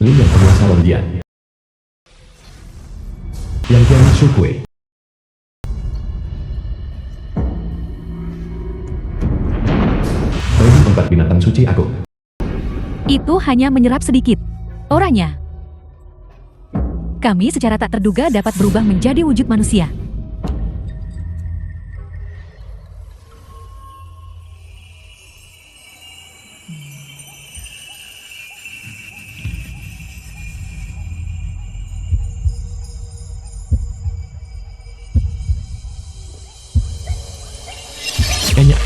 Lin yang penguasa Longdian. Yang kian Shukui. Bagi 4 binatang suci aku. Itu hanya menyerap sedikit oranya. Kami secara tak terduga dapat berubah menjadi wujud manusia. Kayaknya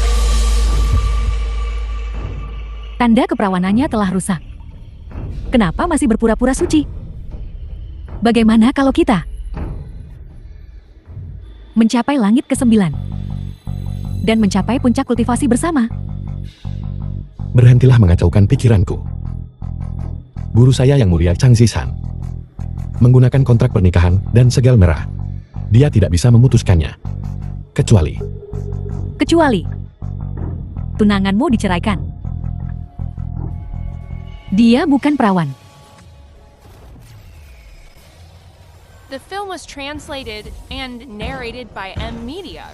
Tanda keperawanannya telah rusak. Kenapa masih berpura-pura suci? Bagaimana kalau kita mencapai langit ke-9 dan mencapai puncak kultivasi bersama? berhentilah mengacaukan pikiranku. Guru saya yang mulia Chang Zishan menggunakan kontrak pernikahan dan segel merah. Dia tidak bisa memutuskannya. Kecuali tunanganmu diceraikan. Dia bukan perawan. The film was translated and narrated by M Media.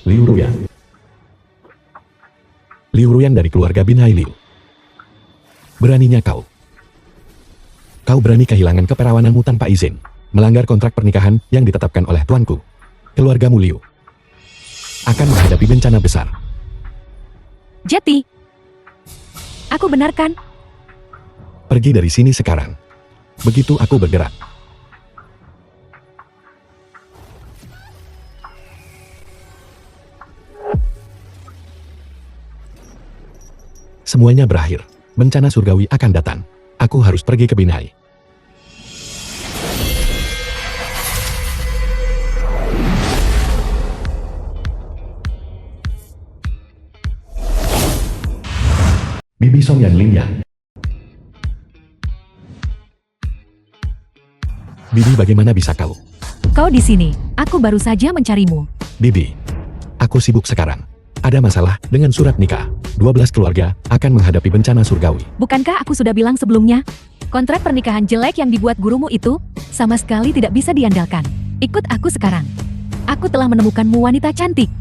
Liu Ruyan. Liu Ruyan dari keluarga Bin Hai Liu. Beraninya kau. Kau berani kehilangan keperawananmu tanpa izin, melanggar kontrak pernikahan yang ditetapkan oleh tuanku. Keluargamu Liu akan menghadapi bencana besar. Jeti, aku benar kan? Pergi dari sini sekarang. Begitu aku bergerak. Semuanya berakhir. Bencana surgawi akan datang. Aku harus pergi ke Binhai. Bibi Song Yan Ling Yan. Bibi, bagaimana bisa kau? Kau di sini. Aku baru saja mencarimu. Bibi, aku sibuk sekarang. Ada masalah dengan surat nikah. 12 keluarga akan menghadapi bencana surgawi. Bukankah aku sudah bilang sebelumnya? Kontrak pernikahan jelek yang dibuat gurumu itu sama sekali tidak bisa diandalkan. Ikut aku sekarang. Aku telah menemukanmu wanita cantik.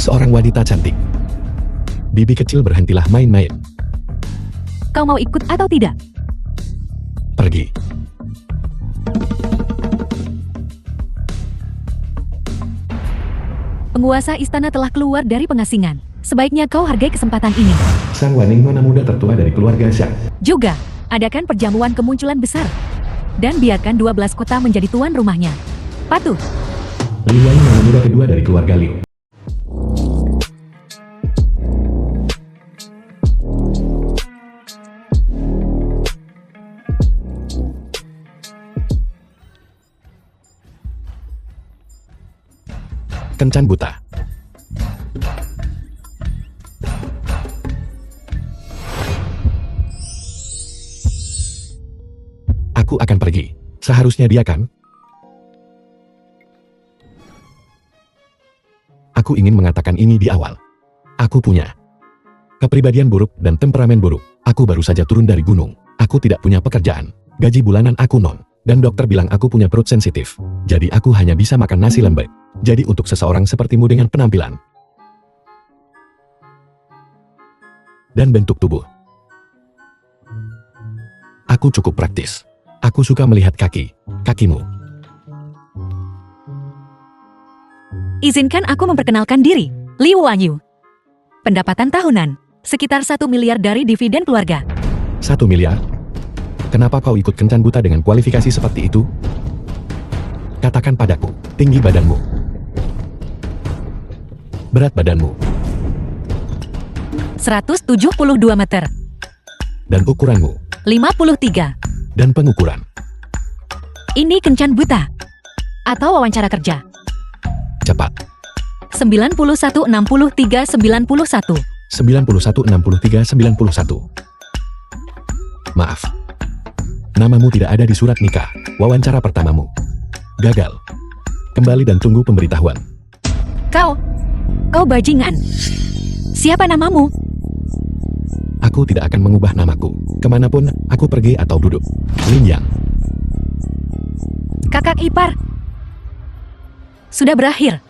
Seorang wanita cantik. Bibi kecil, berhentilah main-main. Kau mau ikut atau tidak? Pergi. Penguasa istana telah keluar dari pengasingan. Sebaiknya kau hargai kesempatan ini. Sang Waning, nona muda tertua dari keluarga Xiang. Juga, adakan perjamuan kemunculan besar. Dan biarkan 12 kota menjadi tuan rumahnya. Patuh. Liu Wei, nona muda kedua dari keluarga Liu. Kencan buta. Aku akan pergi. Seharusnya dia kan? Aku ingin mengatakan ini di awal. Aku punya kepribadian buruk dan temperamen buruk. Aku baru saja turun dari gunung. Aku tidak punya pekerjaan. Gaji bulanan aku nol. Dan dokter bilang aku punya perut sensitif. Jadi aku hanya bisa makan nasi lembek. Jadi untuk seseorang sepertimu dengan penampilan dan bentuk tubuh, aku cukup praktis. Aku suka melihat kakimu. Izinkan aku memperkenalkan diri. Liu Wanyu. Pendapatan tahunan, sekitar 1 miliar dari dividen keluarga. 1 miliar? Kenapa kau ikut kencan buta dengan kualifikasi seperti itu? Katakan padaku, tinggi badanmu, berat badanmu, 172 meter, dan ukuranmu, 53. Dan pengukuran. Ini kencan buta atau wawancara kerja? Cepat. 91 63 91. 91 63 91. Maaf. Namamu tidak ada di surat nikah. Wawancara pertamamu gagal. Kembali dan tunggu pemberitahuan. Kau bajingan. Siapa namamu? Aku tidak akan mengubah namaku. Kemanapun aku pergi atau duduk. Lin Yang. Kakak ipar. Sudah berakhir.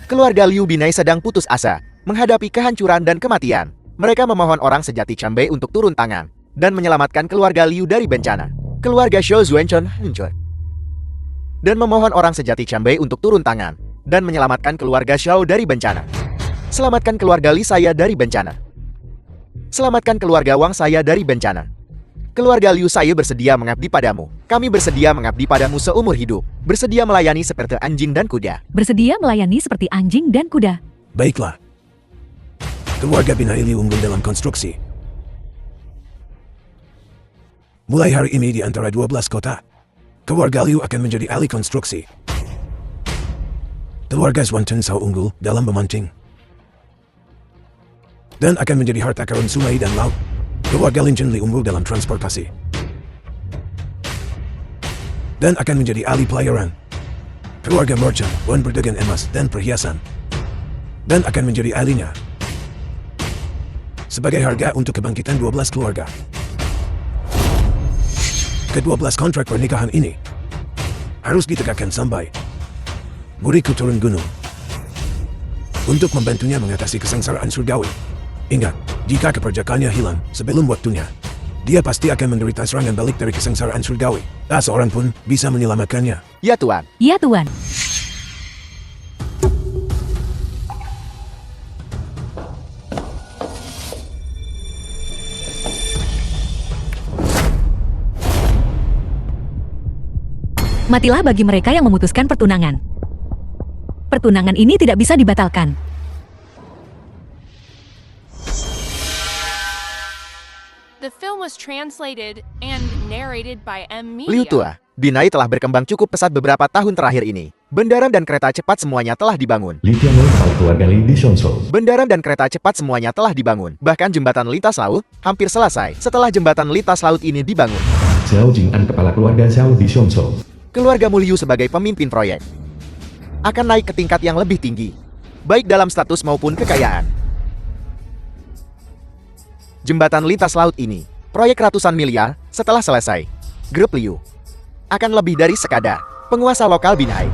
Keluarga Liu Binai sedang putus asa, menghadapi kehancuran dan kematian. Mereka memohon orang sejati Chambei untuk turun tangan dan menyelamatkan keluarga Liu dari bencana. Keluarga Shou Zuenchen hancur. Dan memohon orang sejati Chambei untuk turun tangan dan menyelamatkan keluarga Shou dari bencana. Selamatkan keluarga Li saya dari bencana. Selamatkan keluarga Wang saya dari bencana. Keluarga Liu saya bersedia mengabdi padamu. Kami bersedia mengabdi padamu seumur hidup. Bersedia melayani seperti anjing dan kuda. Bersedia melayani seperti anjing dan kuda. Baiklah. Keluarga Binai Liu unggul dalam konstruksi. Mulai hari ini di antara 12 kota, keluarga Liu akan menjadi ahli konstruksi. Keluarga Zhuangten Sao unggul dalam memancing. Dan akan menjadi harta karun sungai dan laut. Keluarga Lin Chenli unggul dalam transportasi. Dan akan menjadi ahli pelayaran. Keluarga Merchant, Wan berdagang emas dan perhiasan. Dan akan menjadi ahlinya. Sebagai harga untuk kebangkitan 12 keluarga. Ke-12 kontrak pernikahan ini harus ditegakkan sampai muridku turun gunung untuk membantunya mengatasi kesengsaraan surgawi. Ingat, jika keperjakannya hilang sebelum waktunya, dia pasti akan menderita serangan balik dari kesengsaraan surgawi. Tak seorang pun bisa menyelamatkannya. Ya Tuan. Ya Tuan. Matilah bagi mereka yang memutuskan pertunangan. Pertunangan ini tidak bisa dibatalkan. The film was translated and narrated by M Liu Media. Tua, Binai telah berkembang cukup pesat beberapa tahun terakhir ini. Bendaran dan kereta cepat semuanya telah dibangun. Li Tianwei kepala keluarga Li di Shonshou. Bendaran dan kereta cepat semuanya telah dibangun. Bahkan jembatan lintas laut hampir selesai setelah jembatan lintas laut ini dibangun. Xiao Jing'an kepala keluarga Xiao di Shonshou. Keluarga Liu sebagai pemimpin proyek akan naik ke tingkat yang lebih tinggi, baik dalam status maupun kekayaan. Jembatan lintas laut ini, proyek ratusan miliar, setelah selesai, grup Liu akan lebih dari sekadar penguasa lokal Binai.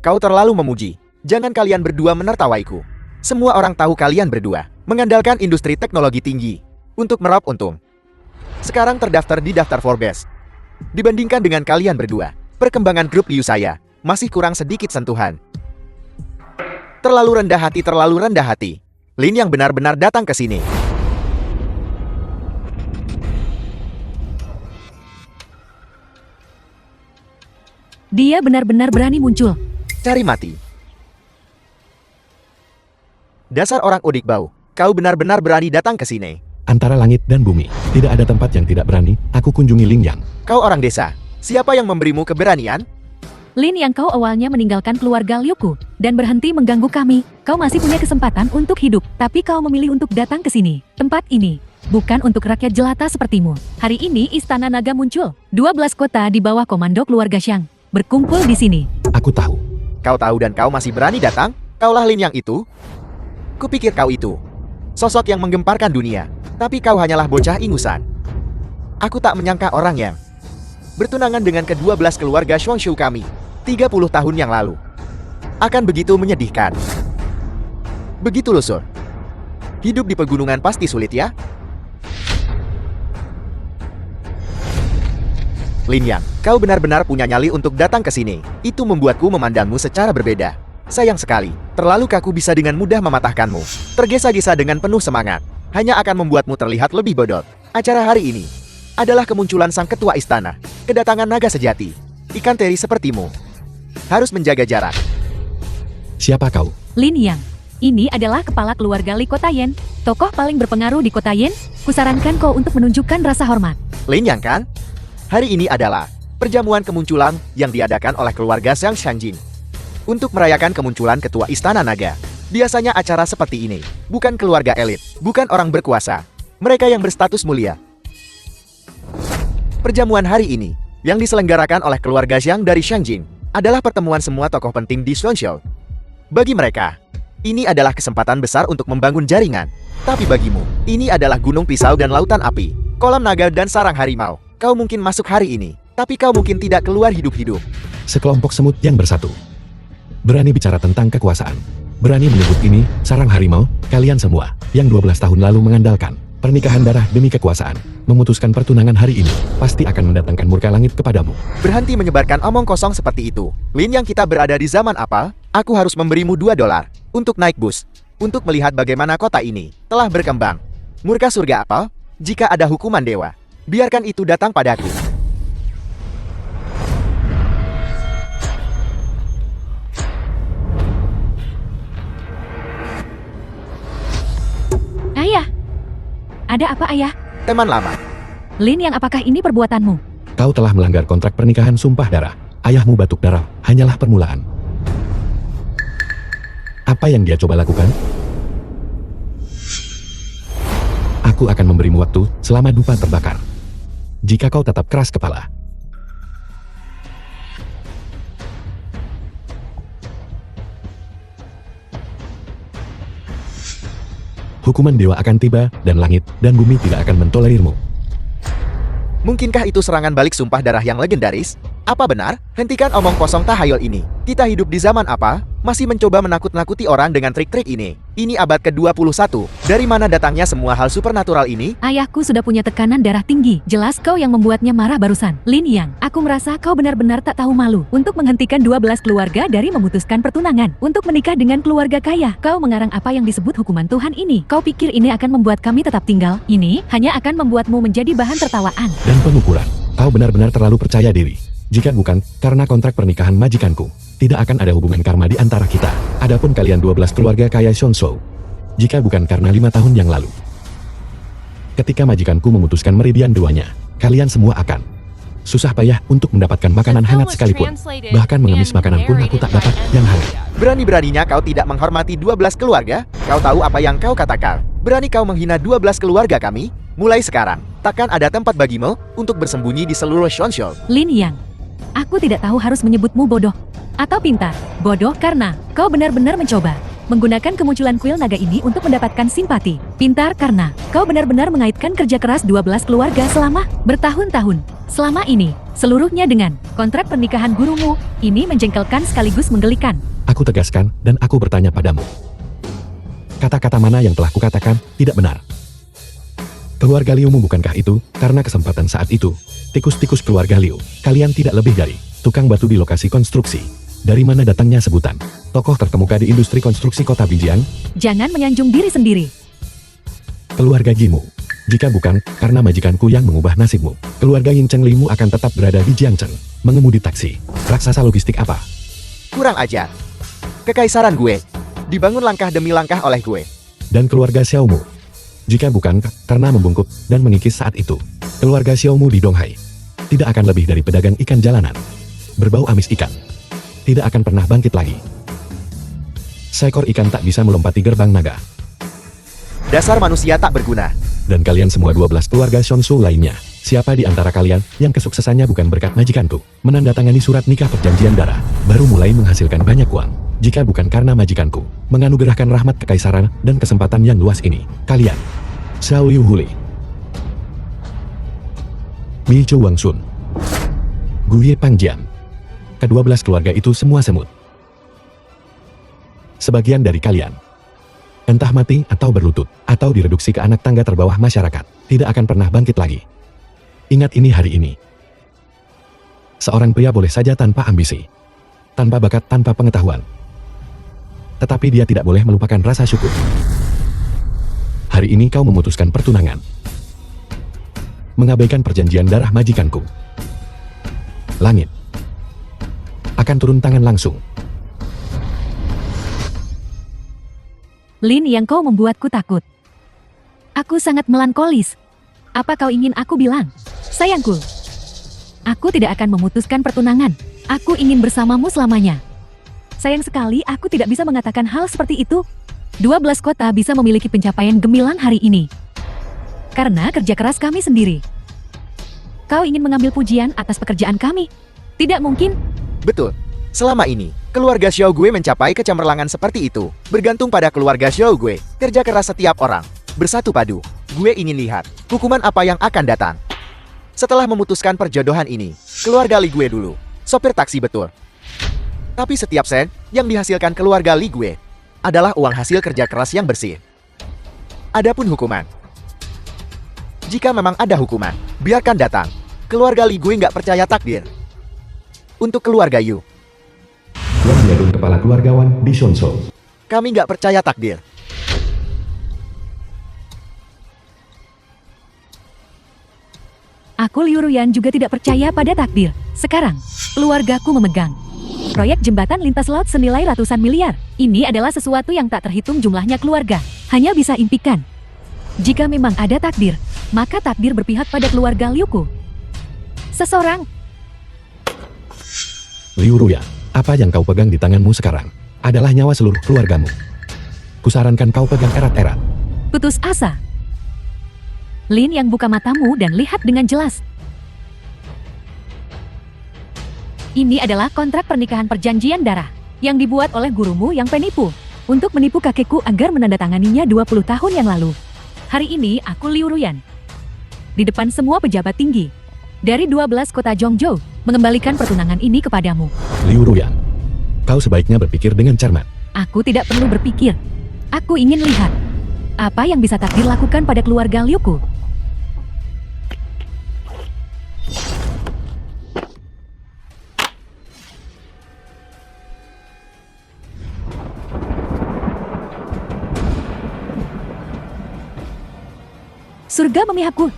Kau terlalu memuji. Jangan kalian berdua menertawaiku. Semua orang tahu kalian berdua mengandalkan industri teknologi tinggi untuk meraup untung. Sekarang terdaftar di daftar Forbes. Dibandingkan dengan kalian berdua, perkembangan grup Liu saya masih kurang sedikit sentuhan. Terlalu rendah hati, terlalu rendah hati. Lin yang benar-benar datang ke sini. Dia benar-benar berani muncul. Cari mati. Dasar orang udik bau. Kau benar-benar berani datang ke sini. Antara langit dan bumi, tidak ada tempat yang tidak berani aku kunjungi Lin Yang. Kau orang desa. Siapa yang memberimu keberanian? Lin yang kau awalnya meninggalkan keluarga Liuku dan berhenti mengganggu kami. Kau masih punya kesempatan untuk hidup, tapi kau memilih untuk datang ke sini. Tempat ini bukan untuk rakyat jelata sepertimu. Hari ini Istana Naga muncul. 12 kota di bawah komando keluarga Xiang berkumpul di sini. Aku tahu. Kau tahu dan kau masih berani datang? Kaulah Lin yang itu? Kupikir kau itu sosok yang menggemparkan dunia, tapi kau hanyalah bocah ingusan. Aku tak menyangka orang yang bertunangan dengan ke-12 keluarga Shuangshu kami 30 tahun yang lalu akan begitu menyedihkan. Begitu Lusur. Hidup di pegunungan pasti sulit ya? Lin Yang, kau benar-benar punya nyali untuk datang ke sini. Itu membuatku memandangmu secara berbeda. Sayang sekali, terlalu kaku bisa dengan mudah mematahkanmu. Tergesa-gesa dengan penuh semangat, hanya akan membuatmu terlihat lebih bodoh. Acara hari ini adalah kemunculan sang ketua istana. Kedatangan naga sejati. Ikan teri sepertimu harus menjaga jarak. Siapa kau? Lin Yang, ini adalah kepala keluarga Li Kota Yen, tokoh paling berpengaruh di Kota Yen. Kusarankan kau untuk menunjukkan rasa hormat. Lin Yang kan? Hari ini adalah perjamuan kemunculan yang diadakan oleh keluarga Zhang Shanjin untuk merayakan kemunculan ketua Istana Naga. Biasanya acara seperti ini bukan keluarga elit, bukan orang berkuasa, mereka yang berstatus mulia. Perjamuan hari ini yang diselenggarakan oleh keluarga Xiang dari Shangjin adalah pertemuan semua tokoh penting di Xuanzhou. Bagi mereka, ini adalah kesempatan besar untuk membangun jaringan. Tapi bagimu, ini adalah gunung pisau dan lautan api, kolam naga dan sarang harimau. Kau mungkin masuk hari ini, tapi kau mungkin tidak keluar hidup-hidup. Sekelompok semut yang bersatu. Berani bicara tentang kekuasaan. Berani menyebut ini, sarang harimau, kalian semua, yang 12 tahun lalu mengandalkan pernikahan darah demi kekuasaan, memutuskan pertunangan hari ini, pasti akan mendatangkan murka langit kepadamu. Berhenti menyebarkan omong kosong seperti itu. Lin, yang kita berada di zaman apa? Aku harus memberimu $2 untuk naik bus, untuk melihat bagaimana kota ini telah berkembang. Murka surga apa? Jika ada hukuman dewa, biarkan itu datang padaku. Ayah! Ada apa, Ayah? Teman lama. Lin, yang apakah ini perbuatanmu? Kau telah melanggar kontrak pernikahan sumpah darah. Ayahmu batuk darah, hanyalah permulaan. Apa yang dia coba lakukan? Aku akan memberimu waktu selama dupa terbakar. Jika kau tetap keras kepala. Hukuman dewa akan tiba, dan langit dan bumi tidak akan mentolerirmu. Mungkinkah itu serangan balik sumpah darah yang legendaris? Apa benar? Hentikan omong kosong tahayul ini. Kita hidup di zaman apa? Masih mencoba menakut-nakuti orang dengan trik-trik ini. Ini abad ke-21. Dari mana datangnya semua hal supernatural ini? Ayahku sudah punya tekanan darah tinggi. Jelas kau yang membuatnya marah barusan. Lin Yang, aku merasa kau benar-benar tak tahu malu untuk menghentikan 12 keluarga dari memutuskan pertunangan untuk menikah dengan keluarga kaya. Kau mengarang apa yang disebut hukuman Tuhan ini. Kau pikir ini akan membuat kami tetap tinggal? Ini hanya akan membuatmu menjadi bahan tertawaan. Dan pengukuran, kau benar-benar terlalu percaya diri. Jika bukan, karena kontrak pernikahan majikanku, tidak akan ada hubungan karma di antara kita. Adapun kalian 12 keluarga kaya Xuanzhou, jika bukan karena 5 tahun yang lalu, ketika majikanku memutuskan meridian duanya, kalian semua akan susah payah untuk mendapatkan makanan hangat sekalipun. Bahkan mengemis makanan pun aku tak dapat yang hangat. Berani-beraninya kau tidak menghormati 12 keluarga? Kau tahu apa yang kau katakan? Berani kau menghina 12 keluarga kami? Mulai sekarang, takkan ada tempat bagimu untuk bersembunyi di seluruh Xuanzhou. Lin Yang, aku tidak tahu harus menyebutmu bodoh atau pintar. Bodoh karena kau benar-benar mencoba menggunakan kemunculan kuil naga ini untuk mendapatkan simpati. Pintar karena kau benar-benar mengaitkan kerja keras 12 keluarga selama bertahun-tahun. Selama ini, seluruhnya dengan kontrak pernikahan gurumu. Ini menjengkelkan sekaligus menggelikan. Aku tegaskan, dan aku bertanya padamu. Kata-kata mana yang telah kukatakan tidak benar? Keluarga Liumu bukankah itu, karena kesempatan saat itu, tikus-tikus keluarga Liu, kalian tidak lebih dari tukang batu di lokasi konstruksi. Dari mana datangnya sebutan tokoh terkemuka di industri konstruksi kota Bijiang? Jangan menyanjung diri sendiri. Keluarga Jimu. Jika bukan, karena majikanku yang mengubah nasibmu, keluarga Yin Cheng Limu akan tetap berada di Jiangcheng, mengemudi taksi. Raksasa logistik apa? Kurang ajar. Kekaisaran gue dibangun langkah demi langkah oleh gue. Dan keluarga Xiaomu. Jika bukan, karena membungkuk dan mengikis saat itu, keluarga Xiaomu di Donghai tidak akan lebih dari pedagang ikan jalanan. Berbau amis ikan. Tidak akan pernah bangkit lagi. Seekor ikan tak bisa melompati gerbang naga. Dasar manusia tak berguna. Dan kalian semua 12 keluarga Xuanzhou lainnya, siapa di antara kalian yang kesuksesannya bukan berkat majikanku, menandatangani surat nikah perjanjian darah, baru mulai menghasilkan banyak uang, jika bukan karena majikanku menganugerahkan rahmat kekaisaran dan kesempatan yang luas ini, kalian, Xiao Liu Huli, Mi Zhou Wangsun, Guye Pangjian, ke-12 keluarga itu semua semut. Sebagian dari kalian, entah mati atau berlutut, atau direduksi ke anak tangga terbawah masyarakat, tidak akan pernah bangkit lagi. Ingat ini hari ini. Seorang pria boleh saja tanpa ambisi, tanpa bakat, tanpa pengetahuan. Tetapi dia tidak boleh melupakan rasa syukur. Hari ini kau memutuskan pertunangan. Mengabaikan perjanjian darah majikanku. Langit akan turun tangan langsung. Lin Yang, kau membuatku takut. Aku sangat melankolis. Apa kau ingin aku bilang? Sayangku, aku tidak akan memutuskan pertunangan. Aku ingin bersamamu selamanya. Sayang sekali aku tidak bisa mengatakan hal seperti itu. 12 kota bisa memiliki pencapaian gemilang hari ini karena kerja keras kami sendiri. Kau ingin mengambil pujian atas pekerjaan kami? Tidak mungkin. Betul. Selama ini, keluarga Xiao Gue mencapai kecemerlangan seperti itu. Bergantung pada keluarga Xiao Gue, kerja keras setiap orang. Bersatu padu, gue ingin lihat hukuman apa yang akan datang. Setelah memutuskan perjodohan ini, keluarga Li Gue dulu, sopir taksi betul. Tapi setiap sen yang dihasilkan keluarga Li Gue adalah uang hasil kerja keras yang bersih. Adapun hukuman, jika memang ada hukuman, biarkan datang. Keluarga Li Gue nggak percaya takdir. Untuk keluarga Yu, Tuan Yadun kepala keluargawan di Shonsou. kami nggak percaya takdir. Aku Liu Ruyan juga tidak percaya pada takdir. Sekarang, keluargaku memegang proyek jembatan lintas laut senilai ratusan miliar. Ini adalah sesuatu yang tak terhitung jumlahnya keluarga. Hanya bisa impikan. Jika memang ada takdir, maka takdir berpihak pada keluarga Liuku. Seseorang, Liu Ruyan, apa yang kau pegang di tanganmu sekarang adalah nyawa seluruh keluargamu. Kusarankan kau pegang erat-erat. putus asa. Lin yang buka matamu dan lihat dengan jelas. Ini adalah kontrak pernikahan perjanjian darah yang dibuat oleh gurumu yang penipu untuk menipu kakekku agar menandatanganinya 20 tahun yang lalu. Hari ini aku Liu Ruyan di depan semua pejabat tinggi dari 12 kota Zhongzhou mengembalikan pertunangan ini kepadamu. Liu Ruyan, kau sebaiknya berpikir dengan cermat. Aku tidak perlu berpikir. Aku ingin lihat apa yang bisa takdir lakukan pada keluarga Liuku. Surga memihakku.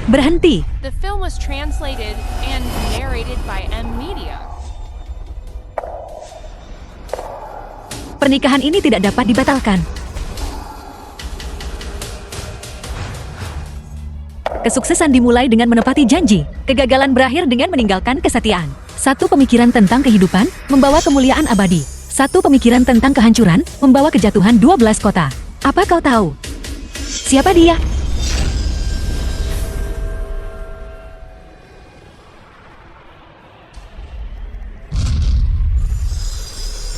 Berhenti. The film was translated and narrated by M Media. Pernikahan ini tidak dapat dibatalkan. Kesuksesan dimulai dengan menepati janji. Kegagalan berakhir dengan meninggalkan kesetiaan. Satu pemikiran tentang kehidupan membawa kemuliaan abadi. Satu pemikiran tentang kehancuran membawa kejatuhan 12 kota. Apa kau tahu? Siapa dia?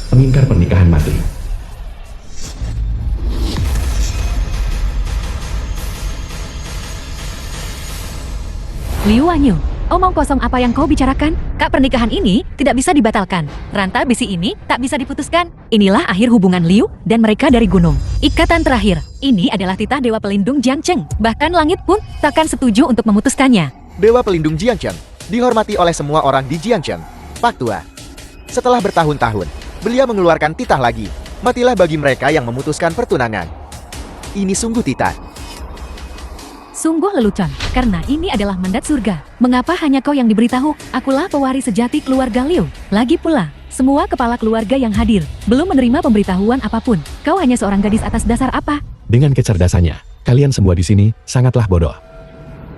Pengingkar pernikahan mati. Liu Wanyu, omong kosong apa yang kau bicarakan? Kak, pernikahan ini tidak bisa dibatalkan. Rantai besi ini tak bisa diputuskan. Inilah akhir hubungan Liu dan mereka dari gunung. Ikatan terakhir. Ini adalah titah Dewa Pelindung Jiangcheng. Bahkan langit pun takkan setuju untuk memutuskannya. Dewa Pelindung Jiangcheng dihormati oleh semua orang di Jiangcheng. Pak Tua. Setelah bertahun-tahun, beliau mengeluarkan titah lagi. Matilah bagi mereka yang memutuskan pertunangan. Ini sungguh titah. Sungguh lelucon, karena ini adalah mandat surga. Mengapa hanya kau yang diberitahu? Akulah pewaris sejati keluarga Liu. Lagi pula, semua kepala keluarga yang hadir belum menerima pemberitahuan apapun. Kau hanya seorang gadis atas dasar apa? Dengan kecerdasannya, kalian semua di sini sangatlah bodoh.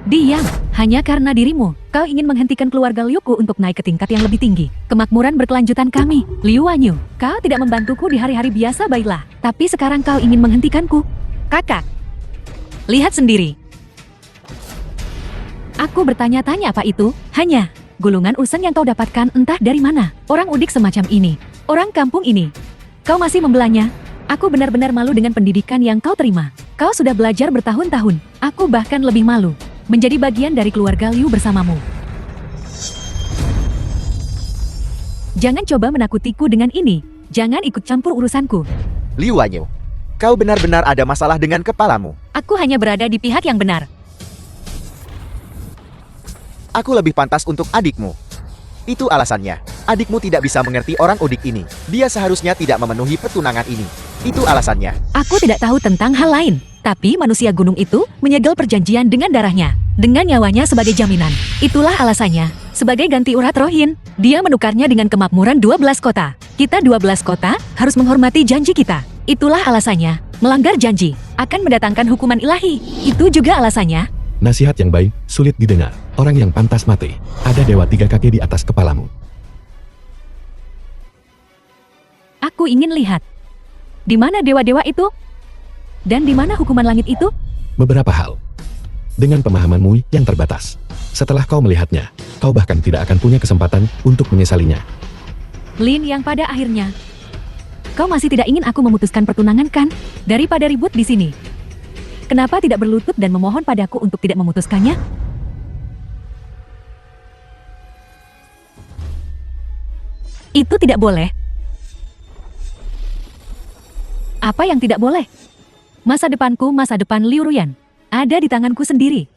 Diam, hanya karena dirimu. Kau ingin menghentikan keluarga Liuku untuk naik ke tingkat yang lebih tinggi. Kemakmuran berkelanjutan kami. Liu Wanyu, kau tidak membantuku di hari-hari biasa, baiklah. Tapi sekarang kau ingin menghentikanku. Kakak, lihat sendiri. Aku bertanya-tanya apa itu? Hanya gulungan usen yang kau dapatkan entah dari mana. Orang udik semacam ini. Orang kampung ini. Kau masih membelanya? Aku benar-benar malu dengan pendidikan yang kau terima. Kau sudah belajar bertahun-tahun. Aku bahkan lebih malu menjadi bagian dari keluarga Liu bersamamu. Jangan coba menakutiku dengan ini. Jangan ikut campur urusanku. Liu Wanyu, kau benar-benar ada masalah dengan kepalamu. Aku hanya berada di pihak yang benar. Aku lebih pantas untuk adikmu. Itu alasannya. Adikmu tidak bisa mengerti orang udik ini. Dia seharusnya tidak memenuhi pertunangan ini. Itu alasannya. Aku tidak tahu tentang hal lain. Tapi manusia gunung itu menyegel perjanjian dengan darahnya. Dengan nyawanya sebagai jaminan. Itulah alasannya. Sebagai ganti urat rohin, dia menukarnya dengan kemakmuran 12 kota. Kita 12 kota harus menghormati janji kita. Itulah alasannya. Melanggar janji akan mendatangkan hukuman ilahi. Itu juga alasannya. Nasihat yang baik, sulit didengar. Orang yang pantas mati. Ada dewa 3 kaki di atas kepalamu. Aku ingin lihat. Di mana dewa-dewa itu? Dan di mana hukuman langit itu? Beberapa hal. Dengan pemahamanmu yang terbatas. Setelah kau melihatnya, kau bahkan tidak akan punya kesempatan untuk menyesalinya. Lin yang pada akhirnya. Kau masih tidak ingin aku memutuskan pertunangan kan? Daripada ribut di sini. Kenapa tidak berlutut dan memohon padaku untuk tidak memutuskannya? Itu tidak boleh. Apa yang tidak boleh? Masa depanku, masa depan Liu Ruyan, ada di tanganku sendiri.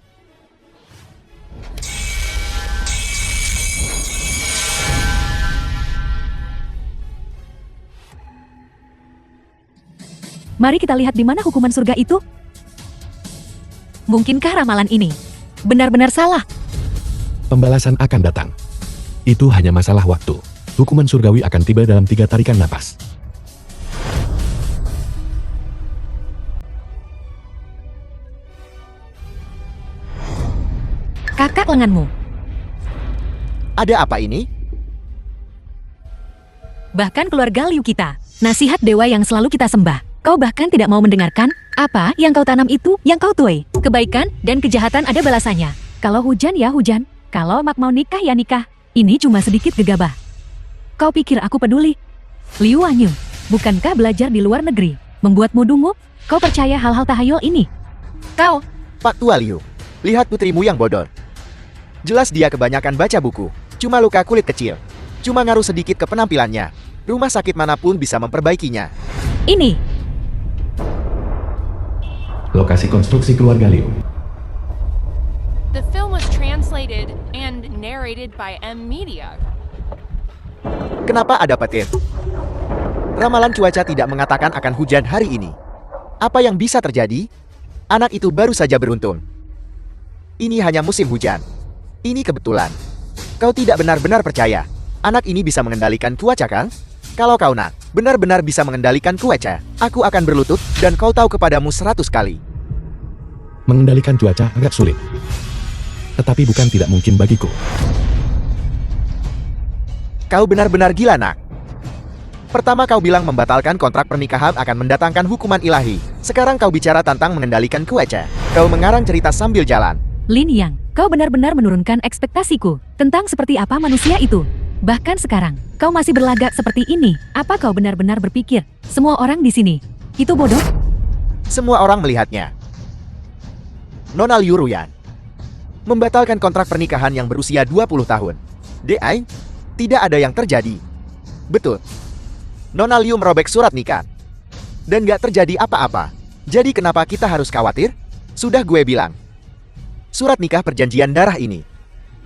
Mari kita lihat di mana hukuman surga itu. Mungkinkah ramalan ini benar-benar salah? Pembalasan akan datang. Itu hanya masalah waktu. Hukuman surgawi akan tiba dalam 3 tarikan napas. Kakak lenganmu. Ada apa ini? Bahkan keluarga Liu kita. Nasihat dewa yang selalu kita sembah. Kau bahkan tidak mau mendengarkan apa yang kau tanam itu yang kau tuai. Kebaikan dan kejahatan ada balasannya. Kalau hujan ya hujan. Kalau mak mau nikah ya nikah. Ini cuma sedikit gegabah. Kau pikir aku peduli? Liu Wanyu, bukankah belajar di luar negeri membuatmu dungu? Kau percaya hal-hal tahayul ini? Kau, Pak Tua Liu, lihat putrimu yang bodoh. Jelas dia kebanyakan baca buku. Cuma luka kulit kecil. Cuma ngaruh sedikit ke penampilannya. Rumah sakit manapun bisa memperbaikinya. ini. Lokasi konstruksi keluarga Liu. The film was translated and narrated by M Media. Kenapa ada petir? Ramalan cuaca tidak mengatakan akan hujan hari ini. Apa yang bisa terjadi? Anak itu baru saja beruntung. Ini hanya musim hujan. Ini kebetulan. Kau tidak benar-benar percaya. Anak ini bisa mengendalikan cuaca kan? Kalau kau nak benar-benar bisa mengendalikan cuaca, aku akan berlutut dan kau tahu kepadamu 100 kali. Mengendalikan cuaca agak sulit. Tetapi bukan tidak mungkin bagiku. Kau benar-benar gila nak. Pertama kau bilang membatalkan kontrak pernikahan akan mendatangkan hukuman ilahi. Sekarang kau bicara tentang mengendalikan cuaca. Kau mengarang cerita sambil jalan. Lin Yang, kau benar-benar menurunkan ekspektasiku tentang seperti apa manusia itu. Bahkan sekarang, kau masih berlagak seperti ini. Apa kau benar-benar berpikir semua orang di sini itu bodoh? Semua orang melihatnya. Nona Liu Ruyan membatalkan kontrak pernikahan yang berusia 20 tahun. DI, tidak ada yang terjadi. Betul. Nona Liu merobek surat nikah. Dan gak terjadi apa-apa. Jadi kenapa kita harus khawatir? Sudah gue bilang. Surat nikah perjanjian darah ini.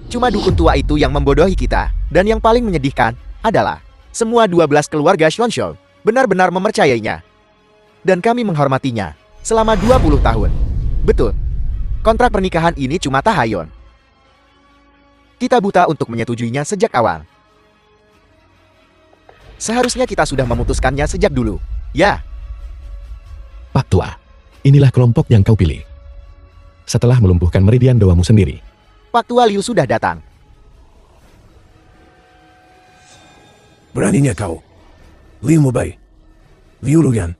Cuma dukun tua itu yang membodohi kita. Dan yang paling menyedihkan adalah semua 12 keluarga Xuanzhou benar-benar mempercayainya. Dan kami menghormatinya selama 20 tahun. Betul. Kontrak pernikahan ini cuma tahayul. Kita buta untuk menyetujuinya sejak awal. Seharusnya kita sudah memutuskannya sejak dulu. Ya, Pak Tua, inilah kelompok yang kau pilih. Setelah melumpuhkan meridian doamu sendiri. Pak Tua Liu sudah datang. Beraninya kau. Liu Mubai. Liu Ruyan.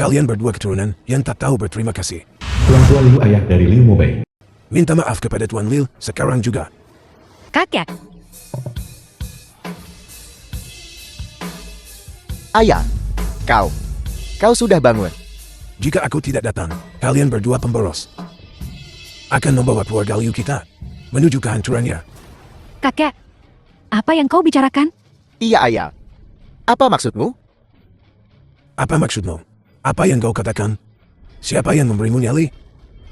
Kalian berdua keturunan yang tak tahu berterima kasih. Tuan Tua Liu ayah dari Liu Mobei. Minta maaf kepada Tuan Liu sekarang juga. Kakek, Ayah, kau sudah bangun. Jika aku tidak datang, kalian berdua pemboros akan membawa keluarga Liu kita menuju kehancurannya. kakek, apa yang kau bicarakan? Iya ayah. Apa maksudmu? Apa maksudmu? Apa yang kau katakan? Siapa yang memberimu nyali?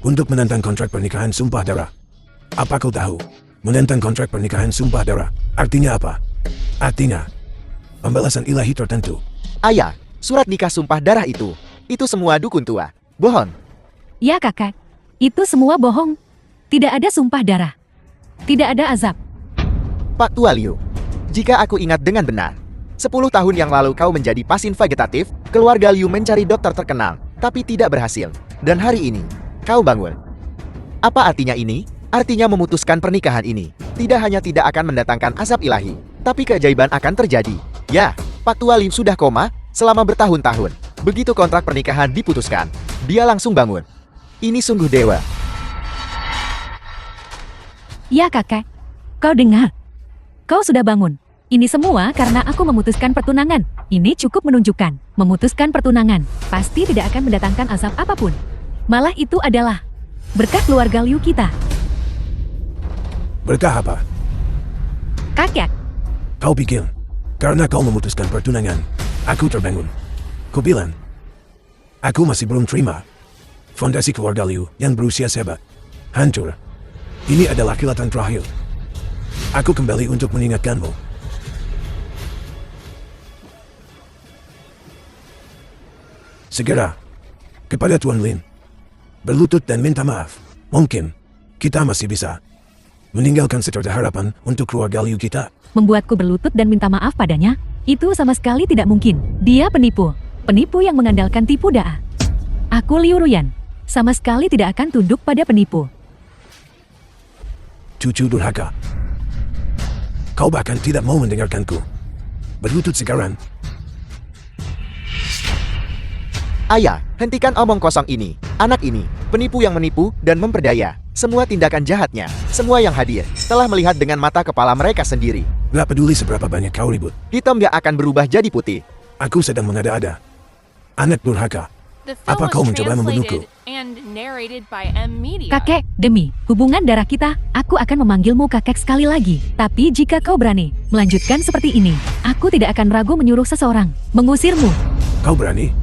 Untuk menentang kontrak pernikahan sumpah darah. Apa kau tahu? Menentang kontrak pernikahan sumpah darah artinya apa? Artinya pembalasan ilahi tertentu. Ayah, surat nikah sumpah darah itu semua dukun tua. Bohong. Ya kakek, itu semua bohong. Tidak ada sumpah darah. Tidak ada azab. Pak Tua Liu, jika aku ingat dengan benar, 10 tahun yang lalu kau menjadi pasien vegetatif, keluarga Liu mencari dokter terkenal, tapi tidak berhasil. Dan hari ini, kau bangun. Apa artinya ini? Artinya memutuskan pernikahan ini. Tidak hanya tidak akan mendatangkan azab ilahi, tapi keajaiban akan terjadi. Ya, Pak Tua Liu sudah koma selama bertahun-tahun. Begitu kontrak pernikahan diputuskan, dia langsung bangun. Ini sungguh dewa. Ya kakek. Kau dengar? Kau sudah bangun. Ini semua karena aku memutuskan pertunangan. Ini cukup menunjukkan. Memutuskan pertunangan pasti tidak akan mendatangkan azab apapun. Malah itu adalah berkah keluarga Liu kita. Berkah apa? Kakek, Kau pikir, karena kau memutuskan pertunangan, aku terbangun. Ku bilang, aku masih belum terima. Fondasi keluarga Liu yang berusia sebat hancur. Ini adalah kilatan terakhir. Aku kembali untuk mengingatkanmu. Segera, kepada Tuan Lin, berlutut dan minta maaf. Mungkin, kita masih bisa meninggalkan secerca harapan untuk keluarga Liu kita. membuatku berlutut dan minta maaf padanya? Itu sama sekali tidak mungkin. Dia penipu. Penipu yang mengandalkan tipu daya. Aku Liu Ruyan. Sama sekali tidak akan tunduk pada penipu. Cucu durhaka. Kau bahkan tidak mau mendengarkanku. Berlutut sekarang. Ayah, hentikan omong kosong ini. Anak ini, penipu yang menipu dan memperdaya. Semua tindakan jahatnya, semua yang hadir, telah melihat dengan mata kepala mereka sendiri. Gak peduli seberapa banyak kau ribut. Hitam gak akan berubah jadi putih. Aku sedang mengada-ada. Anak durhaka. The film Apa kau was mencoba membunuhku? translated and narrated by M Media. Kakek, demi hubungan darah kita, aku akan memanggilmu kakek sekali lagi. Tapi jika kau berani melanjutkan seperti ini, aku tidak akan ragu menyuruh seseorang mengusirmu. Kau berani?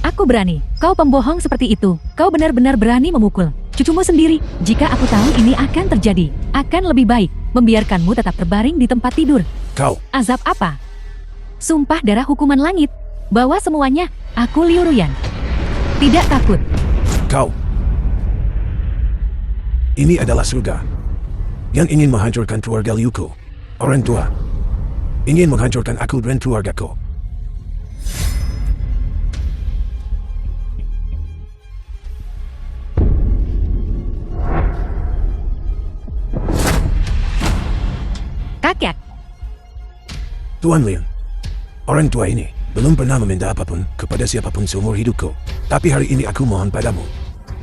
Aku berani. Kau pembohong seperti itu. Kau benar-benar berani memukul cucumu sendiri. Jika aku tahu ini akan terjadi, akan lebih baik membiarkanmu tetap terbaring di tempat tidur. Kau. Azab apa? Sumpah darah hukuman langit. Bawa semuanya. Aku Liu Ruyan. Tidak takut. Kau. Ini adalah surga. Yang ingin menghancurkan keluarga Liuku. Orang tua. Ingin menghancurkan aku dan keluargaku. Kakek. Tuan Lin, orang tua ini belum pernah meminta apapun kepada siapapun seumur hidupku. Tapi hari ini aku mohon padamu,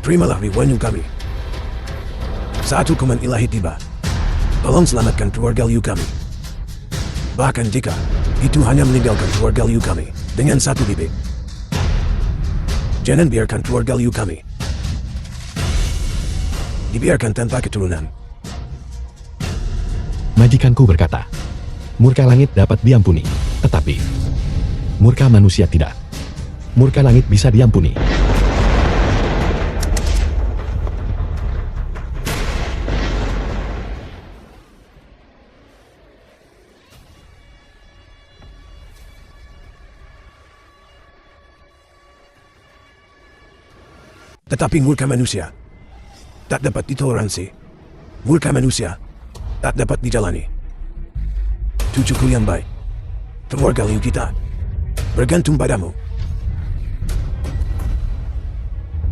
terimalah riwayat kami. Saat hukuman ilahi tiba, tolong selamatkan keluarga Liu kami. Bahkan jika itu hanya meninggalkan keluarga Liu kami dengan satu bibit. Jangan biarkan keluarga Liu kami dibiarkan tanpa keturunan. Majikanku berkata, murka langit dapat diampuni, tetapi murka manusia tidak. Murka langit bisa diampuni. Tetapi murka manusia tak dapat ditoleransi. Murka manusia tak dapat dijalani. Cucuku yang baik, keluarga Liu kita, bergantung padamu.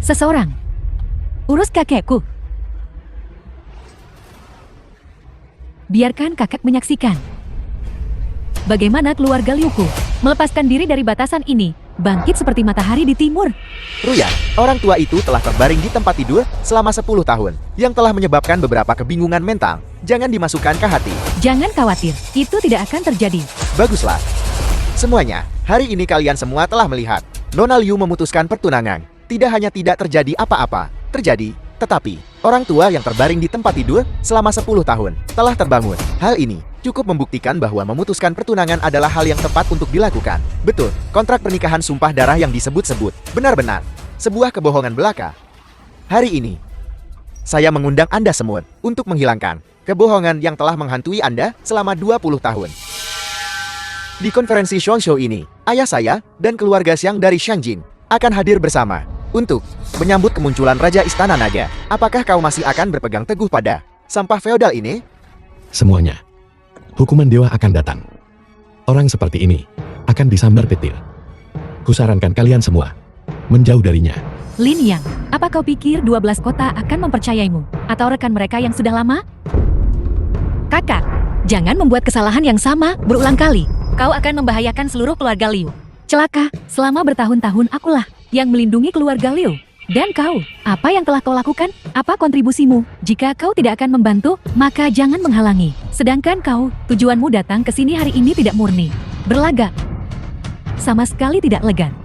Seseorang. Urus kakekku. Biarkan kakek menyaksikan. Bagaimana keluarga Liuku melepaskan diri dari batasan ini, bangkit seperti matahari di timur. Ruyan, orang tua itu telah terbaring di tempat tidur selama 10 tahun, yang telah menyebabkan beberapa kebingungan mental. Jangan dimasukkan ke hati. Jangan khawatir, itu tidak akan terjadi. Baguslah. Semuanya, hari ini kalian semua telah melihat. Nona Liu memutuskan pertunangan. Tidak hanya tidak terjadi apa-apa, terjadi, tetapi orang tua yang terbaring di tempat tidur selama 10 tahun telah terbangun. Hal ini cukup membuktikan bahwa memutuskan pertunangan adalah hal yang tepat untuk dilakukan. Betul, kontrak pernikahan sumpah darah yang disebut-sebut benar-benar sebuah kebohongan belaka. Hari ini, saya mengundang Anda semua untuk menghilangkan kebohongan yang telah menghantui Anda selama 20 tahun. Di konferensi Show ini, ayah saya dan keluarga Xiang dari Shangjin akan hadir bersama untuk menyambut kemunculan Raja Istana Naga. Apakah kau masih akan berpegang teguh pada sampah feodal ini? Semuanya. Hukuman dewa akan datang. Orang seperti ini akan disambar petir. Kusarankan kalian semua menjauh darinya. Lin Yang, apa kau pikir 12 kota akan mempercayaimu? Atau rekan mereka yang sudah lama? Kakak, jangan membuat kesalahan yang sama berulang kali. Kau akan membahayakan seluruh keluarga Liu. Celaka, selama bertahun-tahun akulah yang melindungi keluarga Liu. Dan kau, apa yang telah kau lakukan? Apa kontribusimu? Jika kau tidak akan membantu, maka jangan menghalangi. Sedangkan kau, tujuanmu datang ke sini hari ini tidak murni. Berlagak. Sama sekali tidak elegan.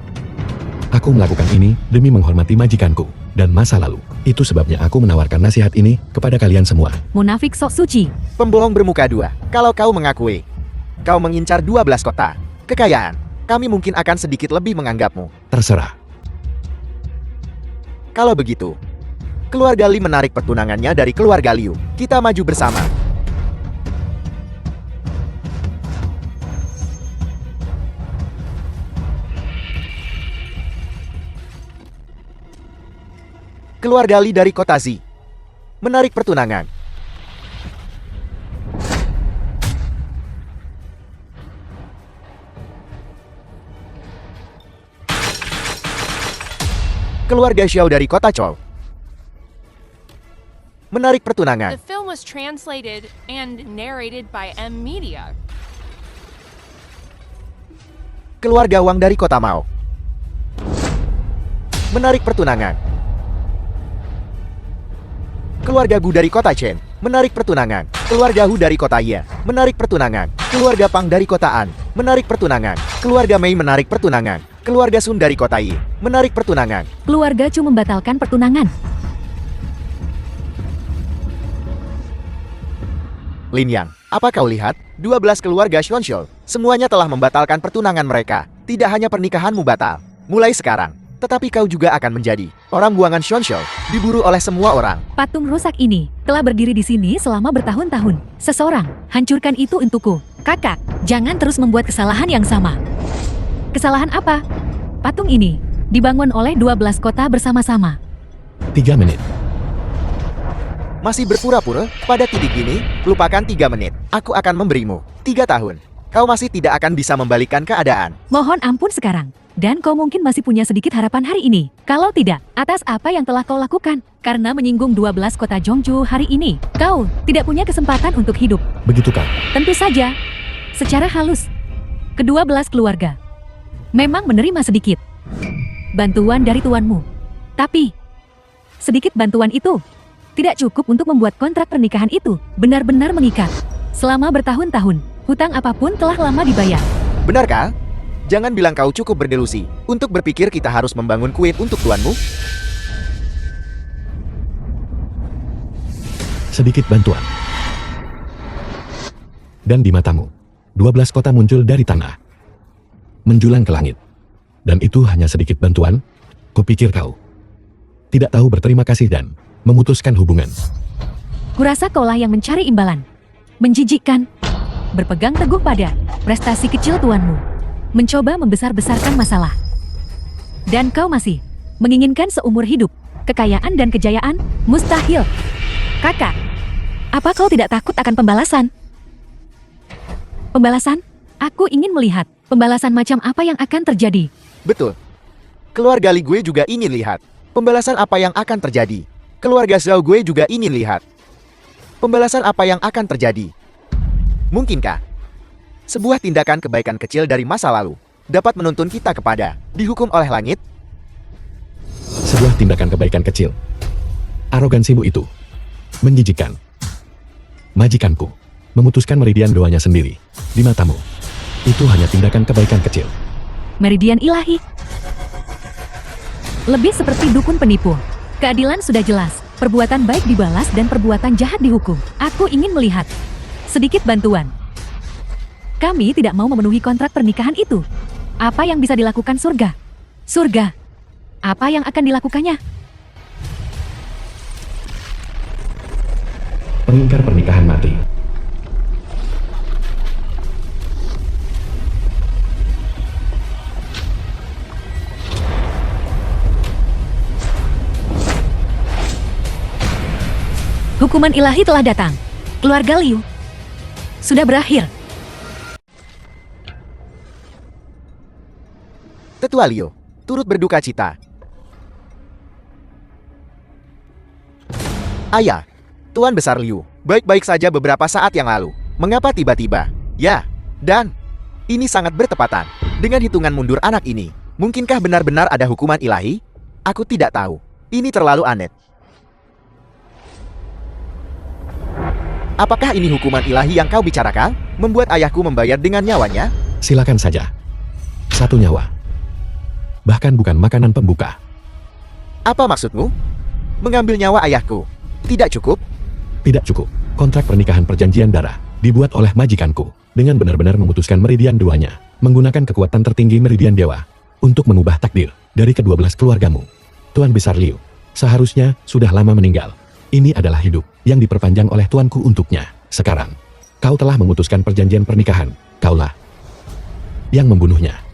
Aku melakukan ini demi menghormati majikanku dan masa lalu. Itu sebabnya aku menawarkan nasihat ini kepada kalian semua. Munafik sok suci. Pembohong bermuka dua. Kalau kau mengakui, kau mengincar 12 kota. Kekayaan, kami mungkin akan sedikit lebih menganggapmu. Terserah. Kalau begitu, keluarga Li menarik pertunangannya dari keluarga Liu. Kita maju bersama. Keluarga Li dari kota Zi menarik pertunangan. Keluarga Xiao dari kota Chou menarik pertunangan. The film was translated and narrated by M Media. Keluarga Wang dari kota Mao menarik pertunangan. Keluarga Gu dari kota Chen menarik pertunangan. Keluarga Hu dari kota Ye menarik pertunangan. Keluarga Pang dari kota An menarik pertunangan. Keluarga Mei menarik pertunangan. Keluarga Sun dari kota Yi menarik pertunangan. Keluarga Chu membatalkan pertunangan. Lin Yang, apa kau lihat? 12 keluarga Xuanzhou semuanya telah membatalkan pertunangan mereka. Tidak hanya pernikahanmu batal mulai sekarang, tetapi kau juga akan menjadi orang buangan Xuanzhou, diburu oleh semua orang. Patung rusak ini telah berdiri di sini selama bertahun-tahun. Seseorang hancurkan itu untukku. Kakak, jangan terus membuat kesalahan yang sama. Kesalahan apa? Patung ini dibangun oleh 12 kota bersama-sama. 3 menit. Masih berpura-pura? Pada titik ini, lupakan 3 menit. Aku akan memberimu 3 tahun. Kau masih tidak akan bisa membalikkan keadaan. Mohon ampun sekarang. Dan kau mungkin masih punya sedikit harapan hari ini. Kalau tidak, atas apa yang telah kau lakukan? Karena menyinggung 12 kota Zhongzhou hari ini, kau tidak punya kesempatan untuk hidup. Begitukah? Tentu saja, secara halus, kedua belas keluarga memang menerima sedikit bantuan dari tuanmu. Tapi, sedikit bantuan itu tidak cukup untuk membuat kontrak pernikahan itu benar-benar mengikat. Selama bertahun-tahun, hutang apapun telah lama dibayar. Benarkah? Jangan bilang kau cukup berdelusi untuk berpikir kita harus membangun kuil untuk tuanmu. Sedikit bantuan. Dan di matamu, 12 kota muncul dari tanah, menjulang ke langit. Dan itu hanya sedikit bantuan? Kupikir kau tidak tahu berterima kasih dan memutuskan hubungan. Kurasa kaulah yang mencari imbalan. Menjijikkan. Berpegang teguh pada prestasi kecil tuanmu. Mencoba membesar-besarkan masalah. Dan kau masih menginginkan seumur hidup, kekayaan dan kejayaan? Mustahil. Kakak, apa kau tidak takut akan pembalasan? Pembalasan? Aku ingin melihat pembalasan macam apa yang akan terjadi. Betul. Keluarga Li gue juga ingin lihat pembalasan apa yang akan terjadi. Keluarga Zhao gue juga ingin lihat pembalasan apa yang akan terjadi. Mungkinkah sebuah tindakan kebaikan kecil dari masa lalu dapat menuntun kita kepada dihukum oleh langit? Sebuah tindakan kebaikan kecil. Arogansimu itu menjijikkan. Majikanku memutuskan meridian doanya sendiri di matamu. Itu hanya tindakan kebaikan kecil. Meridian ilahi. Lebih seperti dukun penipu. Keadilan sudah jelas. Perbuatan baik dibalas dan perbuatan jahat dihukum. Aku ingin melihat sedikit bantuan. Kami tidak mau memenuhi kontrak pernikahan itu. Apa yang bisa dilakukan surga? Surga. Apa yang akan dilakukannya? Pengingkar pernikahan mati. Hukuman ilahi telah datang. Keluarga Liu sudah berakhir. Tetua Liu turut berduka cita. Ayah, Tuan Besar Liu, baik-baik saja beberapa saat yang lalu. Mengapa tiba-tiba? Ya, dan ini sangat bertepatan dengan hitungan mundur anak ini. Mungkinkah benar-benar ada hukuman ilahi? Aku tidak tahu. Ini terlalu aneh. Apakah ini hukuman ilahi yang kau bicarakan? Membuat ayahku membayar dengan nyawanya? Silakan saja. 1 nyawa. Bahkan bukan makanan pembuka. Apa maksudmu? Mengambil nyawa ayahku? Tidak cukup? Tidak cukup. Kontrak pernikahan perjanjian darah dibuat oleh majikanku dengan benar-benar memutuskan meridian duanya, menggunakan kekuatan tertinggi meridian dewa untuk mengubah takdir dari ke-12 keluargamu. Tuan Besar Liu seharusnya sudah lama meninggal. Ini adalah hidup yang diperpanjang oleh tuanku untuknya. Sekarang, kau telah memutuskan perjanjian pernikahan. Kaulah yang membunuhnya.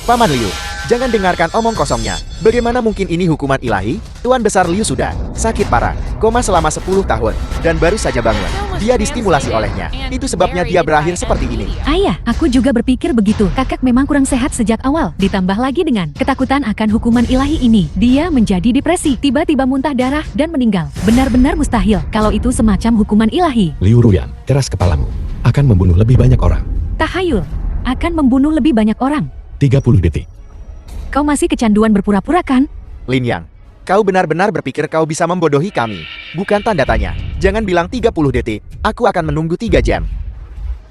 Paman Liu, jangan dengarkan omong kosongnya. Bagaimana mungkin ini hukuman ilahi? Tuan Besar Liu sudah sakit parah, koma selama 10 tahun, dan baru saja bangun. Dia distimulasi olehnya. Itu sebabnya dia berakhir seperti ini. Ayah, aku juga berpikir begitu. Kakak memang kurang sehat sejak awal. Ditambah lagi dengan ketakutan akan hukuman ilahi ini. Dia menjadi depresi, tiba-tiba muntah darah, dan meninggal. Benar-benar mustahil kalau itu semacam hukuman ilahi. Liu Ruyan, keras kepalamu. Akan membunuh lebih banyak orang. Tahayul, akan membunuh lebih banyak orang. 30 detik. Kau masih kecanduan berpura-pura kan? Lin Yang, kau benar-benar berpikir kau bisa membodohi kami. Bukan tanda tanya. Jangan bilang 30 detik. Aku akan menunggu 3 jam.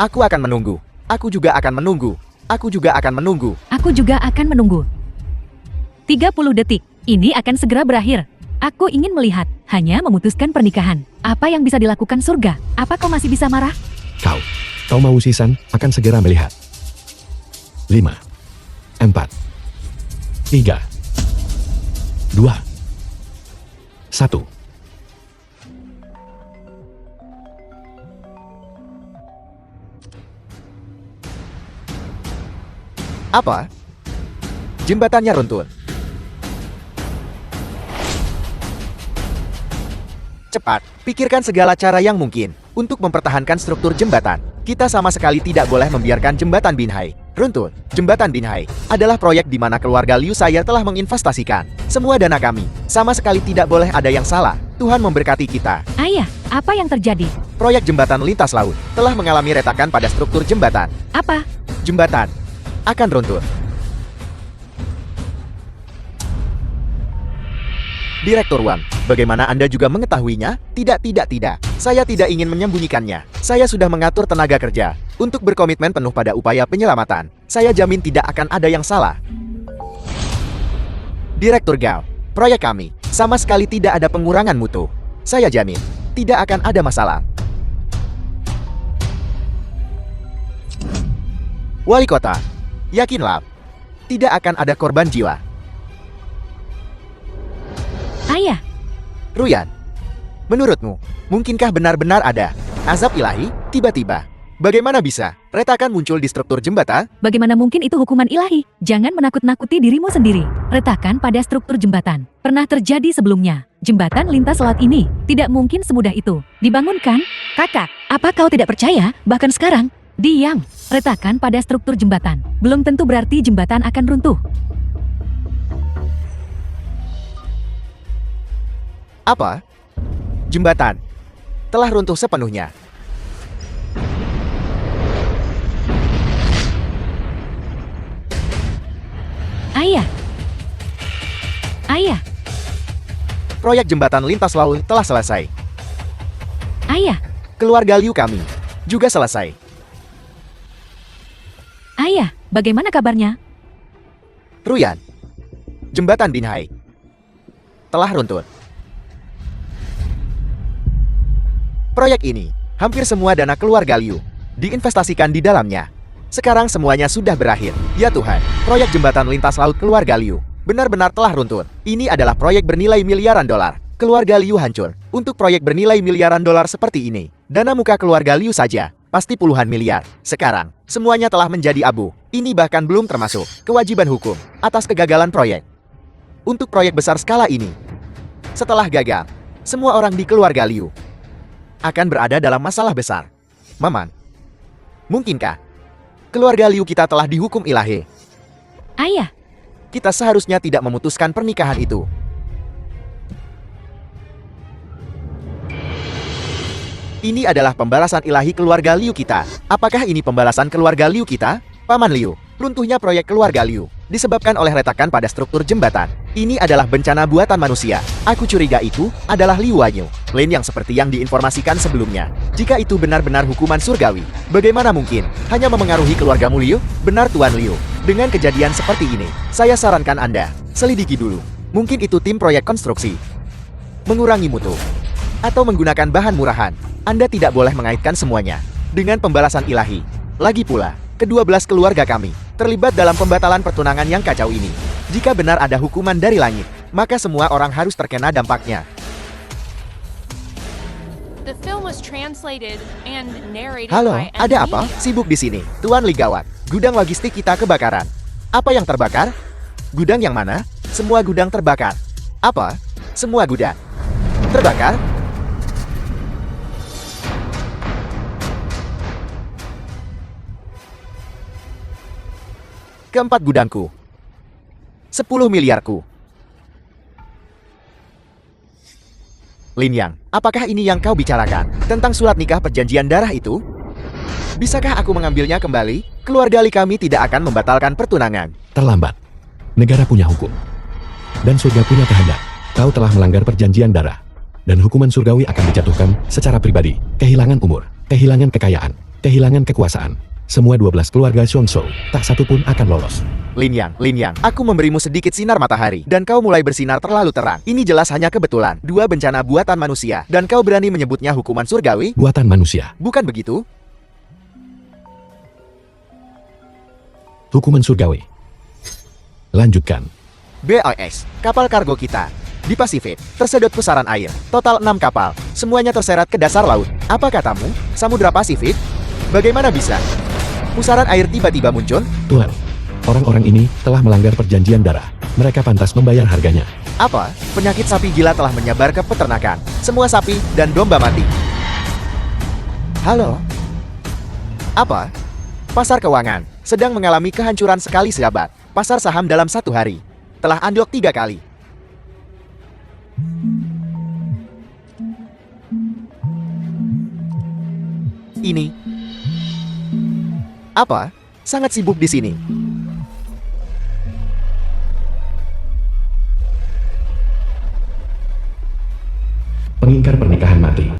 Aku akan menunggu. Aku juga akan menunggu. Aku juga akan menunggu. Aku juga akan menunggu. 30 detik. Ini akan segera berakhir. Aku ingin melihat, hanya memutuskan pernikahan. Apa yang bisa dilakukan surga? Apa kau masih bisa marah? Kau mau sisan, akan segera melihat. 5, 4, 3, 2, 1. Apa? Jembatannya runtuh. Cepat, pikirkan segala cara yang mungkin untuk mempertahankan struktur jembatan. Kita sama sekali tidak boleh membiarkan jembatan Binhai runtuh. Jembatan Binhai adalah proyek di mana keluarga Liu saya telah menginvestasikan semua dana kami. Sama sekali tidak boleh ada yang salah. Tuhan memberkati kita. Ayah, apa yang terjadi? Proyek jembatan lintas laut telah mengalami retakan pada struktur jembatan. Apa? Jembatan akan runtuh. Direktur Wang, bagaimana Anda juga mengetahuinya? Tidak. Saya tidak ingin menyembunyikannya. Saya sudah mengatur tenaga kerja untuk berkomitmen penuh pada upaya penyelamatan. Saya jamin tidak akan ada yang salah. Direktur Gao, proyek kami sama sekali tidak ada pengurangan mutu. Saya jamin tidak akan ada masalah. Wali kota, yakinlah, tidak akan ada korban jiwa. Ayah, Ruyan, menurutmu, mungkinkah benar-benar ada azab ilahi tiba-tiba? Bagaimana bisa retakan muncul di struktur jembatan? bagaimana mungkin itu hukuman ilahi? Jangan menakut-nakuti dirimu sendiri. Retakan pada struktur jembatan pernah terjadi sebelumnya. Jembatan lintas laut ini tidak mungkin semudah itu dibangunkan. Kakak, apa kau tidak percaya? Bahkan sekarang, diam. Retakan pada struktur jembatan belum tentu berarti jembatan akan runtuh. Apa? Jembatan telah runtuh sepenuhnya. Ayah, Proyek jembatan lintas laut telah selesai. ayah, Keluarga Liu kami juga selesai. ayah, bagaimana kabarnya? Ruyan, jembatan Binhai telah runtuh. Proyek ini, hampir semua dana keluarga Liu diinvestasikan di dalamnya. Sekarang semuanya sudah berakhir. Ya Tuhan, proyek jembatan lintas laut keluarga Liu benar-benar telah runtuh. Ini adalah proyek bernilai miliaran dolar. Keluarga Liu hancur. Untuk proyek bernilai miliaran dolar seperti ini, dana muka keluarga Liu saja pasti puluhan miliar. Sekarang, semuanya telah menjadi abu. Ini bahkan belum termasuk kewajiban hukum atas kegagalan proyek. Untuk proyek besar skala ini, setelah gagal, semua orang di keluarga Liu akan berada dalam masalah besar. Maman, mungkinkah keluarga Liu kita telah dihukum ilahi? Ayah, Kita seharusnya tidak memutuskan pernikahan itu. Ini adalah pembalasan ilahi keluarga Liu kita. Apakah ini pembalasan keluarga Liu kita? Paman Liu, runtuhnya proyek keluarga Liu disebabkan oleh retakan pada struktur jembatan. Ini adalah bencana buatan manusia. Aku curiga itu adalah Liu Wanyu, Lin yang seperti yang diinformasikan sebelumnya. Jika itu benar-benar hukuman surgawi, bagaimana mungkin hanya memengaruhi keluargamu Liu? Benar Tuan Liu, dengan kejadian seperti ini, saya sarankan Anda selidiki dulu. Mungkin itu tim proyek konstruksi. Mengurangi mutu atau menggunakan bahan murahan. Anda tidak boleh mengaitkan semuanya dengan pembalasan ilahi. Lagi pula, ke-12 keluarga kami terlibat dalam pembatalan pertunangan yang kacau ini. Jika benar ada hukuman dari langit, maka semua orang harus terkena dampaknya. The film was translated and narrated Halo, by M. ada apa? Media. Sibuk di sini. Tuan Ligawat, gudang logistik kita kebakaran. Apa yang terbakar? Gudang yang mana? Semua gudang terbakar. Apa? Semua gudang terbakar? Keempat gudangku. 10 miliarku. Lin Yang, apakah ini yang kau bicarakan? Tentang surat nikah perjanjian darah itu? Bisakah aku mengambilnya kembali? Keluarga Li kami tidak akan membatalkan pertunangan. Terlambat. Negara punya hukum. Dan surga punya kehendak. Kau telah melanggar perjanjian darah. Dan hukuman surgawi akan dijatuhkan secara pribadi. Kehilangan umur, kehilangan kekayaan, kehilangan kekuasaan. Semua 12 keluarga Xiongzhou, tak satu pun akan lolos. Lin Yang, aku memberimu sedikit sinar matahari, dan kau mulai bersinar terlalu terang. Ini jelas hanya kebetulan. Dua bencana buatan manusia, dan kau berani menyebutnya hukuman surgawi? Buatan manusia. Bukan begitu? Hukuman surgawi. Lanjutkan. BOS, kapal kargo kita di Pasifik, tersedot pusaran air. Total 6 kapal, semuanya terseret ke dasar laut. Apa katamu? Samudra Pasifik? Bagaimana bisa? Pusaran air tiba-tiba muncul? Tuhan, orang-orang ini telah melanggar perjanjian darah. Mereka pantas membayar harganya. Apa? Penyakit sapi gila telah menyebar ke peternakan. Semua sapi dan domba mati. Halo? Apa? Pasar keuangan sedang mengalami kehancuran sekali sahabat. Pasar saham dalam 1 hari telah anjlok 3 kali. Ini apa? Sangat sibuk di sini. Pengingkar pernikahan mati.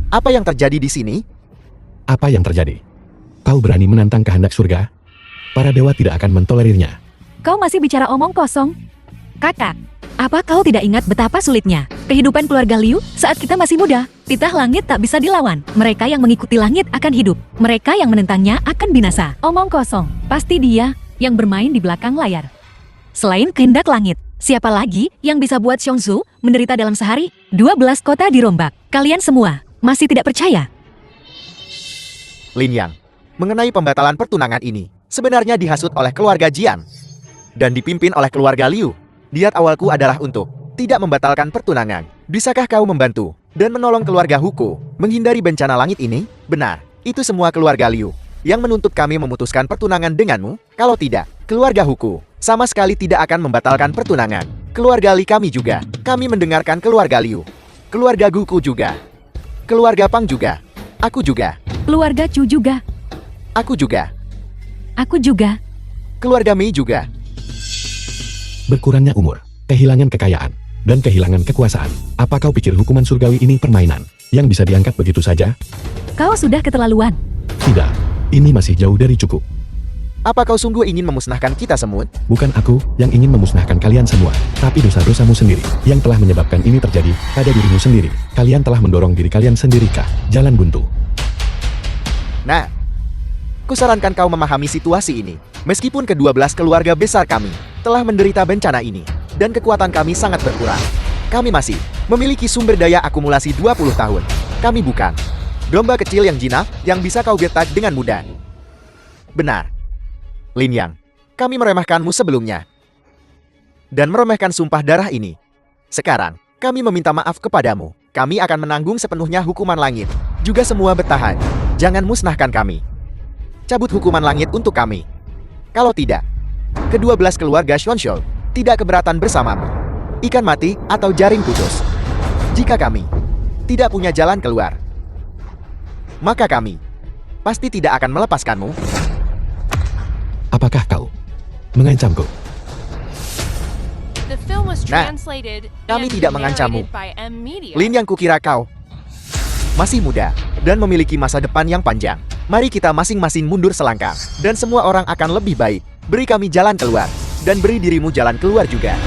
Apa yang terjadi di sini? Apa yang terjadi? Kau berani menantang kehendak surga? Para dewa tidak akan mentolerirnya. Kau masih bicara omong kosong? Kakak, apa kau tidak ingat betapa sulitnya kehidupan keluarga Liu saat kita masih muda? Titah langit tak bisa dilawan. Mereka yang mengikuti langit akan hidup. Mereka yang menentangnya akan binasa. Omong kosong. Pasti dia yang bermain di belakang layar. Selain kehendak langit, siapa lagi yang bisa buat Xiongzhou menderita dalam sehari? 12 kota dirombak. Kalian semua masih tidak percaya? Lin Yang, mengenai pembatalan pertunangan ini, sebenarnya dihasut oleh keluarga Jian dan dipimpin oleh keluarga Liu. Niat awalku adalah untuk tidak membatalkan pertunangan. Bisakah kau membantu dan menolong keluarga Huko menghindari bencana langit ini? Benar, itu semua keluarga Liu yang menuntut kami memutuskan pertunangan denganmu. Kalau tidak, keluarga Huko sama sekali tidak akan membatalkan pertunangan. Keluarga Li kami juga. Kami mendengarkan keluarga Liu. Keluarga Guku juga. Keluarga Pang juga. Aku juga. Keluarga Chu juga. Aku juga. Aku juga. Keluarga Mei juga. Berkurangnya umur, kehilangan kekayaan, dan kehilangan kekuasaan. Apa kau pikir hukuman surgawi ini permainan yang bisa diangkat begitu saja? Kau sudah keterlaluan. Tidak, ini masih jauh dari cukup. Apa kau sungguh ingin memusnahkan kita semut? Bukan aku yang ingin memusnahkan kalian semua, tapi dosa-dosamu sendiri yang telah menyebabkan ini terjadi pada dirimu sendiri. Kalian telah mendorong diri kalian sendiri ke jalan buntu. Nah, kusarankan kau memahami situasi ini. Meskipun ke-12 keluarga besar kami telah menderita bencana ini, dan kekuatan kami sangat berkurang, kami masih memiliki sumber daya akumulasi 20 tahun. Kami bukan domba kecil yang jinak yang bisa kau gertak dengan mudah. Benar. Lin Yang, kami meremehkanmu sebelumnya. Dan meremehkan sumpah darah ini. Sekarang, kami meminta maaf kepadamu. Kami akan menanggung sepenuhnya hukuman langit. Juga semua bertahan. Jangan musnahkan kami. Cabut hukuman langit untuk kami. Kalau tidak, Kedua belas keluarga Shonshou tidak keberatan bersamamu. Ikan mati atau jaring putus. Jika kami tidak punya jalan keluar, maka kami pasti tidak akan melepaskanmu. Apakah kau mengancamku? The film was Nah, translated kami and tidak mengancammu. narrated by M Media. Lin, yang kukira kau masih muda dan memiliki masa depan yang panjang. Mari kita masing-masing mundur selangkah, dan semua orang akan lebih baik. Beri kami jalan keluar, dan beri dirimu jalan keluar juga.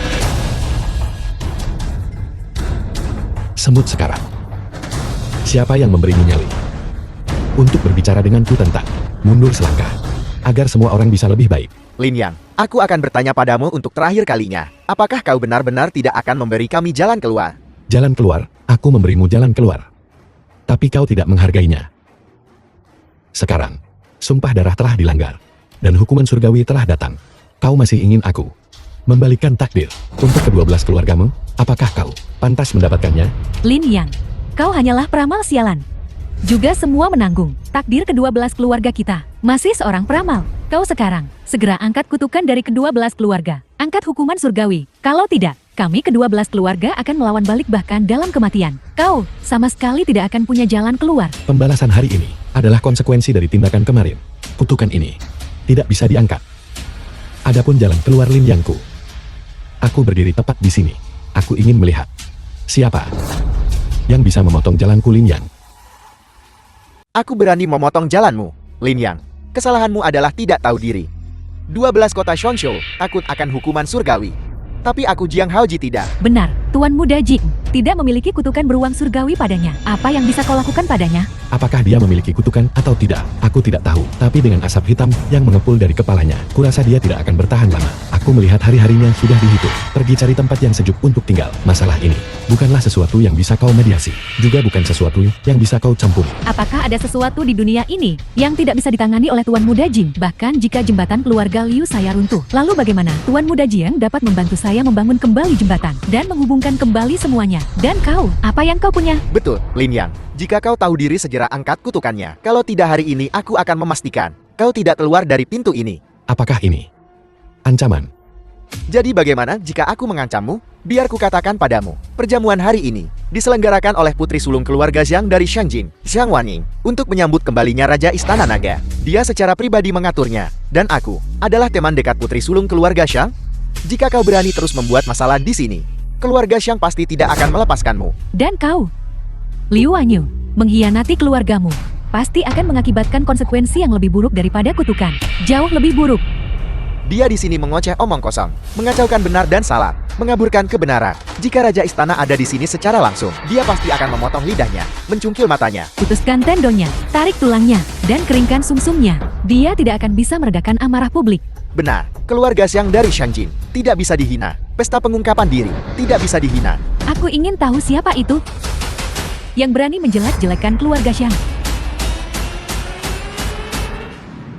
Semut sekarang. Siapa yang memberimu nyali untuk berbicara denganku tentang mundur selangkah, agar semua orang bisa lebih baik? Lin Yang, aku akan bertanya padamu untuk terakhir kalinya. Apakah kau benar-benar tidak akan memberi kami jalan keluar? Jalan keluar, aku memberimu jalan keluar. Tapi kau tidak menghargainya. Sekarang, sumpah darah telah dilanggar, dan hukuman surgawi telah datang. Kau masih ingin aku membalikkan takdir untuk ke-12 keluargamu? Apakah kau pantas mendapatkannya? Lin Yang, kau hanyalah peramal sialan. Juga semua menanggung takdir ke-12 keluarga kita. Masih seorang peramal. Kau sekarang segera angkat kutukan dari ke-12 keluarga. Angkat hukuman surgawi. Kalau tidak, kami ke-12 keluarga akan melawan balik bahkan dalam kematian. Kau sama sekali tidak akan punya jalan keluar. Pembalasan hari ini adalah konsekuensi dari tindakan kemarin. Kutukan ini tidak bisa diangkat. Adapun jalan keluar Lin Yangku, aku berdiri tepat di sini. Aku ingin melihat siapa yang bisa memotong jalanku Lin Yang. Aku berani memotong jalanmu, Lin Yang. Kesalahanmu adalah tidak tahu diri. 12 kota Shonshou takut akan hukuman surgawi. Tapi aku Jiang Haoji tidak. Benar, Tuan Muda Jing tidak memiliki kutukan beruang surgawi padanya. Apa yang bisa kau lakukan padanya? Apakah dia memiliki kutukan atau tidak? Aku tidak tahu. Tapi dengan asap hitam yang mengepul dari kepalanya, kurasa dia tidak akan bertahan lama. Aku melihat hari-harinya sudah dihitung. Pergi cari tempat yang sejuk untuk tinggal. Masalah ini bukanlah sesuatu yang bisa kau mediasi. Juga bukan sesuatu yang bisa kau campuri. Apakah ada sesuatu di dunia ini yang tidak bisa ditangani oleh Tuan Muda Jing? Bahkan jika jembatan keluarga Liu saya runtuh, lalu bagaimana Tuan Muda Jiang dapat membantu saya membangun kembali jembatan dan menghubungkan kembali semuanya? Dan kau, apa yang kau punya? Betul, Lin Yang. Jika kau tahu diri segera angkat kutukannya. Kalau tidak hari ini aku akan memastikan kau tidak keluar dari pintu ini. Apakah ini ancaman? Jadi bagaimana jika aku mengancammu? Biar kukatakan padamu, perjamuan hari ini diselenggarakan oleh putri sulung keluarga Zhang dari Shangjin, Zhang Wanning, untuk menyambut kembalinya Raja Istana Naga. Dia secara pribadi mengaturnya, dan aku adalah teman dekat putri sulung keluarga Zhang. Jika kau berani terus membuat masalah di sini, keluarga Zhang pasti tidak akan melepaskanmu. Dan kau, Liu Wanyu, mengkhianati keluargamu, pasti akan mengakibatkan konsekuensi yang lebih buruk daripada kutukan. Jauh lebih buruk. Dia di sini mengoceh omong kosong, mengacaukan benar dan salah, mengaburkan kebenaran. Jika Raja Istana ada di sini secara langsung, dia pasti akan memotong lidahnya, mencungkil matanya. Putuskan tendonnya, tarik tulangnya, dan keringkan sumsumnya. Dia tidak akan bisa meredakan amarah publik. Benar, keluarga Xiang dari Shangjin tidak bisa dihina. Pesta pengungkapan diri tidak bisa dihina. Aku ingin tahu siapa itu yang berani menjelek-jelekan keluarga Xiang.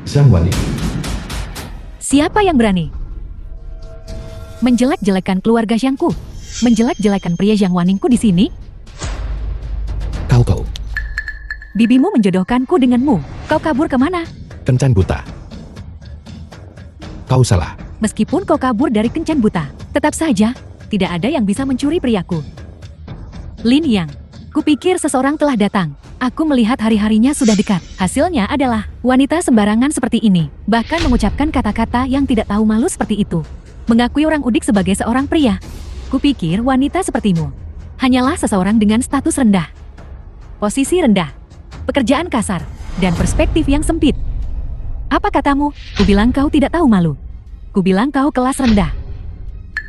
Zhang Wanning. Siapa yang berani menjelek-jelekan keluarga Xiangku? Menjelek-jelekan pria Zhang Waningku di sini? Kau. Bibimu menjodohkanku denganmu. Kau kabur kemana? Kencan buta. Kau salah. Meskipun kau kabur dari kencan buta, tetap saja tidak ada yang bisa mencuri priaku. Lin Yang, kupikir seseorang telah datang. Aku melihat hari-harinya sudah dekat. Hasilnya adalah wanita sembarangan seperti ini, bahkan mengucapkan kata-kata yang tidak tahu malu seperti itu. Mengakui orang udik sebagai seorang pria. Kupikir wanita sepertimu hanyalah seseorang dengan status rendah, posisi rendah, pekerjaan kasar, dan perspektif yang sempit. Apa katamu? Kubilang kau tidak tahu malu. Kubilang kau kelas rendah.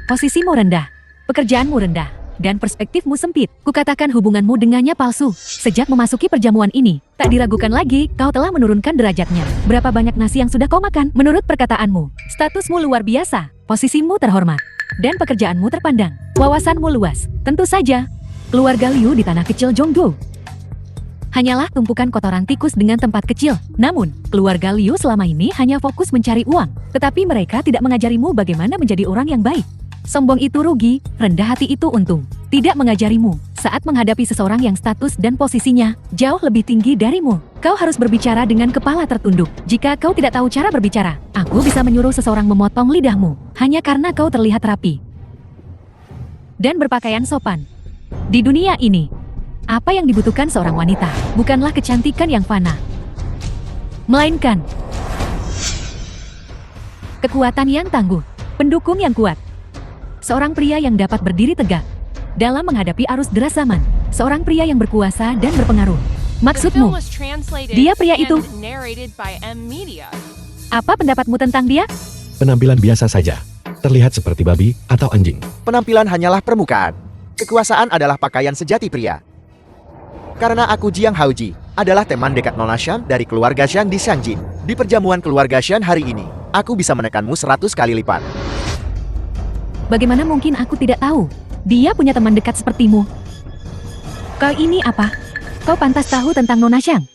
Posisimu rendah, pekerjaanmu rendah, dan perspektifmu sempit. Kukatakan hubunganmu dengannya palsu. Sejak memasuki perjamuan ini, tak diragukan lagi, kau telah menurunkan derajatnya. Berapa banyak nasi yang sudah kau makan? Menurut perkataanmu, statusmu luar biasa, posisimu terhormat, dan pekerjaanmu terpandang. Wawasanmu luas. Tentu saja, keluarga Liu di tanah kecil Zhongguo hanyalah tumpukan kotoran tikus dengan tempat kecil. Namun, keluarga Liu selama ini hanya fokus mencari uang. Tetapi mereka tidak mengajarimu bagaimana menjadi orang yang baik. Sombong itu rugi, rendah hati itu untung. Tidak mengajarimu Saat menghadapi seseorang yang status dan posisinya jauh lebih tinggi darimu, kau harus berbicara dengan kepala tertunduk. Jika kau tidak tahu cara berbicara, aku bisa menyuruh seseorang memotong lidahmu hanya karena kau terlihat rapi dan berpakaian sopan. Di dunia ini, apa yang dibutuhkan seorang wanita bukanlah kecantikan yang fana, melainkan kekuatan yang tangguh, pendukung yang kuat. Seorang pria yang dapat berdiri tegak dalam menghadapi arus deras zaman. Seorang pria yang berkuasa dan berpengaruh. The film Maksudmu, was translated dia pria itu. and narrated by M Media. apa pendapatmu tentang dia? Penampilan biasa saja. Terlihat seperti babi atau anjing. Penampilan hanyalah permukaan. Kekuasaan adalah pakaian sejati pria. Karena aku Jiang Haoji, adalah teman dekat Nona Shan dari keluarga Shan di Xiangjin. Di perjamuan keluarga Shan hari ini, aku bisa menekanmu 100 kali lipat. Bagaimana mungkin aku tidak tahu? Dia punya teman dekat sepertimu. Kau ini apa? Kau pantas tahu tentang Nona Xiang.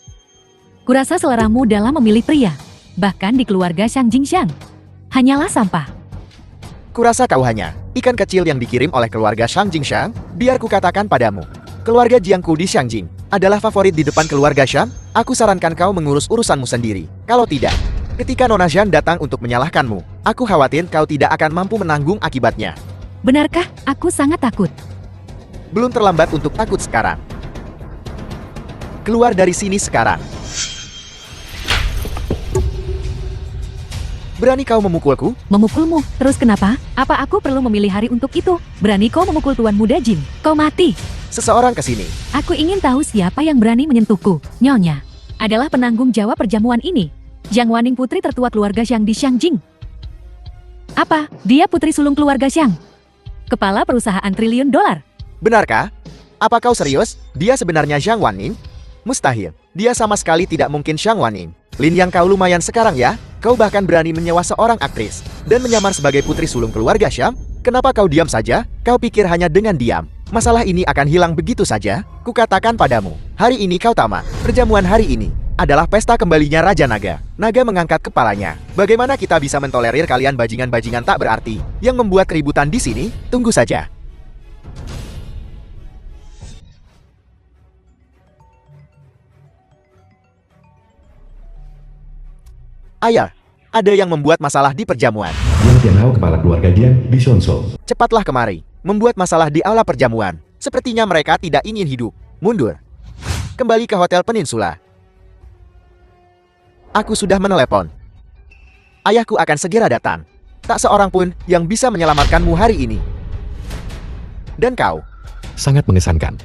Kurasa seleramu dalam memilih pria, bahkan di keluarga Xiang Jingxiang, hanyalah sampah. Kurasa kau hanya ikan kecil yang dikirim oleh keluarga Shang Jingxiang. Biar kukatakan padamu, keluarga Jiangku di Xiangjin adalah favorit di depan keluarga Shan. Aku sarankan kau mengurus urusanmu sendiri. Kalau tidak, ketika Nona Shan datang untuk menyalahkanmu, aku khawatir kau tidak akan mampu menanggung akibatnya. Benarkah? Aku sangat takut. Belum terlambat untuk takut sekarang. Keluar dari sini sekarang. Berani kau memukulku? Memukulmu? Terus kenapa? Apa aku perlu memilih hari untuk itu? Berani kau memukul Tuan Muda Jin? Kau mati. Seseorang kesini. Aku ingin tahu siapa yang berani menyentuhku. Nyonya adalah penanggung jawab perjamuan ini. Jiang Waning, putri tertua keluarga Xiang di Xiangjin. Apa? Dia putri sulung keluarga Xiang? Kepala perusahaan triliun dolar. Benarkah? Apa kau serius? Dia sebenarnya Zhang Wanning? Mustahil. Dia sama sekali tidak mungkin Zhang Wanning. Lin, yang kau lumayan sekarang ya. Kau bahkan berani menyewa seorang aktris dan menyamar sebagai putri sulung keluarga Xiang? Kenapa kau diam saja? Kau pikir hanya dengan diam masalah ini akan hilang begitu saja? Kukatakan padamu, hari ini kau tamat. Perjamuan hari ini adalah pesta kembalinya Raja Naga. Naga mengangkat kepalanya. Bagaimana kita bisa mentolerir kalian bajingan-bajingan tak berarti yang membuat keributan di sini? Tunggu saja. Ayah, ada yang membuat masalah di perjamuan. Yang Tianhao, kepala keluarga Jiang di Shonso. Cepatlah kemari. Membuat masalah di aula perjamuan. Sepertinya mereka tidak ingin hidup. Mundur. Kembali ke Hotel Peninsula. Aku sudah menelepon. Ayahku akan segera datang. Tak seorang pun yang bisa menyelamatkanmu hari ini. Dan kau? Sangat mengesankan.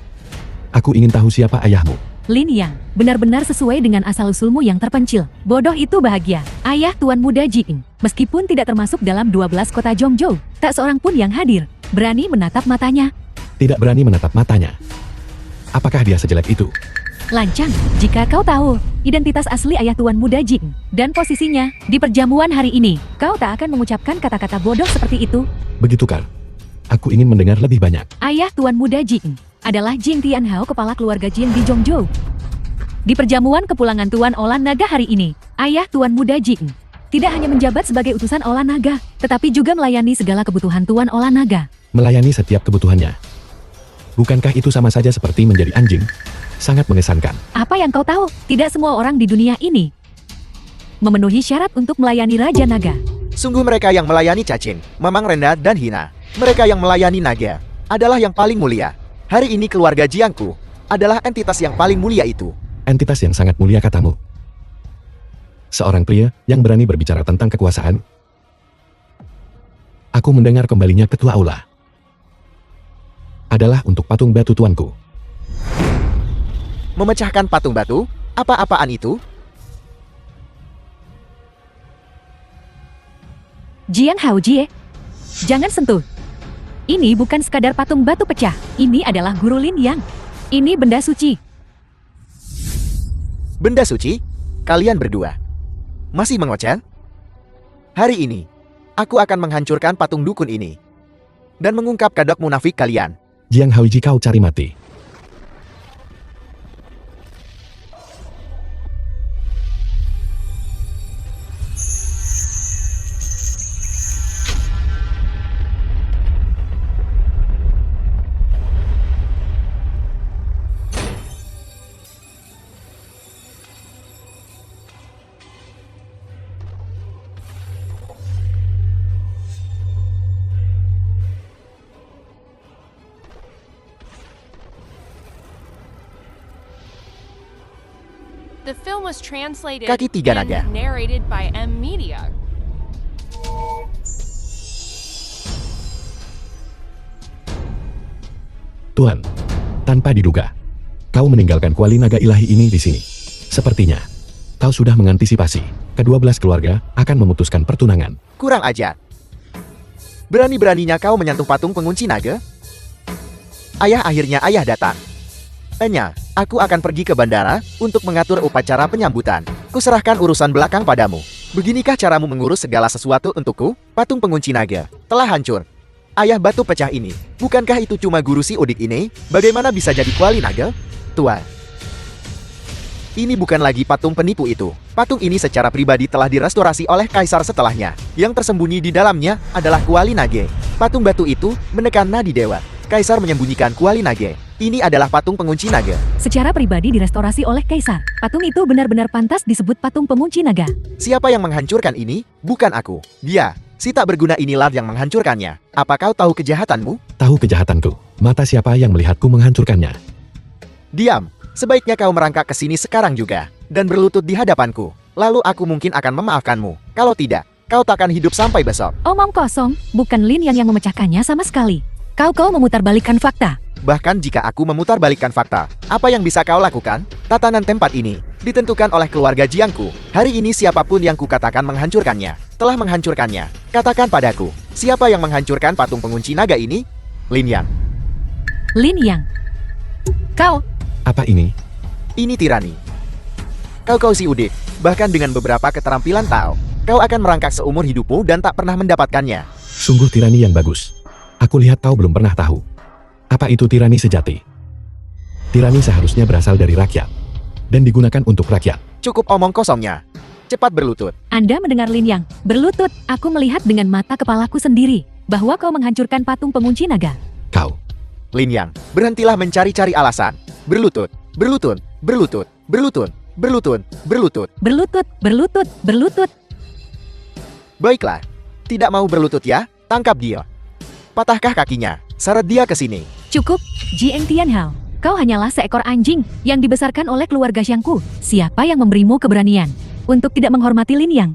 Aku ingin tahu siapa ayahmu. Lin Yang, benar-benar sesuai dengan asal-usulmu yang terpencil. Bodoh itu bahagia. Ayah Tuan Muda Jing, meskipun tidak termasuk dalam 12 kota Zhongzhou, tak seorang pun yang hadir berani menatap matanya. Tidak berani menatap matanya. Apakah dia sejelek itu? Lancang, jika kau tahu identitas asli ayah Tuan Muda Jing dan posisinya di perjamuan hari ini, kau tak akan mengucapkan kata-kata bodoh seperti itu. Begitukah? Aku ingin mendengar lebih banyak. Ayah Tuan Muda Jing adalah Jing Tianhao, kepala keluarga Jing di Zhongzhou. Di perjamuan kepulangan Tuan Olan Naga hari ini, ayah Tuan Muda Jing tidak hanya menjabat sebagai utusan Olan Naga, tetapi juga melayani segala kebutuhan Tuan Olan Naga. Melayani setiap kebutuhannya. Bukankah itu sama saja seperti menjadi anjing? Sangat mengesankan. Apa yang kau tahu? Tidak semua orang di dunia ini memenuhi syarat untuk melayani Raja Naga. Sungguh mereka yang melayani cacing, memang rendah dan hina. Mereka yang melayani naga adalah yang paling mulia. Hari ini keluarga Jiangku adalah entitas yang paling mulia itu. Entitas yang sangat mulia katamu. Seorang pria yang berani berbicara tentang kekuasaan. Aku mendengar kembalinya ketua aula. Adalah untuk patung batu tuanku. Memecahkan patung batu? Apa-apaan itu? Jiang Haojie, jangan sentuh. Ini bukan sekadar patung batu pecah. Ini adalah Guru Lin Yang. Ini benda suci. Benda suci? Kalian berdua masih mengoceh? Hari ini, aku akan menghancurkan patung dukun ini dan mengungkap kedok munafik kalian. Jiang Haoji, kau cari mati. The film was translated Kaki tiga naga. and narrated by M Media. Tuan, tanpa diduga, kau meninggalkan kuali naga ilahi ini di sini. Sepertinya, kau sudah mengantisipasi. Kedua-belas keluarga akan memutuskan pertunangan. Kurang ajar. Berani-beraninya kau menyentuh patung pengunci naga? Akhirnya ayah datang. Enya, aku akan pergi ke bandara untuk mengatur upacara penyambutan. Kuserahkan urusan belakang padamu. Beginikah caramu mengurus segala sesuatu untukku? Patung pengunci naga telah hancur. Ayah batu pecah ini, bukankah itu cuma guru si Udik ini? Bagaimana bisa jadi kuali naga? Tuan, ini bukan lagi patung penipu itu. Patung ini secara pribadi telah direstorasi oleh kaisar setelahnya. Yang tersembunyi di dalamnya adalah kuali nage. Patung batu itu menekan nadi dewa. Kaisar menyembunyikan kuali nage. Ini adalah patung pengunci naga. Secara pribadi direstorasi oleh kaisar. Patung itu benar-benar pantas disebut patung pengunci naga. Siapa yang menghancurkan ini? Bukan aku. Dia, si tak berguna inilah yang menghancurkannya. Apa kau tahu kejahatanmu? Tahu kejahatanku. Mata siapa yang melihatku menghancurkannya? Diam. Sebaiknya kau merangkak ke sini sekarang juga dan berlutut di hadapanku. Lalu aku mungkin akan memaafkanmu. Kalau tidak, kau takkan hidup sampai besok. Omong kosong, bukan Lin yang memecahkannya sama sekali. Kau memutarbalikkan fakta. Bahkan jika aku memutarbalikkan fakta, apa yang bisa kau lakukan? Tatanan tempat ini ditentukan oleh keluarga Jiangku. Hari ini siapapun yang kukatakan menghancurkannya, telah menghancurkannya. Katakan padaku, siapa yang menghancurkan patung pengunci naga ini? Lin Yang. Lin Yang. Kau, Apa ini? Ini tirani. Kau si Udik, bahkan dengan beberapa keterampilan kau akan merangkak seumur hidupmu dan tak pernah mendapatkannya. Sungguh tirani yang bagus. Aku lihat kau belum pernah tahu. Apa itu tirani sejati? Tirani seharusnya berasal dari rakyat dan digunakan untuk rakyat. Cukup omong kosongnya. Cepat berlutut. Anda mendengar Lin Yang. Berlutut, aku melihat dengan mata kepalaku sendiri bahwa kau menghancurkan patung pengunci naga. Kau, Lin Yang, berhentilah mencari-cari alasan. Berlutut, berlutut, berlutut, berlutut, berlutut, berlutut. Berlutut, berlutut, berlutut. Baiklah. Tidak mau berlutut ya? Tangkap dia. Patahkah kakinya? Seret dia ke sini. Cukup, Jiang Tianhao. Kau hanyalah seekor anjing yang dibesarkan oleh keluarga Xiangku. Siapa yang memberimu keberanian untuk tidak menghormati Lin Yang?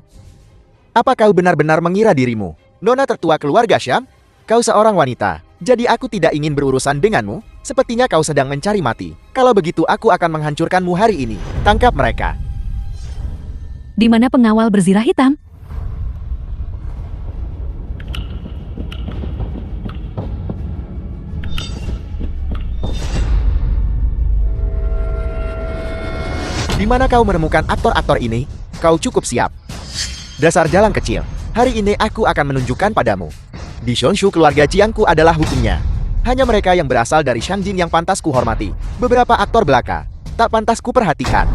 Apa kau benar-benar mengira dirimu nona tertua keluarga Xiang? Kau seorang wanita, jadi aku tidak ingin berurusan denganmu. Sepertinya kau sedang mencari mati. Kalau begitu aku akan menghancurkanmu hari ini. Tangkap mereka. Di mana pengawal berzirah hitam? Di mana kau menemukan aktor-aktor ini? Kau cukup siap. Dasar jalan kecil. Hari ini aku akan menunjukkan padamu. Di Shonshu keluarga Jiangku adalah hukumnya. Hanya mereka yang berasal dari Shangjin yang pantas ku hormati. Beberapa aktor belaka tak pantas ku perhatikan.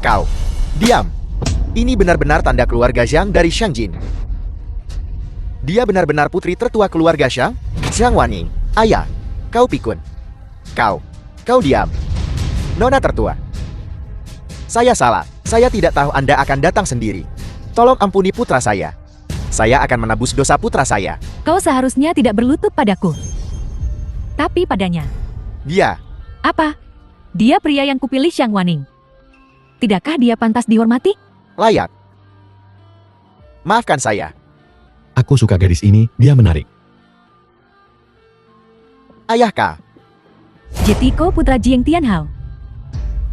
Kau, diam. Ini benar-benar tanda keluarga Zhang dari Shangjin. Dia benar-benar putri tertua keluarga Zhang? Zhang Wanning. Ayah, kau pikun. Kau diam. Nona tertua. Saya salah. Saya tidak tahu Anda akan datang sendiri. Tolong ampuni putra saya. Saya akan menebus dosa putra saya. Kau seharusnya tidak berlutut padaku. Tapi padanya. Dia, Apa? Dia pria yang kupilih Xiang Wanning. Tidakkah dia pantas dihormati? layak. Maafkan saya. aku suka gadis ini, dia menarik. Ayahkah? Jetiko putra Jiang Tianhao.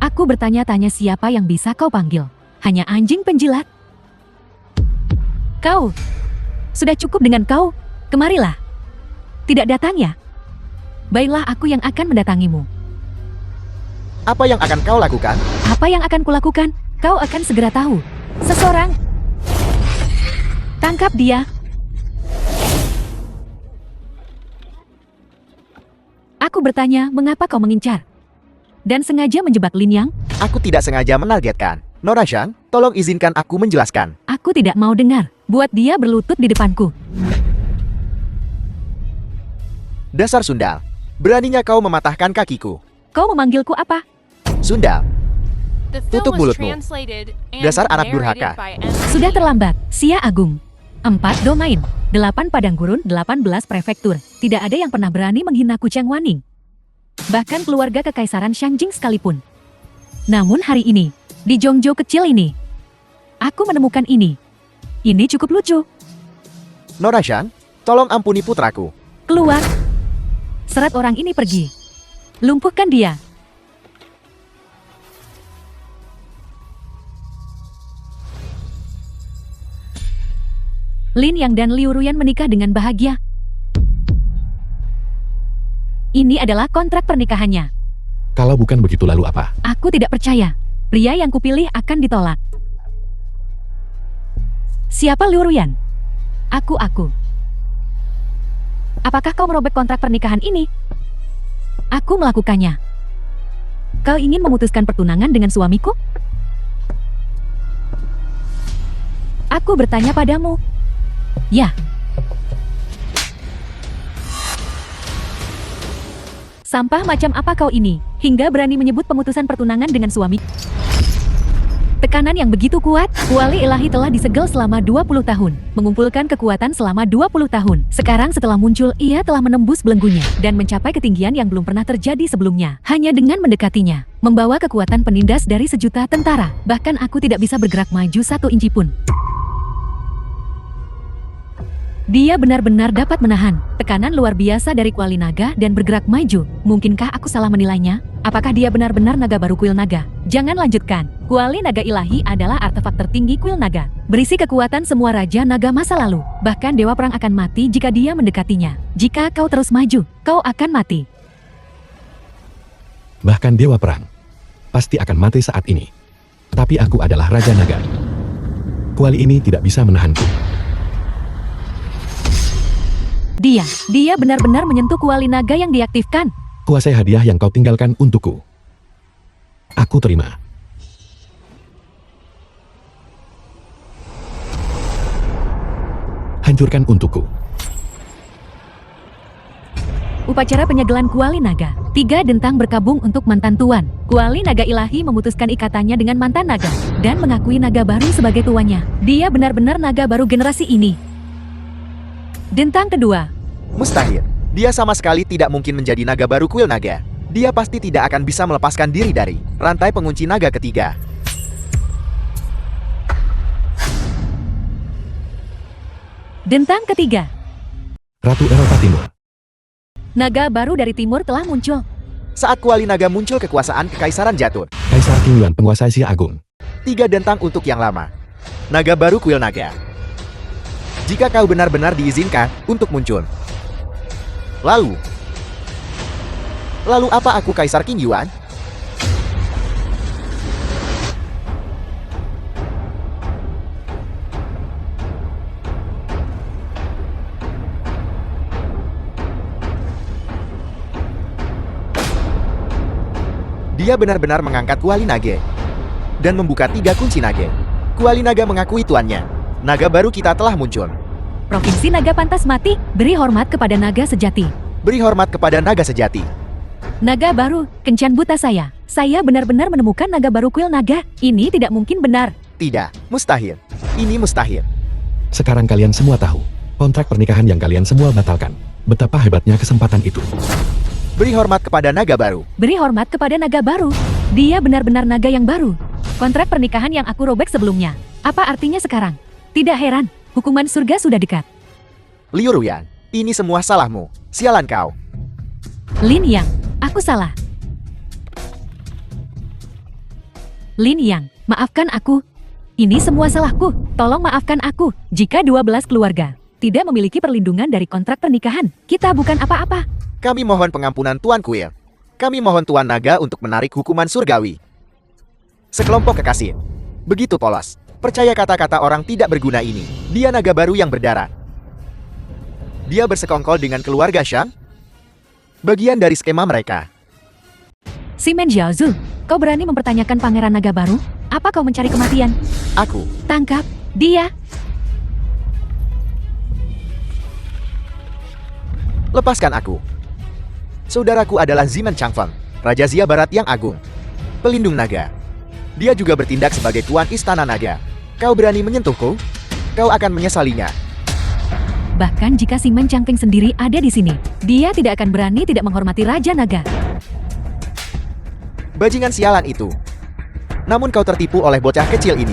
Aku bertanya-tanya siapa yang bisa kau panggil. Hanya anjing penjilat. Kau. Sudah cukup dengan kau. Kemarilah. Tidak datang ya? Baiklah aku yang akan mendatangimu. Apa yang akan kau lakukan? Apa yang akan kulakukan? Kau akan segera tahu. Seseorang. Tangkap dia. Aku bertanya mengapa kau mengincar. Dan sengaja menjebak Lin Yang? Aku tidak sengaja menargetkan. Nona Zhang, tolong izinkan aku menjelaskan. Aku tidak mau dengar. Buat dia berlutut di depanku. Dasar sundal. Beraninya kau mematahkan kakiku. Kau memanggilku apa? Sundal. The Tutup film was mulutmu. translated and Dasar anak narrated durhaka. by M. Sudah terlambat. Sia Agung. 4 domain. 8 padang gurun, 18 prefektur. Tidak ada yang pernah berani menghina Kuchang Wanning. Bahkan keluarga kekaisaran Shangjing sekalipun. Namun hari ini, Di Zhongzhou kecil ini, aku menemukan ini. Ini cukup lucu. Nona Shan, tolong ampuni putraku. Keluar. Seret orang ini pergi. Lumpuhkan dia. Lin Yang dan Liu Ruyan menikah dengan bahagia. Ini adalah kontrak pernikahannya. Kalau bukan begitu lalu apa? Aku tidak percaya. Pria yang kupilih akan ditolak. Siapa Liu Ruyan? Aku. Apakah kau merobek kontrak pernikahan ini? Aku melakukannya. Kau ingin memutuskan pertunangan dengan suamiku? Aku bertanya padamu. Ya. Sampah macam apa kau ini, hingga berani menyebut pemutusan pertunangan dengan suami? Tekanan yang begitu kuat, kuali ilahi telah disegel selama 20 tahun, mengumpulkan kekuatan selama 20 tahun. Sekarang setelah muncul, ia telah menembus belenggunya, dan mencapai ketinggian yang belum pernah terjadi sebelumnya. Hanya dengan mendekatinya, membawa kekuatan penindas dari sejuta tentara, bahkan aku tidak bisa bergerak maju 1 inci pun. Dia benar-benar dapat menahan tekanan luar biasa dari kuali naga dan bergerak maju. Mungkinkah aku salah menilainya? Apakah dia benar-benar naga baru kuil naga? Jangan lanjutkan. Kuali naga ilahi adalah artefak tertinggi kuil naga. Berisi kekuatan semua raja naga masa lalu. Bahkan dewa perang akan mati jika dia mendekatinya. Jika kau terus maju, kau akan mati. Bahkan dewa perang pasti akan mati saat ini. Tapi aku adalah raja naga. Kuali ini tidak bisa menahanku. Dia benar-benar menyentuh kuali naga yang diaktifkan. Kuasai hadiah yang kau tinggalkan untukku. Aku terima. Hancurkan untukku. Upacara penyegelan kuali naga. 3 dentang berkabung untuk mantan tuan. Kuali naga ilahi memutuskan ikatannya dengan mantan naga dan mengakui naga baru sebagai tuannya. Dia benar-benar naga baru generasi ini. Dentang kedua. Mustahil. Dia sama sekali tidak mungkin menjadi naga baru kuil naga. Dia pasti tidak akan bisa melepaskan diri dari rantai pengunci naga ketiga. Dentang ketiga. Ratu Eropa Timur. Naga baru dari timur telah muncul. Saat kuali naga muncul, kekuasaan kekaisaran jatuh. Kaisar Qing Yuan, penguasa Asia Agung. 3 dentang untuk yang lama. Naga baru kuil naga. Jika kau benar-benar diizinkan untuk muncul. Lalu apa aku Kaisar Qing Yuan? Dia benar-benar mengangkat kuali naga dan membuka 3 kunci naga. Kuali naga mengakui tuannya. Naga baru kita telah muncul. Provinsi naga pantas mati, beri hormat kepada naga sejati. Beri hormat kepada naga sejati. Naga baru, kencan buta saya. Saya benar-benar menemukan naga baru kuil naga. Ini tidak mungkin benar. Tidak, mustahil. Ini mustahil. Sekarang kalian semua tahu kontrak pernikahan yang kalian semua batalkan. Betapa hebatnya kesempatan itu. Beri hormat kepada naga baru. Beri hormat kepada naga baru. Dia benar-benar naga yang baru. Kontrak pernikahan yang aku robek sebelumnya. Apa artinya sekarang? Tidak heran, hukuman surga sudah dekat. Liu Ruyan, ini semua salahmu. Sialan kau. Lin Yang, aku salah. Lin Yang, maafkan aku. Ini semua salahku. Tolong maafkan aku. Jika 12 keluarga tidak memiliki perlindungan dari kontrak pernikahan, kita bukan apa-apa. Kami mohon pengampunan Tuan Kuil. Kami mohon Tuan Naga untuk menarik hukuman surgawi. Sekelompok kekasih. Begitu polos. Percaya kata-kata orang tidak berguna ini. Dia naga baru yang berdarah. Dia bersekongkol dengan keluarga Shang. Bagian dari skema mereka. Simen Jiaozu, kau berani mempertanyakan pangeran naga baru? Apa kau mencari kematian? Aku. Tangkap dia. Lepaskan aku. Saudaraku adalah Zimen Changfeng, Raja Zia Barat yang agung. Pelindung naga. Dia juga bertindak sebagai tuan istana naga. Kau berani menyentuhku? Kau akan menyesalinya. Bahkan jika Simen Changfeng sendiri ada di sini, dia tidak akan berani tidak menghormati Raja Naga. Bajingan sialan itu. Namun kau tertipu oleh bocah kecil ini.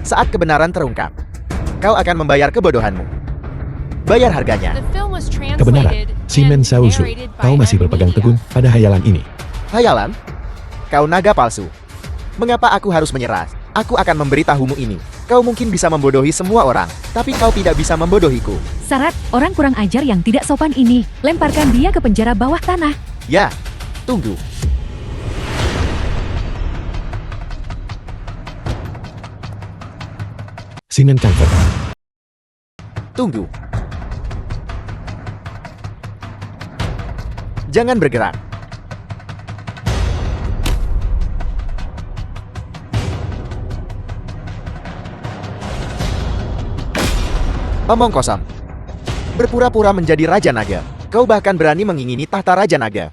Saat kebenaran terungkap, kau akan membayar kebodohanmu. Bayar harganya. The film was Kebenaran, translated Shimen and Saozu, narrated by kau masih M berpegang Media. teguh pada hayalan ini. Hayalan? Kau naga palsu. Mengapa aku harus menyerah? Aku akan memberitahumu ini. Kau mungkin bisa membodohi semua orang, tapi kau tidak bisa membodohiku. Sarat, orang kurang ajar yang tidak sopan ini. Lemparkan dia ke penjara bawah tanah. Ya, tunggu. Shinen Convert. Tunggu. Jangan bergerak. Omong kosong. Berpura-pura menjadi Raja Naga. Kau bahkan berani mengingini tahta Raja Naga.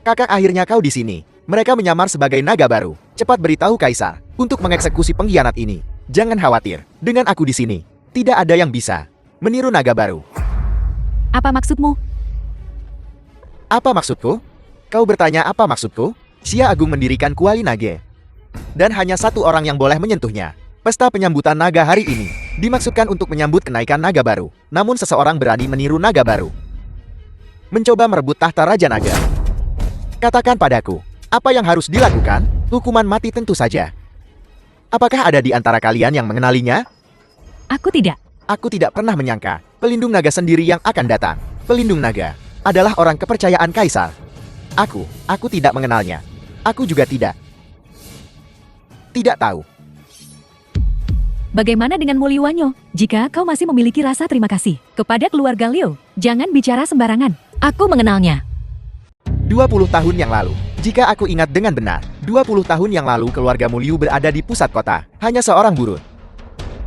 Kakak, akhirnya kau di sini. Mereka menyamar sebagai naga baru. Cepat beritahu Kaisar untuk mengeksekusi pengkhianat ini. Jangan khawatir. Dengan aku di sini, tidak ada yang bisa meniru naga baru. Apa maksudmu? Apa maksudku? Kau bertanya apa maksudku? Xia Agung mendirikan Kuali Nage. Dan hanya satu orang yang boleh menyentuhnya. Pesta penyambutan naga hari ini dimaksudkan untuk menyambut kenaikan naga baru. Namun seseorang berani meniru naga baru. Mencoba merebut tahta Raja Naga. Katakan padaku, apa yang harus dilakukan? Hukuman mati tentu saja. Apakah ada di antara kalian yang mengenalinya? Aku tidak. Aku tidak pernah menyangka pelindung naga sendiri yang akan datang. Pelindung naga adalah orang kepercayaan Kaisar. Aku tidak mengenalnya. Aku juga tidak tahu. Bagaimana denganmu Liwanyo? Jika kau masih memiliki rasa terima kasih kepada keluarga Liu, jangan bicara sembarangan. Aku mengenalnya. 20 tahun yang lalu, jika aku ingat dengan benar, 20 tahun yang lalu keluarga Liu berada di pusat kota, hanya seorang buruh.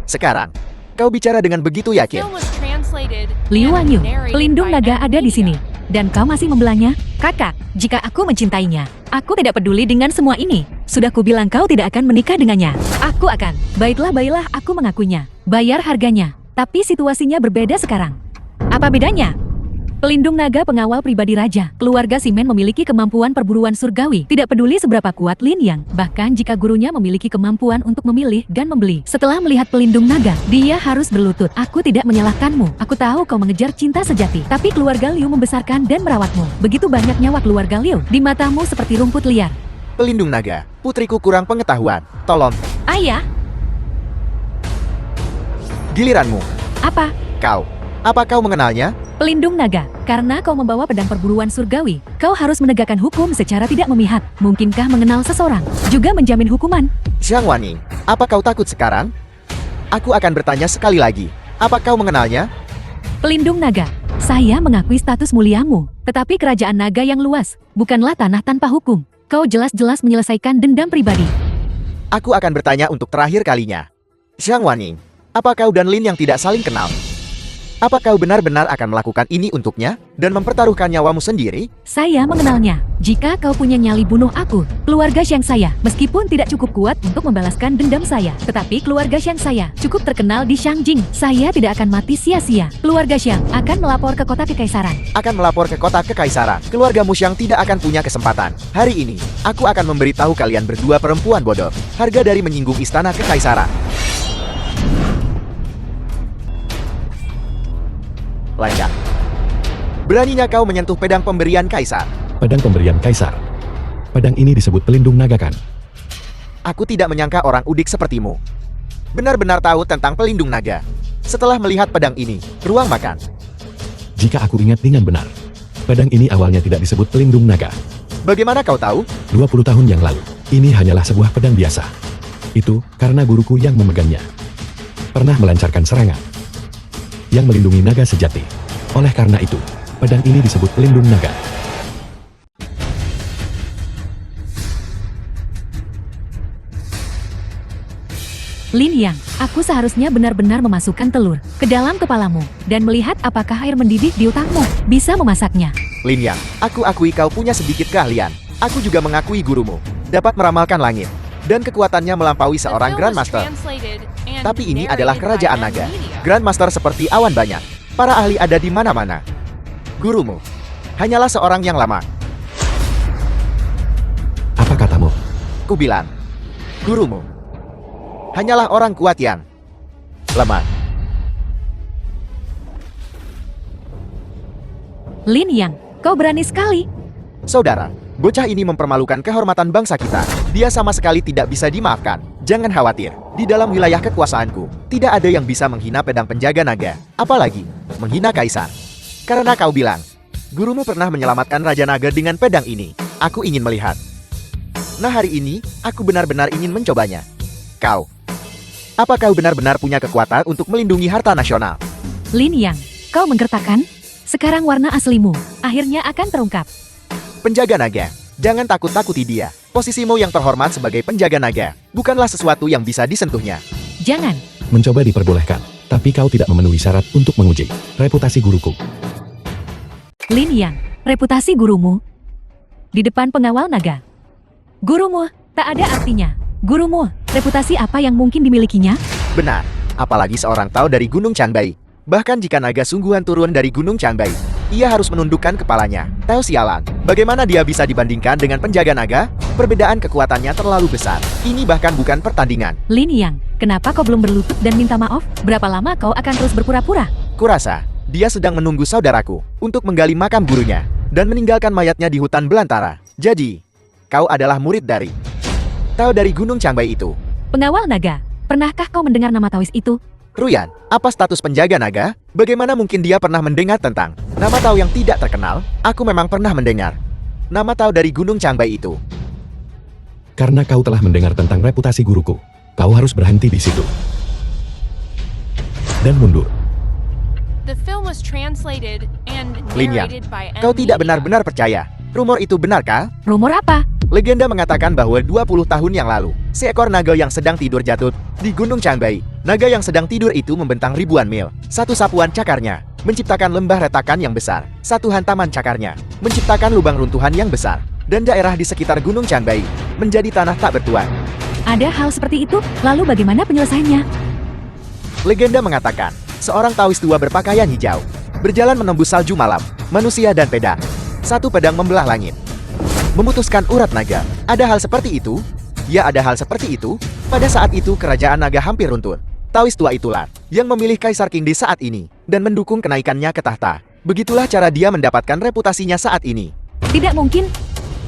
Sekarang, kau bicara dengan begitu The yakin. film was translated Liu and Wanyu, narrated pelindung by naga M ada di Media. sini. Dan kau masih membelanya? Kakak, jika aku mencintainya, aku tidak peduli dengan semua ini. Sudah kubilang kau tidak akan menikah dengannya. Aku akan. Baiklah, aku mengakuinya. Bayar harganya. Tapi situasinya berbeda sekarang. Apa bedanya? Pelindung naga pengawal pribadi raja, keluarga Shimen memiliki kemampuan perburuan surgawi. Tidak peduli seberapa kuat Lin Yang, bahkan jika gurunya memiliki kemampuan untuk memilih dan membeli. Setelah melihat pelindung naga, dia harus berlutut. Aku tidak menyalahkanmu. Aku tahu kau mengejar cinta sejati, tapi keluarga Liu membesarkan dan merawatmu. Begitu banyak nyawa keluarga Liu di matamu seperti rumput liar. Pelindung naga, putriku kurang pengetahuan. Tolong, Ayah, giliranmu. apa? Apa kau mengenalnya? Pelindung naga, karena kau membawa pedang perburuan surgawi, kau harus menegakkan hukum secara tidak memihak. Mungkinkah mengenal seseorang juga menjamin hukuman? Xiang Waning, apa kau takut sekarang? Aku akan bertanya sekali lagi. Apa kau mengenalnya? Pelindung naga, saya mengakui status muliamu, tetapi kerajaan naga yang luas bukanlah tanah tanpa hukum. Kau jelas-jelas menyelesaikan dendam pribadi. Aku akan bertanya untuk terakhir kalinya. Xiang Waning, apa kau dan Lin yang tidak saling kenal? Apa kau benar-benar akan melakukan ini untuknya dan mempertaruhkan nyawamu sendiri? Saya mengenalnya. Jika kau punya nyali bunuh aku, keluarga Xiang saya, meskipun tidak cukup kuat untuk membalaskan dendam saya, tetapi keluarga Xiang saya cukup terkenal di Shangjing. Saya tidak akan mati sia-sia. Keluarga Xiang akan melapor ke kota kekaisaran. Akan melapor ke kota kekaisaran. Keluargamu Xiang tidak akan punya kesempatan. Hari ini, aku akan memberitahu kalian berdua perempuan bodoh. Harga dari menyinggung istana kekaisaran. Lengkap. Beraninya kau menyentuh pedang pemberian kaisar. Pedang pemberian Kaisar. Pedang ini disebut pelindung naga kan? Aku tidak menyangka orang udik sepertimu benar-benar tahu tentang pelindung naga. Setelah melihat pedang ini, ruang makan. Jika aku ingat dengan benar, pedang ini awalnya tidak disebut pelindung naga. Bagaimana kau tahu? 20 tahun yang lalu, ini hanyalah sebuah pedang biasa. Itu karena guruku yang memegangnya pernah melancarkan serangan yang melindungi naga sejati. Oleh karena itu, pedang ini disebut pelindung naga. Lin Yang, aku seharusnya benar-benar memasukkan telur ke dalam kepalamu dan melihat apakah air mendidih di otakmu bisa memasaknya. Lin Yang, aku akui kau punya sedikit keahlian. Aku juga mengakui gurumu dapat meramalkan langit dan kekuatannya melampaui The seorang film was Grandmaster. translated and Tapi ini adalah narrated by kerajaan M naga. Media. Grandmaster seperti awan banyak. Para ahli ada di mana-mana. Gurumu hanyalah seorang yang lama. Apa katamu? Kubilang, gurumu hanyalah orang kuat yang lemah. Lin Yang, kau berani sekali. Saudara, bocah ini mempermalukan kehormatan bangsa kita. Dia sama sekali tidak bisa dimaafkan. Jangan khawatir, di dalam wilayah kekuasaanku, tidak ada yang bisa menghina pedang penjaga naga, apalagi menghina kaisar. Karena kau bilang, gurumu pernah menyelamatkan Raja Naga dengan pedang ini. Aku ingin melihat. Nah hari ini, aku benar-benar ingin mencobanya. Apa kau benar-benar punya kekuatan untuk melindungi harta nasional? Lin Yang, kau menggertakkan? Sekarang warna aslimu akhirnya akan terungkap. Penjaga naga, jangan takut-takuti dia. Posisimu yang terhormat sebagai penjaga naga, bukanlah sesuatu yang bisa disentuhnya. Jangan. Mencoba diperbolehkan, tapi kau tidak memenuhi syarat untuk menguji reputasi guruku. Lin Yang, reputasi gurumu di depan pengawal naga. Gurumu tak ada artinya. Gurumu, reputasi apa yang mungkin dimilikinya? Benar, apalagi seorang Tao dari Gunung Chanbai. Bahkan jika naga sungguhan turun dari Gunung Chanbai, ia harus menundukkan kepalanya. Tao sialan, bagaimana dia bisa dibandingkan dengan penjaga naga? Perbedaan kekuatannya terlalu besar. Ini bahkan bukan pertandingan. Lin Yang, kenapa kau belum berlutut dan minta maaf? Berapa lama kau akan terus berpura-pura? Kurasa, dia sedang menunggu saudaraku untuk menggali makam gurunya dan meninggalkan mayatnya di hutan belantara. Jadi, kau adalah murid dari Tao dari Gunung Chanbai itu. Pengawal naga, pernahkah kau mendengar nama Taois itu? Ruyan, apa status penjaga naga? Bagaimana mungkin dia pernah mendengar tentang nama Tao yang tidak terkenal? Aku memang pernah mendengar nama Tao dari Gunung Chanbai itu. Karena kau telah mendengar tentang reputasi guruku, kau harus berhenti di situ. Dan mundur. The film was translated and Lin narrated Yang, by kau M. tidak Media. benar-benar percaya. Rumor itu benarkah? Rumor apa? Legenda mengatakan bahwa 20 tahun yang lalu, seekor naga yang sedang tidur jatuh di Gunung Chanbai. Naga yang sedang tidur itu membentang ribuan mil. Satu sapuan cakarnya menciptakan lembah retakan yang besar. Satu hantaman cakarnya menciptakan lubang runtuhan yang besar. Dan daerah di sekitar Gunung Chanbai menjadi tanah tak bertuan. Ada hal seperti itu, lalu bagaimana penyelesaiannya? Legenda mengatakan, seorang Taois tua berpakaian hijau berjalan menembus salju malam, manusia dan pedang. Satu pedang membelah langit, memutuskan urat naga. Ada hal seperti itu? Ya, ada hal seperti itu. Pada saat itu kerajaan naga hampir runtuh. Taois tua itulah yang memilih Kaisar Qingdi saat ini dan mendukung kenaikannya ke tahta. Begitulah cara dia mendapatkan reputasinya saat ini. Tidak mungkin.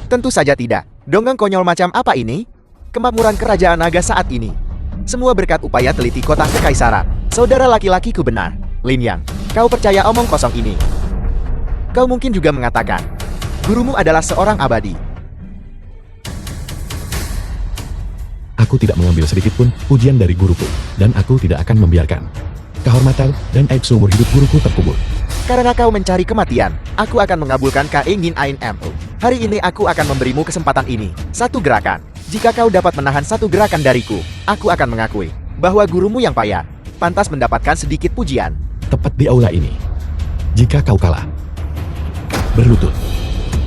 Tentu saja tidak. Dongeng konyol macam apa ini? Kemakmuran kerajaan naga saat ini semua berkat upaya teliti kotak kekaisaran. Saudara laki-lakiku benar. Lin Yang, kau percaya omong kosong ini? Kau mungkin juga mengatakan, gurumu adalah seorang abadi. Aku tidak mengambil sedikit pun pujian dari guruku, dan aku tidak akan membiarkan kehormatan dan aib seumur hidup guruku terkubur. Karena kau mencari kematian, aku akan mengabulkan keinginanmu. Hari ini aku akan memberimu kesempatan ini. Satu gerakan. Jika kau dapat menahan satu gerakan dariku, aku akan mengakui bahwa gurumu yang payah pantas mendapatkan sedikit pujian. Tepat di aula ini. Jika kau kalah, berlutut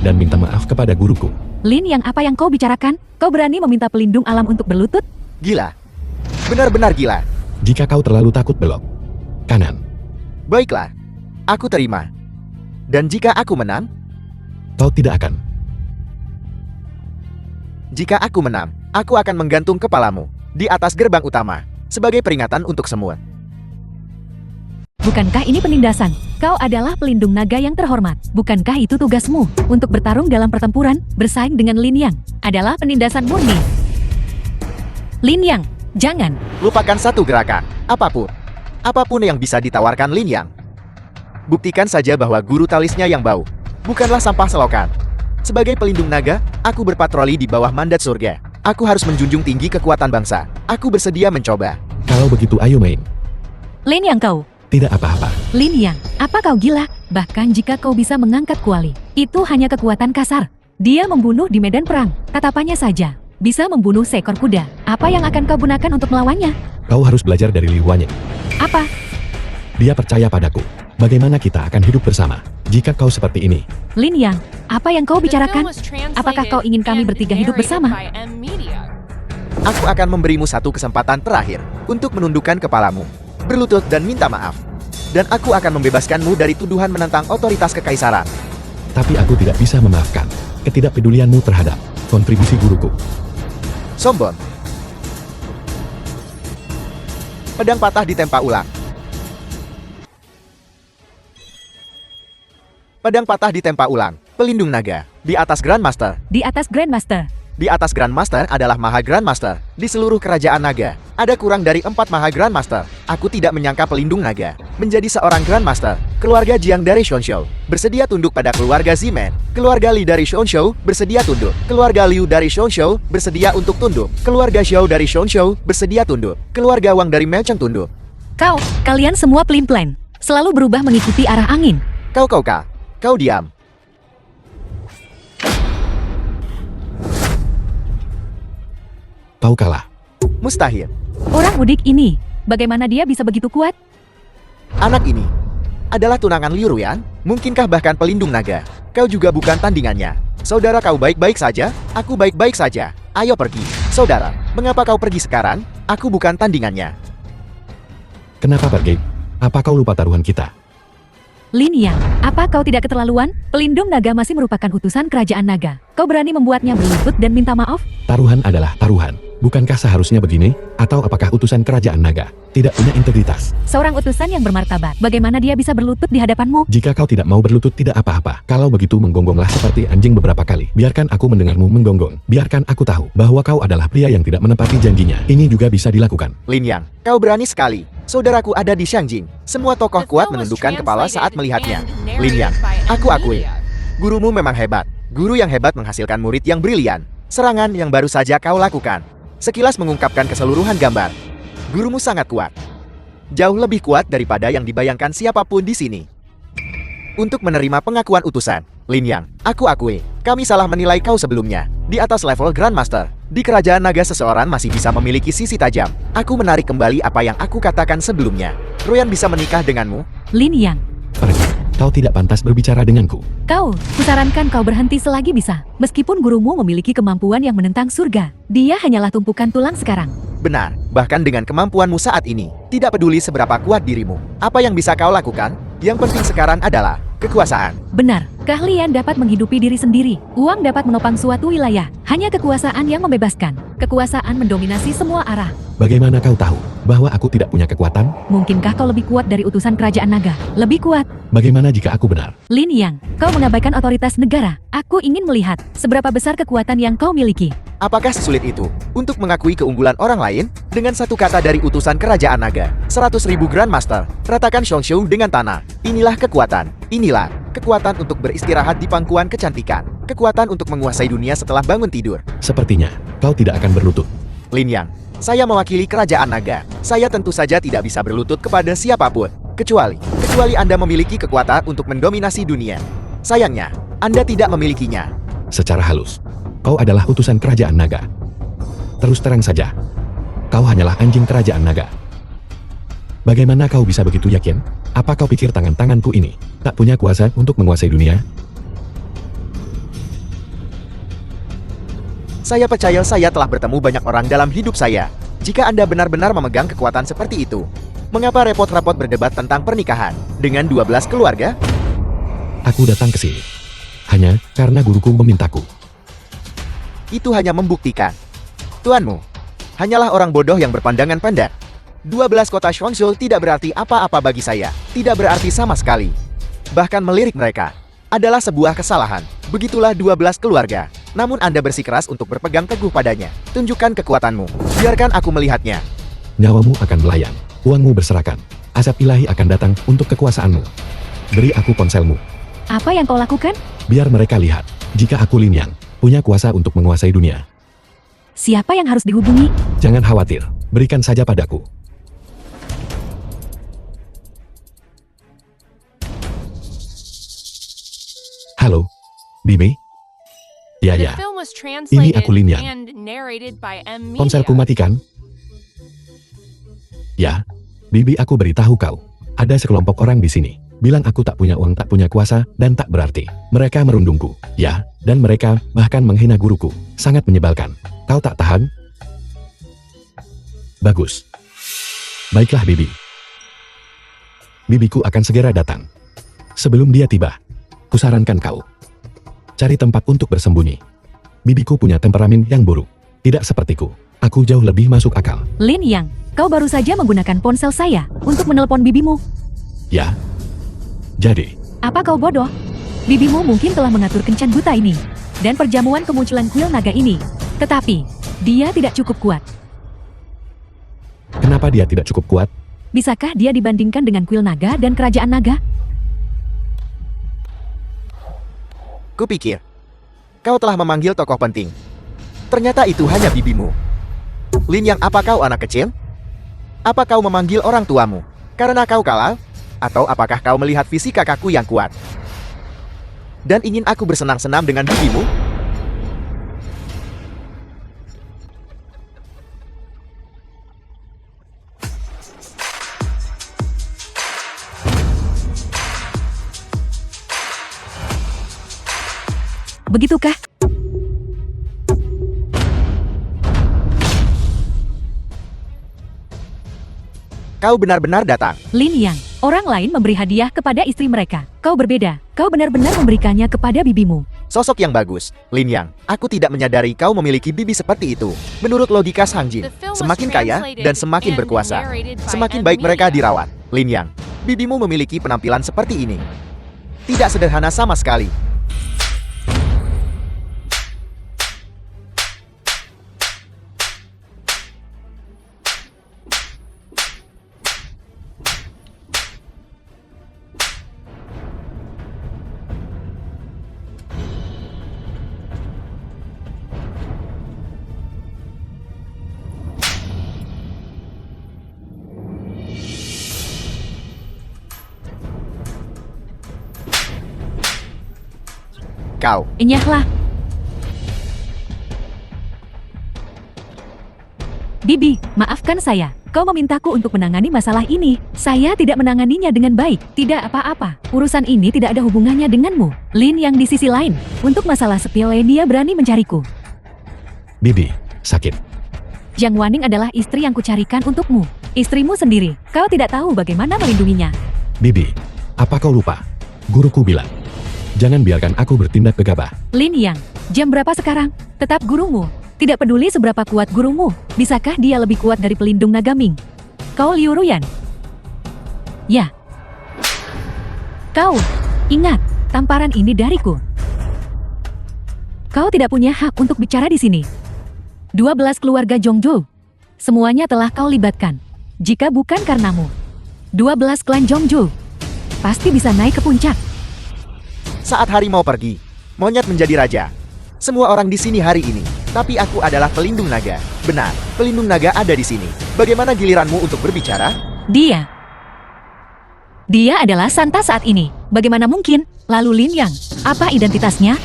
dan minta maaf kepada guruku. Lin Yang, apa yang kau bicarakan? Kau berani meminta pelindung alam untuk berlutut? Gila. Benar-benar gila. Jika kau terlalu takut belok kanan, Baiklah. Aku terima. Dan jika aku menang? kau tidak akan. Jika aku menang, aku akan menggantung kepalamu di atas gerbang utama sebagai peringatan untuk semua. Bukankah ini penindasan? Kau adalah pelindung naga yang terhormat. Bukankah itu tugasmu? Untuk bertarung dalam pertempuran, bersaing dengan Lin Yang adalah penindasan murni. Lin Yang, jangan. Lupakan satu gerakan, apapun yang bisa ditawarkan Lin Yang. Buktikan saja bahwa guru talisnya yang bau bukanlah sampah selokan. Sebagai pelindung naga, aku berpatroli di bawah mandat surga. Aku harus menjunjung tinggi kekuatan bangsa. Aku bersedia mencoba. Kalau begitu ayo main. Lin Yang, kau. Tidak apa-apa. Lin Yang, apa kau gila? Bahkan jika kau bisa mengangkat kuali, itu hanya kekuatan kasar. Dia membunuh di medan perang. Tatapannya saja bisa membunuh seekor kuda. Apa yang akan kau gunakan untuk melawannya? Kau harus belajar dari Li Huanyin. Apa? Dia percaya padaku. Bagaimana kita akan hidup bersama jika kau seperti ini? Lin Yang, apa yang kau The film bicarakan? was translated Apakah kau ingin kami and bertiga hidup narrated bersama? by M. Media. Aku akan memberimu satu kesempatan terakhir untuk menundukkan kepalamu, berlutut dan minta maaf. Dan aku akan membebaskanmu dari tuduhan menentang otoritas kekaisaran. Tapi aku tidak bisa memaafkan ketidakpedulianmu terhadap kontribusi guruku. sombong. Pedang patah ditempa ulang. Pedang patah ditempa ulang. Pelindung naga. Di atas Grandmaster. Di atas Grandmaster. Di atas Grandmaster adalah Maha Grandmaster. Di seluruh kerajaan naga, ada kurang dari 4 Maha Grandmaster. Aku tidak menyangka pelindung naga menjadi seorang Grandmaster. Keluarga Jiang dari Shonshu bersedia tunduk pada keluarga Zimen. Keluarga Li dari Shonshu bersedia tunduk. Keluarga Liu dari Shonshu bersedia untuk tunduk. Keluarga Xiao dari Shonshu bersedia tunduk. Keluarga Wang dari Melcheng tunduk. Kalian semua pelin-pelan. Selalu berubah mengikuti arah angin. Kau diam. Kau kalah. Mustahil. Orang udik ini, bagaimana dia bisa begitu kuat? Anak ini adalah tunangan Liu Ruyan. Mungkinkah bahkan pelindung naga? Kau juga bukan tandingannya. Saudara kau baik-baik saja, aku baik-baik saja. Ayo pergi. Saudara, mengapa kau pergi sekarang? Aku bukan tandingannya. Kenapa pergi? Apa kau lupa taruhan kita? Lin Yang, apa kau tidak keterlaluan? Pelindung naga masih merupakan utusan kerajaan naga. Kau berani membuatnya berlutut dan minta maaf? Taruhan adalah taruhan. Bukankah seharusnya begini? Atau apakah utusan kerajaan naga tidak punya integritas? Seorang utusan yang bermartabat, bagaimana dia bisa berlutut di hadapanmu? Jika kau tidak mau berlutut tidak apa-apa. Kalau begitu menggonggonglah seperti anjing beberapa kali. Biarkan aku mendengarmu menggonggong. Biarkan aku tahu bahwa kau adalah pria yang tidak menepati janjinya. Ini juga bisa dilakukan. Lin Yang, kau berani sekali. Saudaraku ada di Xiangjing. Semua tokoh kuat menundukkan kepala saat melihatnya. Lin Yang, aku akui. Gurumu memang hebat. Guru yang hebat menghasilkan murid yang brilian. Serangan yang baru saja kau lakukan sekilas mengungkapkan keseluruhan gambar. Gurumu sangat kuat. Jauh lebih kuat daripada yang dibayangkan siapapun di sini. Untuk menerima pengakuan utusan, Lin Yang, aku akui, kami salah menilai kau sebelumnya. Di atas level Grandmaster, di kerajaan naga seseorang masih bisa memiliki sisi tajam. Aku menarik kembali apa yang aku katakan sebelumnya. Ruyan bisa menikah denganmu? Lin Yang, Pergi. Kau tidak pantas berbicara denganku. kusarankan kau berhenti selagi bisa. Meskipun gurumu memiliki kemampuan yang menentang surga, dia hanyalah tumpukan tulang sekarang. Benar, bahkan dengan kemampuanmu saat ini, tidak peduli seberapa kuat dirimu. Apa yang bisa kau lakukan? Yang penting sekarang adalah kekuasaan. Benar, keahlian dapat menghidupi diri sendiri. Uang dapat menopang suatu wilayah. Hanya kekuasaan yang membebaskan. Kekuasaan mendominasi semua arah. Bagaimana kau tahu bahwa aku tidak punya kekuatan? Mungkinkah kau lebih kuat dari utusan kerajaan naga? Lebih kuat. Bagaimana jika aku benar? Lin Yang, kau mengabaikan otoritas negara. Aku ingin melihat seberapa besar kekuatan yang kau miliki. Apakah sesulit itu untuk mengakui keunggulan orang lain? Dengan satu kata dari utusan kerajaan naga, 100.000 Grandmaster, ratakan Shonshu dengan tanah. Inilah kekuatan. Inilah kekuatan untuk beristirahat di pangkuan kecantikan. Kekuatan untuk menguasai dunia setelah bangun tidur. Sepertinya kau tidak akan berlutut. Lin Yang, saya mewakili kerajaan naga. Saya tentu saja tidak bisa berlutut kepada siapapun. Kecuali Anda memiliki kekuatan untuk mendominasi dunia. Sayangnya, Anda tidak memilikinya. Secara halus, kau adalah utusan kerajaan naga. Terus terang saja, kau hanyalah anjing kerajaan naga. Bagaimana kau bisa begitu yakin? Apa kau pikir tangan-tanganku ini tak punya kuasa untuk menguasai dunia? Saya percaya saya telah bertemu banyak orang dalam hidup saya. Jika Anda benar-benar memegang kekuatan seperti itu, mengapa repot-repot berdebat tentang pernikahan dengan 12 keluarga? Aku datang ke sini hanya karena guruku memintaku. Itu hanya membuktikan tuanmu hanyalah orang bodoh yang berpandangan pendek. 12 kota Shonshu tidak berarti apa-apa bagi saya. Tidak berarti sama sekali. Bahkan melirik mereka adalah sebuah kesalahan. Begitulah 12 keluarga. Namun Anda bersikeras untuk berpegang teguh padanya. Tunjukkan kekuatanmu. Biarkan aku melihatnya. Nyawamu akan melayang, uangmu berserakan, azab ilahi akan datang untuk kekuasaanmu. Beri aku ponselmu. Apa yang kau lakukan? Biar mereka lihat, jika aku Lin Yang, punya kuasa untuk menguasai dunia. Siapa yang harus dihubungi? Jangan khawatir, berikan saja padaku. Halo, Bibi? Ya, The ya. film was Ini translated aku Lin Yang. and narrated by M Media. Ponselku matikan? Ya, Bibi, aku beritahu kau. Ada sekelompok orang di sini. Bilang aku tak punya uang, tak punya kuasa, dan tak berarti. Mereka merundungku. Ya, dan mereka bahkan menghina guruku. Sangat menyebalkan. Kau tak tahan? Bagus. Baiklah, Bibi. Bibiku akan segera datang. Sebelum dia tiba, kusarankan kau cari tempat untuk bersembunyi. Bibiku punya temperamen yang buruk. Tidak sepertiku. Aku jauh lebih masuk akal. Lin Yang, kau baru saja menggunakan ponsel saya untuk menelpon bibimu. Ya. Jadi, Apa kau bodoh? Bibimu mungkin telah mengatur kencan buta ini dan perjamuan kemunculan kuil naga ini. Tetapi, dia tidak cukup kuat. kenapa dia tidak cukup kuat? Bisakah dia dibandingkan dengan kuil naga dan kerajaan naga? Kupikir, kau telah memanggil tokoh penting. Ternyata itu hanya bibimu. Lin Yang, apa kau anak kecil? Apa kau memanggil orang tuamu karena kau kalah? Atau apakah kau melihat visi kakakku yang kuat dan ingin aku bersenang-senang dengan bibimu? Begitukah? Kau benar-benar datang. Lin Yang, orang lain memberi hadiah kepada istri mereka. Kau berbeda. Kau benar-benar memberikannya kepada bibimu. Sosok yang bagus, Lin Yang. Aku tidak menyadari kau memiliki bibi seperti itu. Menurut logika Sang Jin, The film was semakin kaya dan semakin translated berkuasa, and narrated by semakin M baik mereka Media. dirawat. Lin Yang, bibimu memiliki penampilan seperti ini. Tidak sederhana sama sekali. Kau, Enyahlah. Bibi, maafkan saya. Kau memintaku untuk menangani masalah ini. Saya tidak menanganinya dengan baik. Tidak apa-apa. Urusan ini tidak ada hubungannya denganmu. Lin Yang di sisi lain. Untuk masalah sepele dia berani mencariku. Bibi, sakit. Jiang Waning adalah istri yang kucarikan untukmu. Istrimu sendiri. Kau tidak tahu bagaimana melindunginya. Bibi, apa kau lupa? Guruku bilang, jangan biarkan aku bertindak gegabah. Lin Yang, jam berapa sekarang? Tetap gurumu. Tidak peduli seberapa kuat gurumu, bisakah dia lebih kuat dari pelindung naga Ming? Kau Liu Ruyan? Ya. Kau, ingat, tamparan ini dariku. Kau tidak punya hak untuk bicara di sini. 12 keluarga Zhongzhou. Semuanya telah kau libatkan. Jika bukan karenamu, 12 klan Zhongzhou pasti bisa naik ke puncak. saat hari mau pergi, monyet menjadi raja. Semua orang di sini hari ini, tapi aku adalah pelindung naga. Benar, pelindung naga ada di sini. Bagaimana giliranmu untuk berbicara? Dia adalah Santa saat ini. Bagaimana mungkin? Lalu Lin Yang, apa identitasnya?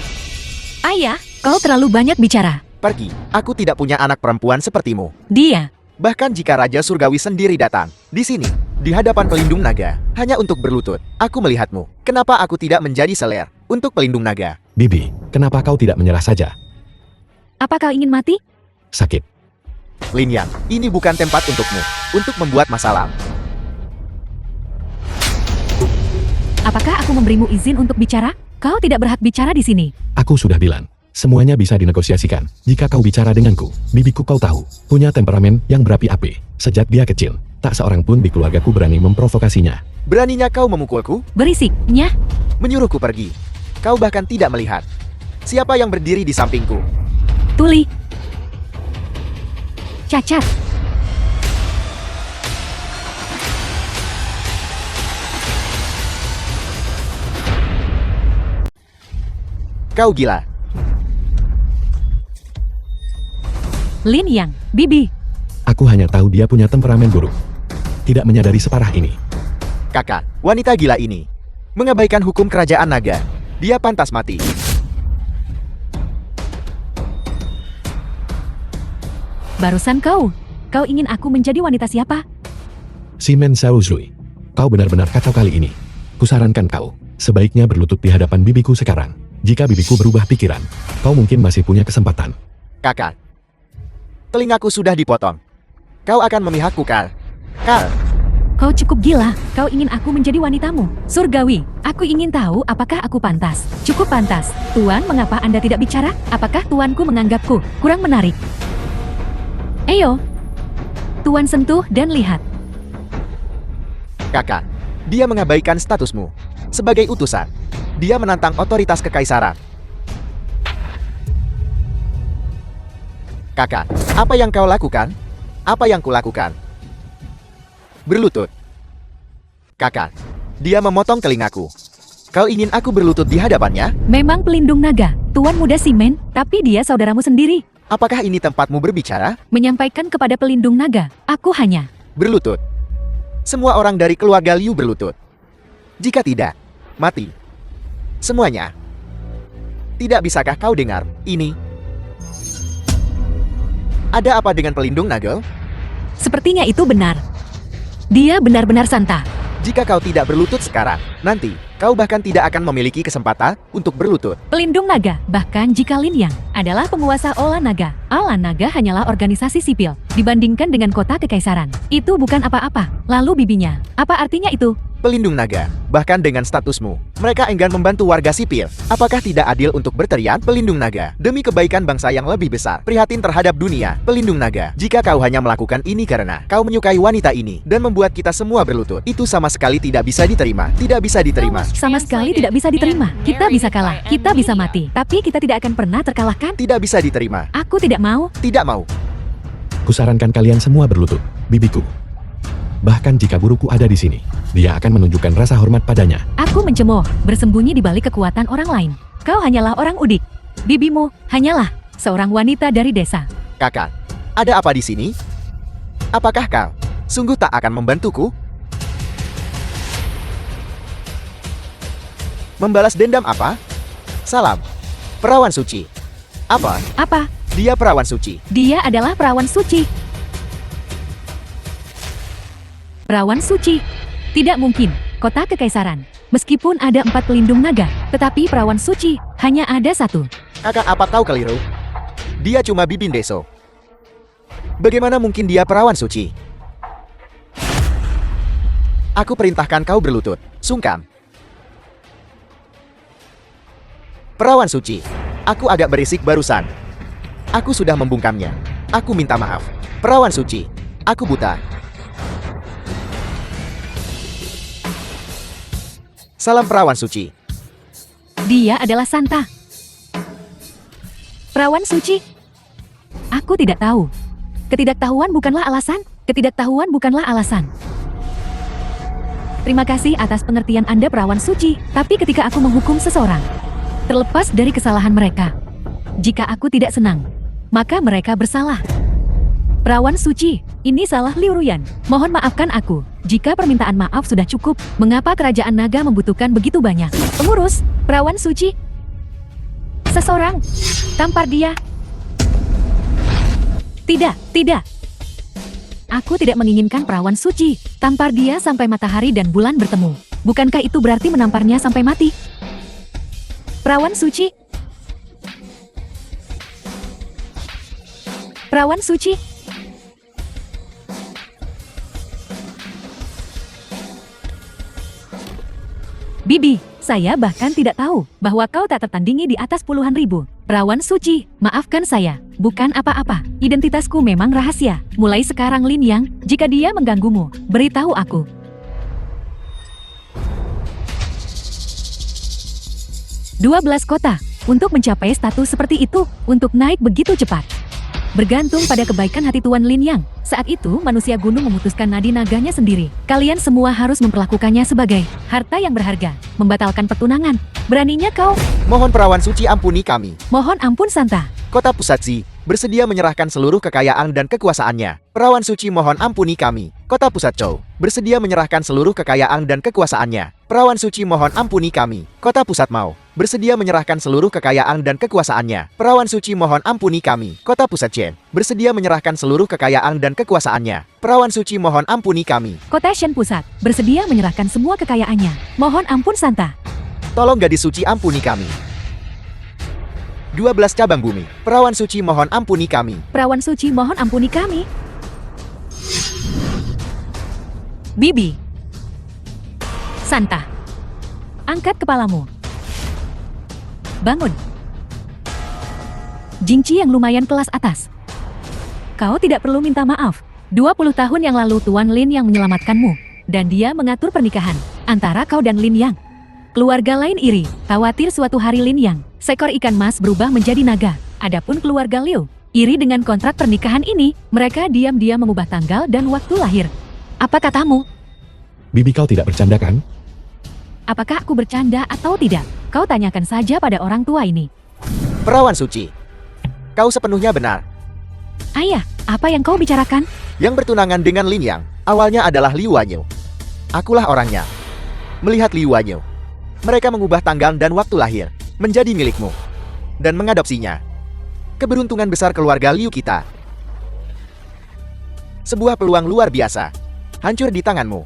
Ayah, kau terlalu banyak bicara. Pergi, aku tidak punya anak perempuan sepertimu. Dia, Bahkan jika Raja Surgawi sendiri datang, di sini, di hadapan pelindung naga, hanya untuk berlutut, aku melihatmu. Kenapa aku tidak menjadi seler untuk pelindung naga? Bibi, kenapa kau tidak menyerah saja? apa kau ingin mati? Sakit. Lin Yang, ini bukan tempat untukmu, untuk membuat masalah. Apakah aku memberimu izin untuk bicara? Kau tidak berhak bicara di sini. Aku sudah bilang, semuanya bisa dinegosiasikan. Jika kau bicara denganku, bibiku kau tahu, punya temperamen yang berapi-api. Sejak dia kecil, tak seorang pun di keluargaku berani memprovokasinya. Beraninya kau memukulku? Berisik, Nyah. Menyuruhku pergi. Kau bahkan tidak melihat. Siapa yang berdiri di sampingku? Tuli. Cacat. Kau gila. Lin Yang, Bibi. Aku hanya tahu dia punya temperamen buruk. Tidak menyadari separah ini. Kakak, wanita gila ini mengabaikan hukum kerajaan naga. Dia pantas mati. Barusan kau ingin aku menjadi wanita siapa? Simen Saozui, kau benar-benar kacau kali ini. Kusarankan kau, sebaiknya berlutut di hadapan bibiku sekarang. Jika bibiku berubah pikiran, kau mungkin masih punya kesempatan. Kakak, telingaku sudah dipotong. Kau akan memihakku, Kal. Kal, Kau cukup gila. Kau ingin aku menjadi wanitamu. Surgawi, aku ingin tahu apakah aku pantas. Cukup pantas. Tuan, mengapa Anda tidak bicara? Apakah tuanku menganggapku kurang menarik? Ayo. Tuan sentuh dan lihat. Kakak, dia mengabaikan statusmu. Sebagai utusan, dia menantang otoritas kekaisaran. Kakak, apa yang kau lakukan? Apa yang kulakukan? Berlutut. Kakak, dia memotong telingaku. Kau ingin aku berlutut di hadapannya? Memang pelindung naga, Tuan Muda Simen, tapi dia saudaramu sendiri. Apakah ini tempatmu berbicara? Menyampaikan kepada pelindung naga, aku hanya... Berlutut. Semua orang dari keluarga Liu berlutut. Jika tidak, mati. Semuanya. Tidak bisakah kau dengar ini? Ada apa dengan pelindung naga? Sepertinya itu benar. Dia benar-benar santa. Jika kau tidak berlutut sekarang, nanti kau bahkan tidak akan memiliki kesempatan untuk berlutut. Pelindung naga, bahkan jika Lin Yang adalah penguasa Ola Naga, Ala Naga hanyalah organisasi sipil dibandingkan dengan kota kekaisaran. Itu bukan apa-apa. Lalu bibinya, apa artinya itu? Pelindung naga, bahkan dengan statusmu, mereka enggan membantu warga sipil. Apakah tidak adil untuk berteriak pelindung naga demi kebaikan bangsa yang lebih besar? Prihatin terhadap dunia, pelindung naga. Jika kau hanya melakukan ini karena kau menyukai wanita ini dan membuat kita semua berlutut, itu sama sekali tidak bisa diterima. Tidak bisa diterima. Sama sekali tidak bisa diterima. Kita bisa kalah, kita bisa mati, tapi kita tidak akan pernah terkalahkan. Tidak bisa diterima. Aku tidak mau. Tidak mau. Kusarankan kalian semua berlutut, bibiku. Bahkan jika guruku ada di sini, dia akan menunjukkan rasa hormat padanya. Aku mencemooh, bersembunyi di balik kekuatan orang lain. Kau hanyalah orang udik. Bibimu hanyalah seorang wanita dari desa. Kakak, ada apa di sini? Apakah kau sungguh tak akan membantuku? Membalas dendam apa? Salam. Perawan suci. Apa? Apa? Dia perawan suci. Dia adalah perawan suci. Perawan suci. Tidak mungkin. Kota kekaisaran. Meskipun ada 4 pelindung naga, tetapi perawan suci hanya ada 1. Kakak, apa kau keliru? Dia cuma bibin deso. Bagaimana mungkin dia perawan suci? Aku perintahkan kau berlutut. Sungkan. Perawan suci. Aku agak berisik barusan. Aku sudah membungkamnya. Aku minta maaf. Perawan suci. Aku buta. Salam perawan suci. Dia adalah Santa. Perawan suci? Aku tidak tahu. Ketidaktahuan bukanlah alasan. Ketidaktahuan bukanlah alasan. Terima kasih atas pengertian Anda perawan suci, tapi ketika aku menghukum seseorang, terlepas dari kesalahan mereka, jika aku tidak senang, maka mereka bersalah. Perawan suci, ini salah Liu Ruyan. Mohon maafkan aku. Jika permintaan maaf sudah cukup, mengapa kerajaan naga membutuhkan begitu banyak pengurus? Perawan suci? Seseorang? Tampar dia? Tidak, tidak. Aku tidak menginginkan perawan suci. Tampar dia sampai matahari dan bulan bertemu. Bukankah itu berarti menamparnya sampai mati? Perawan suci? Perawan suci? Bibi, saya bahkan tidak tahu bahwa kau tak tertandingi di atas puluhan ribu. Perawan suci, maafkan saya, bukan apa-apa. Identitasku memang rahasia. Mulai sekarang Lin Yang, jika dia mengganggumu, beritahu aku. "12 kota, untuk mencapai status seperti itu, untuk naik begitu cepat. Bergantung pada kebaikan hati Tuan Lin Yang. Saat itu manusia gunung memutuskan nadi naganya sendiri. Kalian semua harus memperlakukannya sebagai harta yang berharga. Membatalkan pertunangan. Beraninya kau? Mohon perawan suci ampuni kami. Mohon ampun Santa. Kota Pusatzi bersedia menyerahkan seluruh kekayaan dan kekuasaannya. Perawan suci mohon ampuni kami. Kota Pusat Chou bersedia menyerahkan seluruh kekayaan dan kekuasaannya. Perawan suci mohon ampuni kami. Kota Pusat Mau bersedia menyerahkan seluruh kekayaan dan kekuasaannya. Perawan suci mohon ampuni kami. Kota Pusat Chen bersedia menyerahkan seluruh kekayaan dan kekuasaannya. Perawan suci mohon ampuni kami. Kota Shen Pusat bersedia menyerahkan semua kekayaannya. Mohon ampun Santa. Tolong gadis suci ampuni kami. 12 cabang bumi. Perawan suci mohon ampuni kami. Perawan suci mohon ampuni kami. Bibi. Santa. Angkat kepalamu. Bangun. Jingci yang lumayan kelas atas. Kau tidak perlu minta maaf. 20 tahun yang lalu Tuan Lin yang menyelamatkanmu. Dan dia mengatur pernikahan antara kau dan Lin Yang. Keluarga lain iri, khawatir suatu hari Lin Yang, seekor ikan mas berubah menjadi naga. Adapun keluarga Liu, iri dengan kontrak pernikahan ini, mereka diam-diam mengubah tanggal dan waktu lahir. Apa katamu? Bibi kau tidak bercanda kan? Apakah aku bercanda atau tidak? Kau tanyakan saja pada orang tua ini. Perawan suci. Kau sepenuhnya benar. Ayah, apa yang kau bicarakan? Yang bertunangan dengan Lin Yang, awalnya adalah Liu Wanyu. Akulah orangnya. Melihat Liu Wanyu, mereka mengubah tanggal dan waktu lahir menjadi milikmu dan mengadopsinya. Keberuntungan besar keluarga Liu kita. Sebuah peluang luar biasa. Hancur di tanganmu.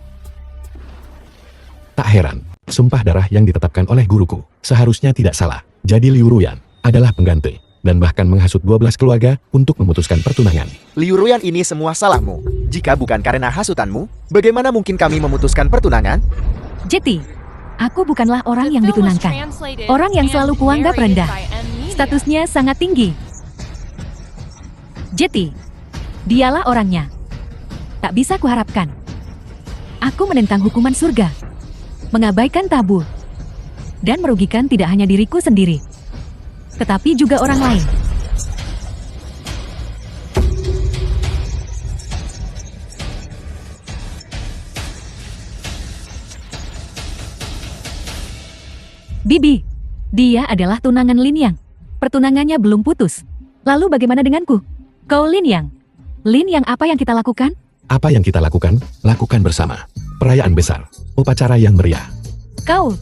Tak heran, sumpah darah yang ditetapkan oleh guruku seharusnya tidak salah. Jadi Liu Ruyan adalah pengganti dan bahkan menghasut 12 keluarga untuk memutuskan pertunangan. Liu Ruyan ini semua salahmu. Jika bukan karena hasutanmu, bagaimana mungkin kami memutuskan pertunangan? Jeti, aku bukanlah orang The yang film was ditunangkan. translated Orang yang and selalu kuanggap narrated rendah. by M Media. Statusnya sangat tinggi. Jeti, dialah orangnya. Tak bisa kuharapkan. Aku menentang hukuman surga, mengabaikan tabu, dan merugikan tidak hanya diriku sendiri, tetapi juga orang lain. Bibi, dia adalah tunangan Lin Yang. Pertunangannya belum putus. Lalu bagaimana denganku? Kau Lin Yang. Lin Yang, apa yang kita lakukan? Apa yang kita lakukan? Lakukan bersama. Perayaan besar. Upacara yang meriah. Kau.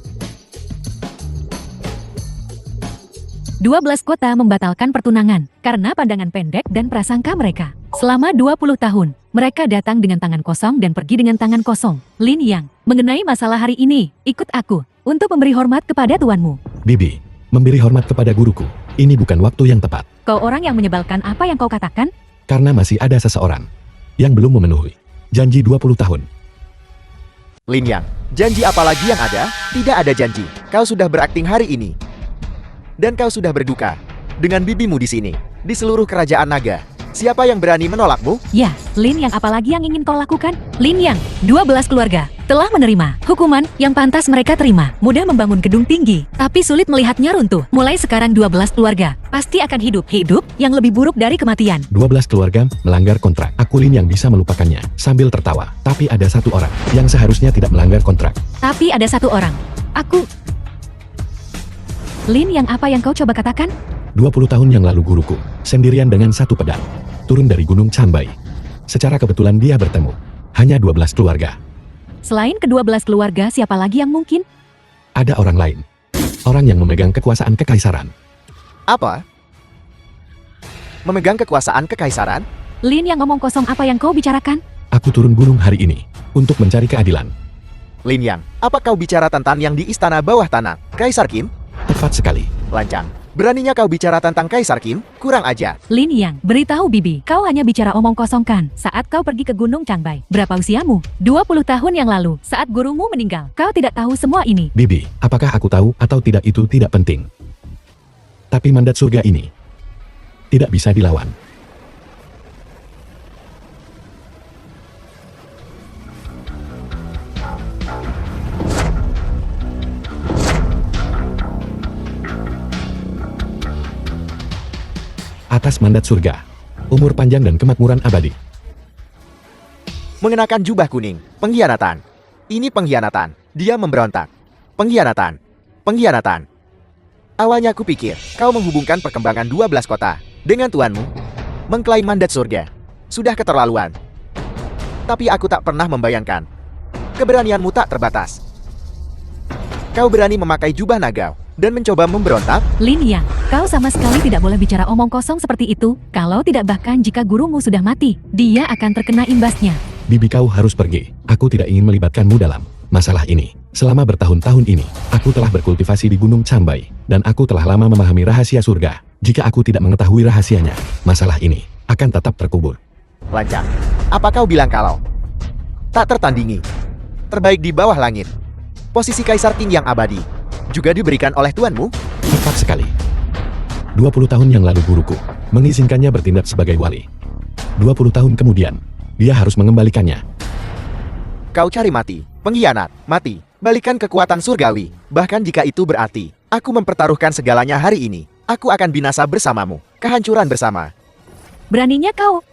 12 kota membatalkan pertunangan karena pandangan pendek dan prasangka mereka. Selama 20 tahun, mereka datang dengan tangan kosong dan pergi dengan tangan kosong. Lin Yang, mengenai masalah hari ini, ikut aku untuk memberi hormat kepada tuanmu. Bibi, memberi hormat kepada guruku. Ini bukan waktu yang tepat. Kau orang yang menyebalkan, apa yang kau katakan? Karena masih ada seseorang yang belum memenuhi janji 20 tahun. Lin Yang, janji apa lagi yang ada? Tidak ada janji. Kau sudah berakting hari ini. Dan kau sudah berduka dengan bibimu di sini, di seluruh kerajaan naga. Siapa yang berani menolakmu? Ya, Lin Yang, apalagi yang ingin kau lakukan? Lin Yang, 12 keluarga telah menerima hukuman yang pantas mereka terima. Mudah membangun gedung tinggi, tapi sulit melihatnya runtuh. Mulai sekarang 12 keluarga pasti akan hidup yang lebih buruk dari kematian. 12 keluarga melanggar kontrak. Aku Lin yang bisa melupakannya sambil tertawa. Tapi ada satu orang yang seharusnya tidak melanggar kontrak. Tapi ada satu orang. Aku. Lin Yang, apa yang kau coba katakan? 20 tahun yang lalu guruku, sendirian dengan satu pedang, turun dari Gunung Chambai. Secara kebetulan dia bertemu. Hanya 12 keluarga. Selain ke-12 keluarga, siapa lagi yang mungkin? Ada orang lain. Orang yang memegang kekuasaan kekaisaran. Apa? Memegang kekuasaan kekaisaran? Lin Yang, ngomong kosong, apa yang kau bicarakan? Aku turun gunung hari ini untuk mencari keadilan. Lin Yang, apa kau bicara tentang yang di istana bawah tanah, Kaisar Kim? Tepat sekali. Lancang. Beraninya kau bicara tentang Kaisar Kim? Kurang ajar. Lin Yang, beritahu Bibi, kau hanya bicara omong kosong kan saat kau pergi ke Gunung Changbai. Berapa usiamu? 20 tahun yang lalu, saat gurumu meninggal. Kau tidak tahu semua ini. Bibi, apakah aku tahu atau tidak itu tidak penting. Tapi mandat surga ini tidak bisa dilawan. Atas mandat surga, umur panjang dan kemakmuran abadi. Mengenakan jubah kuning, pengkhianatan. Ini pengkhianatan. Dia memberontak. Pengkhianatan. Pengkhianatan. Awalnya aku pikir kau menghubungkan perkembangan 12 kota dengan tuanmu, mengklaim mandat surga. Sudah keterlaluan. Tapi aku tak pernah membayangkan keberanianmu tak terbatas. Kau berani memakai jubah naga dan mencoba memberontak? Lin Yang, kau sama sekali tidak boleh bicara omong kosong seperti itu. Kalau tidak, bahkan jika gurumu sudah mati, dia akan terkena imbasnya. Bibi, kau harus pergi. Aku tidak ingin melibatkanmu dalam masalah ini. Selama bertahun-tahun ini, aku telah berkultivasi di Gunung Chambai, dan aku telah lama memahami rahasia surga. Jika aku tidak mengetahui rahasianya, masalah ini akan tetap terkubur. Lancang. Apa kau bilang kalau tak tertandingi, terbaik di bawah langit, posisi Kaisar Qing yang abadi juga diberikan oleh tuanmu? Tepat sekali. 20 tahun yang lalu guruku mengizinkannya bertindak sebagai wali. 20 tahun kemudian, dia harus mengembalikannya. Kau cari mati, pengkhianat, mati. Balikan kekuatan surgawi. Bahkan jika itu berarti, aku mempertaruhkan segalanya hari ini. Aku akan binasa bersamamu. Kehancuran bersama. Beraninya kau.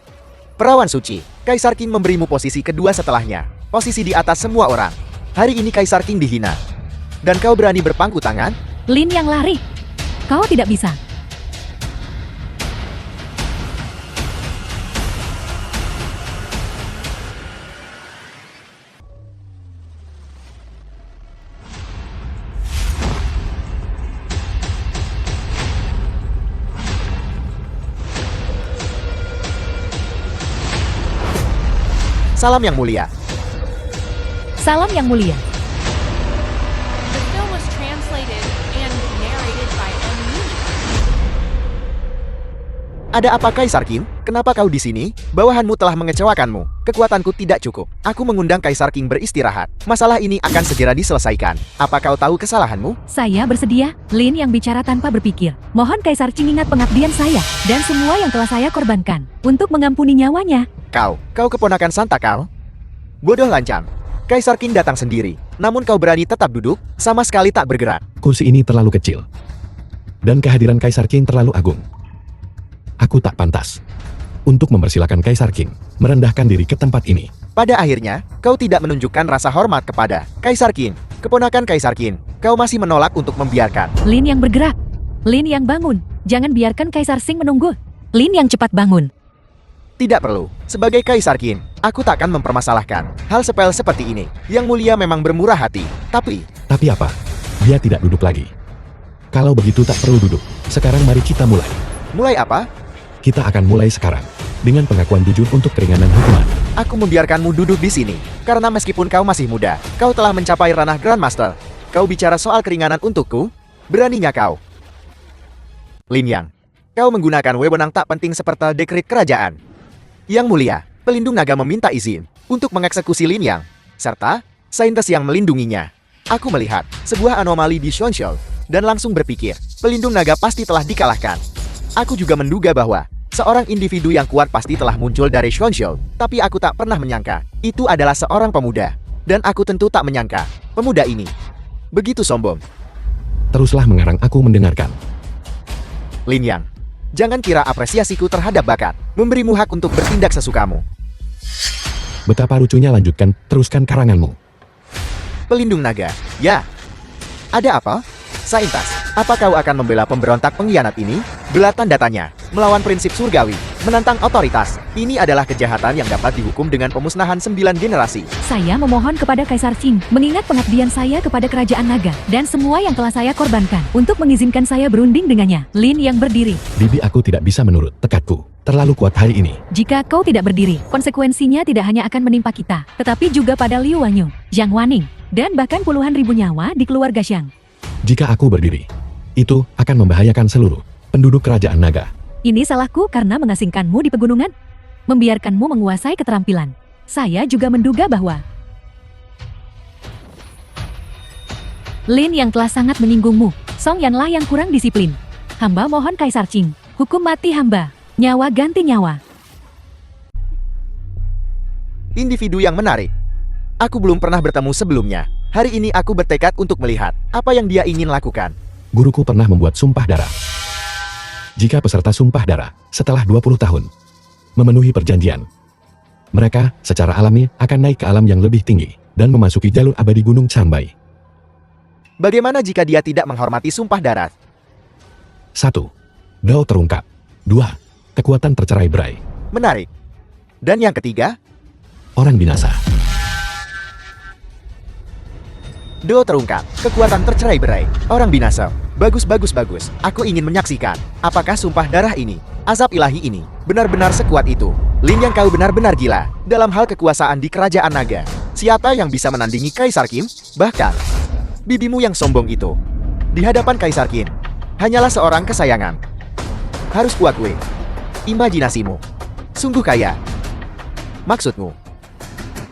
Perawan suci, Kaisar King memberimu posisi kedua setelahnya. Posisi di atas semua orang. Hari ini Kaisar King dihina. Dan kau berani berpangku tangan? Lin yang lari. Kau tidak bisa. Salam yang mulia. Salam yang mulia. The film was translated and narrated by M. Media. Ada apa Kaisar King? Kenapa kau di sini? Bawahanmu telah mengecewakanmu. Kekuatanku tidak cukup. Aku mengundang Kaisar King beristirahat. Masalah ini akan segera diselesaikan. Apa kau tahu kesalahanmu? Saya bersedia. Lin yang bicara tanpa berpikir. Mohon Kaisar Qing ingat pengabdian saya dan semua yang telah saya korbankan untuk mengampuni nyawanya. Kau keponakan Santa kau? Bodoh lancang. Kaisar King datang sendiri. Namun kau berani tetap duduk, sama sekali tak bergerak. Kursi ini terlalu kecil. Dan kehadiran Kaisar King terlalu agung. Aku tak pantas untuk mempersilahkan Kaisar King merendahkan diri ke tempat ini. Pada akhirnya, kau tidak menunjukkan rasa hormat kepada Kaisar King. Keponakan Kaisar King, kau masih menolak untuk membiarkan. Lin yang bergerak. Lin yang bangun. Jangan biarkan Kaisar Qing menunggu. Lin yang cepat bangun. Tidak perlu. Sebagai Kaisar King, aku takkan mempermasalahkan hal sepele seperti ini. Yang mulia memang bermurah hati. Tapi apa? Dia tidak duduk lagi. Kalau begitu tak perlu duduk. Sekarang mari kita mulai. mulai apa? Kita akan mulai sekarang. Dengan pengakuan jujur untuk keringanan hukuman. Aku membiarkanmu duduk di sini. Karena meskipun kau masih muda, kau telah mencapai ranah Grandmaster. Kau bicara soal keringanan untukku? Beraninya kau? Lin Yang, kau menggunakan wewenang tak penting seperti dekret kerajaan. Yang mulia, pelindung naga meminta izin untuk mengeksekusi Lin Yang, serta saintis yang melindunginya. Aku melihat sebuah anomali di Shonshou dan langsung berpikir, pelindung naga pasti telah dikalahkan. Aku juga menduga bahwa seorang individu yang kuat pasti telah muncul dari Shonshou, tapi aku tak pernah menyangka itu adalah seorang pemuda. Dan aku tentu tak menyangka pemuda ini begitu sombong. Teruslah mengarang, aku mendengarkan. Lin Yang, jangan kira apresiasiku terhadap bakat memberimu hak untuk bertindak sesukamu. Betapa lucunya, lanjutkan, teruskan karanganmu. Pelindung naga, ya. Ada apa? Saintas, apa kau akan membela pemberontak pengkhianat ini? Belah tanda tanya, melawan prinsip surgawi, menantang otoritas. Ini adalah kejahatan yang dapat dihukum dengan pemusnahan 9 generasi. Saya memohon kepada Kaisar Qing mengingat pengabdian saya kepada Kerajaan Naga dan semua yang telah saya korbankan untuk mengizinkan saya berunding dengannya. Lin yang berdiri. Bibi, aku tidak bisa menurut tekadku. Terlalu kuat hari ini. Jika kau tidak berdiri, konsekuensinya tidak hanya akan menimpa kita, tetapi juga pada Liu Wanyu, Zhang Waning, dan bahkan puluhan ribu nyawa di keluarga Xiang. Jika aku berdiri, itu akan membahayakan seluruh penduduk Kerajaan Naga. Ini salahku karena mengasingkanmu di pegunungan, membiarkanmu menguasai keterampilan. Saya juga menduga bahwa Lin yang telah sangat menyinggungmu. Song Yanlah yang kurang disiplin. Hamba mohon Kaisar Qing, hukum mati hamba, nyawa ganti nyawa. Individu yang menarik. Aku belum pernah bertemu sebelumnya. Hari ini aku bertekad untuk melihat apa yang dia ingin lakukan. Guruku pernah membuat sumpah darah. Jika peserta sumpah darah setelah 20 tahun memenuhi perjanjian, mereka secara alami akan naik ke alam yang lebih tinggi dan memasuki jalur abadi Gunung Chanbai. Bagaimana jika dia tidak menghormati sumpah darat? 1. Dao terungkap. 2. Kekuatan tercerai-berai. Menarik. Dan yang ketiga, Orang binasa. Do terungkap, kekuatan tercerai-berai, orang binasa. Bagus, bagus, bagus. Aku ingin menyaksikan, apakah sumpah darah ini, azab ilahi ini, benar-benar sekuat itu. Lin Yang, kau benar-benar gila dalam hal kekuasaan di Kerajaan Naga. Siapa yang bisa menandingi Kaisar Qing? Bahkan, bibimu yang sombong itu, di hadapan Kaisar Qing, hanyalah seorang kesayangan. Harus kuakui, imajinasimu sungguh kaya. Maksudmu,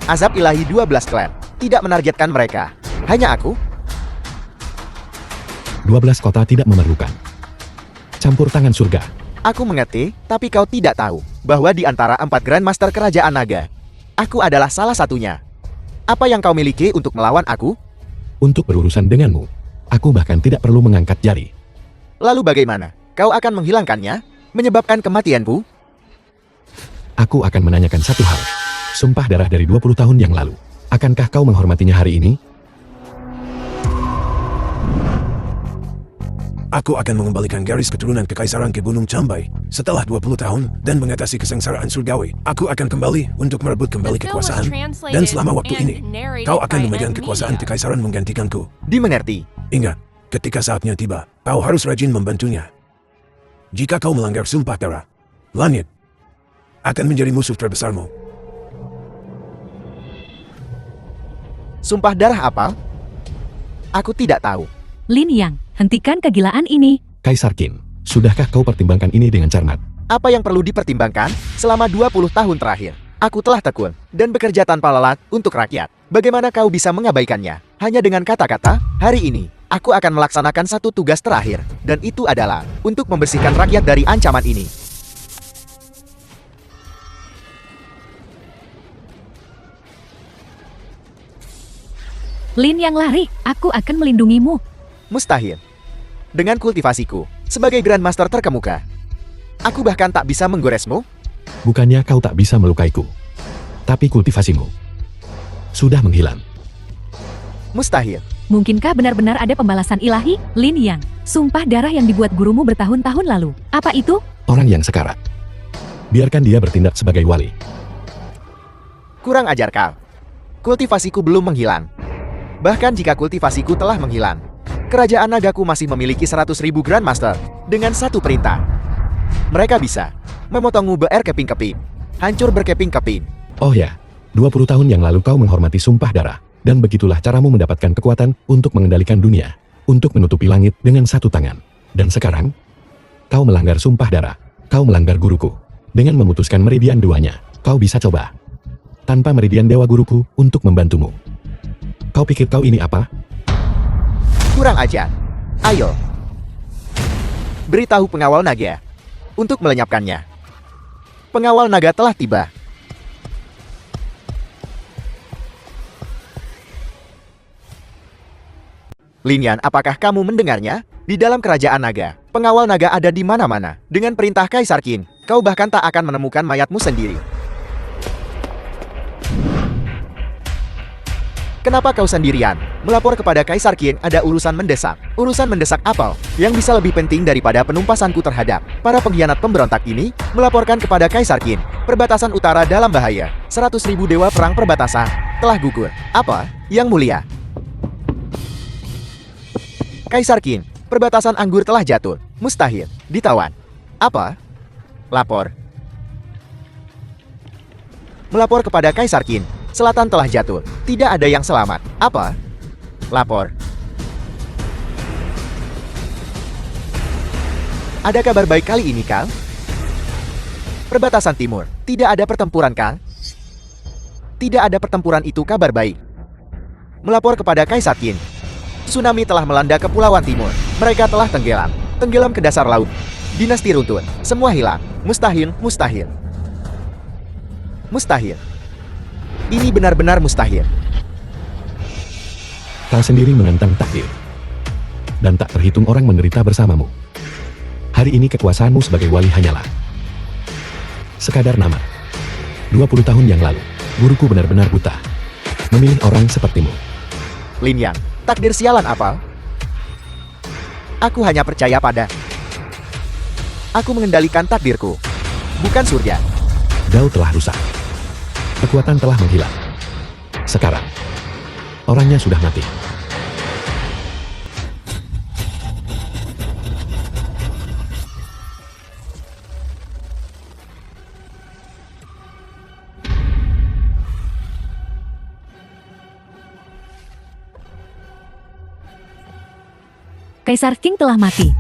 azab ilahi 12 klan tidak menargetkan mereka. Hanya aku? 12 kota tidak memerlukan campur tangan surga Aku mengerti, tapi kau tidak tahu bahwa di antara 4 Grandmaster Kerajaan Naga, aku adalah salah satunya. Apa yang kau miliki untuk melawan aku? Untuk berurusan denganmu, aku bahkan tidak perlu mengangkat jari. Lalu bagaimana? Kau akan menghilangkannya? Menyebabkan kematianku? Aku akan menanyakan satu hal. Sumpah darah dari 20 tahun yang lalu. Akankah kau menghormatinya hari ini? Aku akan mengembalikan garis keturunan kekaisaran ke Gunung Chambai setelah 20 tahun dan mengatasi kesengsaraan surgawi. Aku akan kembali untuk merebut kembali The film was kekuasaan translated dan selama waktu and ini, narrated kau akan by memegang M kekuasaan Media. kekaisaran menggantikanku. Dimengerti. Ingat, ketika saatnya tiba, kau harus rajin membantunya. Jika kau melanggar sumpah darah, langit akan menjadi musuh terbesarmu. Sumpah darah apa? Aku tidak tahu. Lin Yang, hentikan kegilaan ini. Kaisar Qin, sudahkah kau pertimbangkan ini dengan cermat? Apa yang perlu dipertimbangkan? Selama 20 tahun terakhir, aku telah tekun dan bekerja tanpa lelah untuk rakyat. Bagaimana kau bisa mengabaikannya? Hanya dengan kata-kata, hari ini, aku akan melaksanakan satu tugas terakhir, dan itu adalah untuk membersihkan rakyat dari ancaman ini. Lin Yang lari, aku akan melindungimu. Mustahil. Dengan kultivasiku, sebagai Grandmaster terkemuka, aku bahkan tak bisa menggoresmu. Bukannya kau tak bisa melukaiku, tapi kultivasimu sudah menghilang. Mustahil. Mungkinkah benar-benar ada pembalasan ilahi? Lin Yang, sumpah darah yang dibuat gurumu bertahun-tahun lalu. Apa itu? Orang yang sekarat. Biarkan dia bertindak sebagai wali. Kurang ajar kau. Kultivasiku belum menghilang. Bahkan jika kultivasiku telah menghilang, kerajaan nagaku masih memiliki 100.000 Grandmaster dengan satu perintah. Mereka bisa memotongmu berkeping-keping, hancur berkeping-keping. Oh ya, 20 tahun yang lalu kau menghormati sumpah darah, dan begitulah caramu mendapatkan kekuatan untuk mengendalikan dunia, untuk menutupi langit dengan satu tangan. Dan sekarang, kau melanggar sumpah darah, kau melanggar guruku. Dengan memutuskan meridian duanya, kau bisa coba. Tanpa meridian dewa guruku untuk membantumu. Kau pikir kau ini apa? Kurang ajar. Ayo. Beritahu pengawal naga untuk melenyapkannya. Pengawal naga telah tiba. Lin Yan, apakah kamu mendengarnya? Di dalam kerajaan naga, pengawal naga ada di mana-mana. Dengan perintah Kaisar Qin, kau bahkan tak akan menemukan mayatmu sendiri. Kenapa kau sendirian? Melapor kepada Kaisar Qin ada urusan mendesak. Urusan mendesak apa? Yang bisa lebih penting daripada penumpasanku terhadap para pengkhianat pemberontak ini? Melaporkan kepada Kaisar Qin, perbatasan utara dalam bahaya. 100.000 dewa perang perbatasan telah gugur. Apa? Yang mulia. Kaisar Qin, perbatasan anggur telah jatuh. Mustahil. Ditawan. Apa? Lapor. Melapor kepada Kaisar Qin. Selatan telah jatuh. Tidak ada yang selamat. Apa? Lapor. Ada kabar baik kali ini, Kang? Perbatasan timur. Tidak ada pertempuran, Kang? Tidak ada pertempuran, itu kabar baik. Melapor kepada Kaisar Qin. Tsunami telah melanda Kepulauan Timur. Mereka telah tenggelam. Tenggelam ke dasar laut. Dinasti runtuh. Semua hilang. Mustahil, mustahil. Mustahil. Ini benar-benar mustahil. Kau sendiri menentang takdir. Dan tak terhitung orang menderita bersamamu. Hari ini kekuasaanmu sebagai wali hanyalah sekadar nama. 20 tahun yang lalu, guruku benar-benar buta. Memilih orang sepertimu. Lin Yang, takdir sialan apa? Aku hanya percaya pada... Aku mengendalikan takdirku. Bukan surga. Dao telah rusak. Kekuatan telah menghilang. Sekarang, orangnya sudah mati. Kaisar Qing telah mati.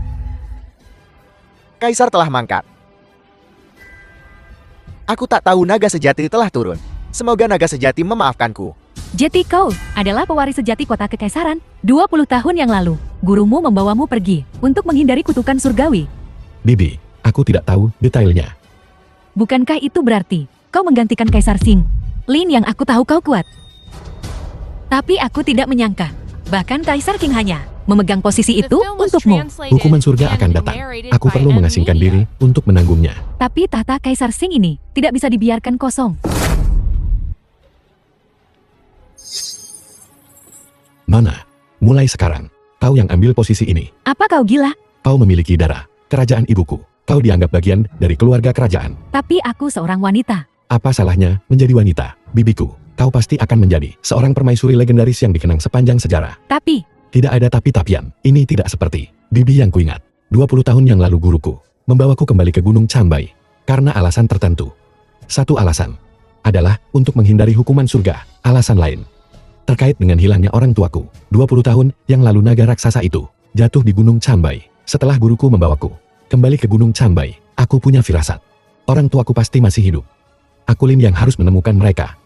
Kaisar telah mangkat. Aku tak tahu naga sejati telah turun. Semoga naga sejati memaafkanku. Jeti, kau adalah pewaris sejati kota kekaisaran. 20 tahun yang lalu, gurumu membawamu pergi untuk menghindari kutukan surgawi. Bibi, Aku tidak tahu detailnya. Bukankah itu berarti kau menggantikan Kaisar Sing? Lin, yang aku tahu kau kuat. Tapi aku tidak menyangka, bahkan Kaisar King hanya memegang posisi The itu film was untukmu. translated Hukuman surga and akan datang. narrated Aku by perlu M mengasingkan Media. diri untuk menanggungnya. Tapi tahta Kaisar Sing ini tidak bisa dibiarkan kosong. Mana? Mulai sekarang, kau yang ambil posisi ini. Apa kau gila? Kau memiliki darah kerajaan ibuku. Kau dianggap bagian dari keluarga kerajaan. Tapi aku seorang wanita. Apa salahnya menjadi wanita, bibiku? Kau pasti akan menjadi seorang permaisuri legendaris yang dikenang sepanjang sejarah. Tapi, Tidak ada tapi-tapian, ini tidak seperti Bibi yang kuingat. 20 tahun yang lalu guruku membawaku kembali ke Gunung Chambai karena alasan tertentu. Satu alasan adalah untuk menghindari hukuman surga. Alasan lain terkait dengan hilangnya orang tuaku. 20 tahun yang lalu naga raksasa itu jatuh di Gunung Chambai. Setelah guruku membawaku kembali ke Gunung Chambai, aku punya firasat. Orang tuaku pasti masih hidup. Aku Lin yang harus menemukan mereka.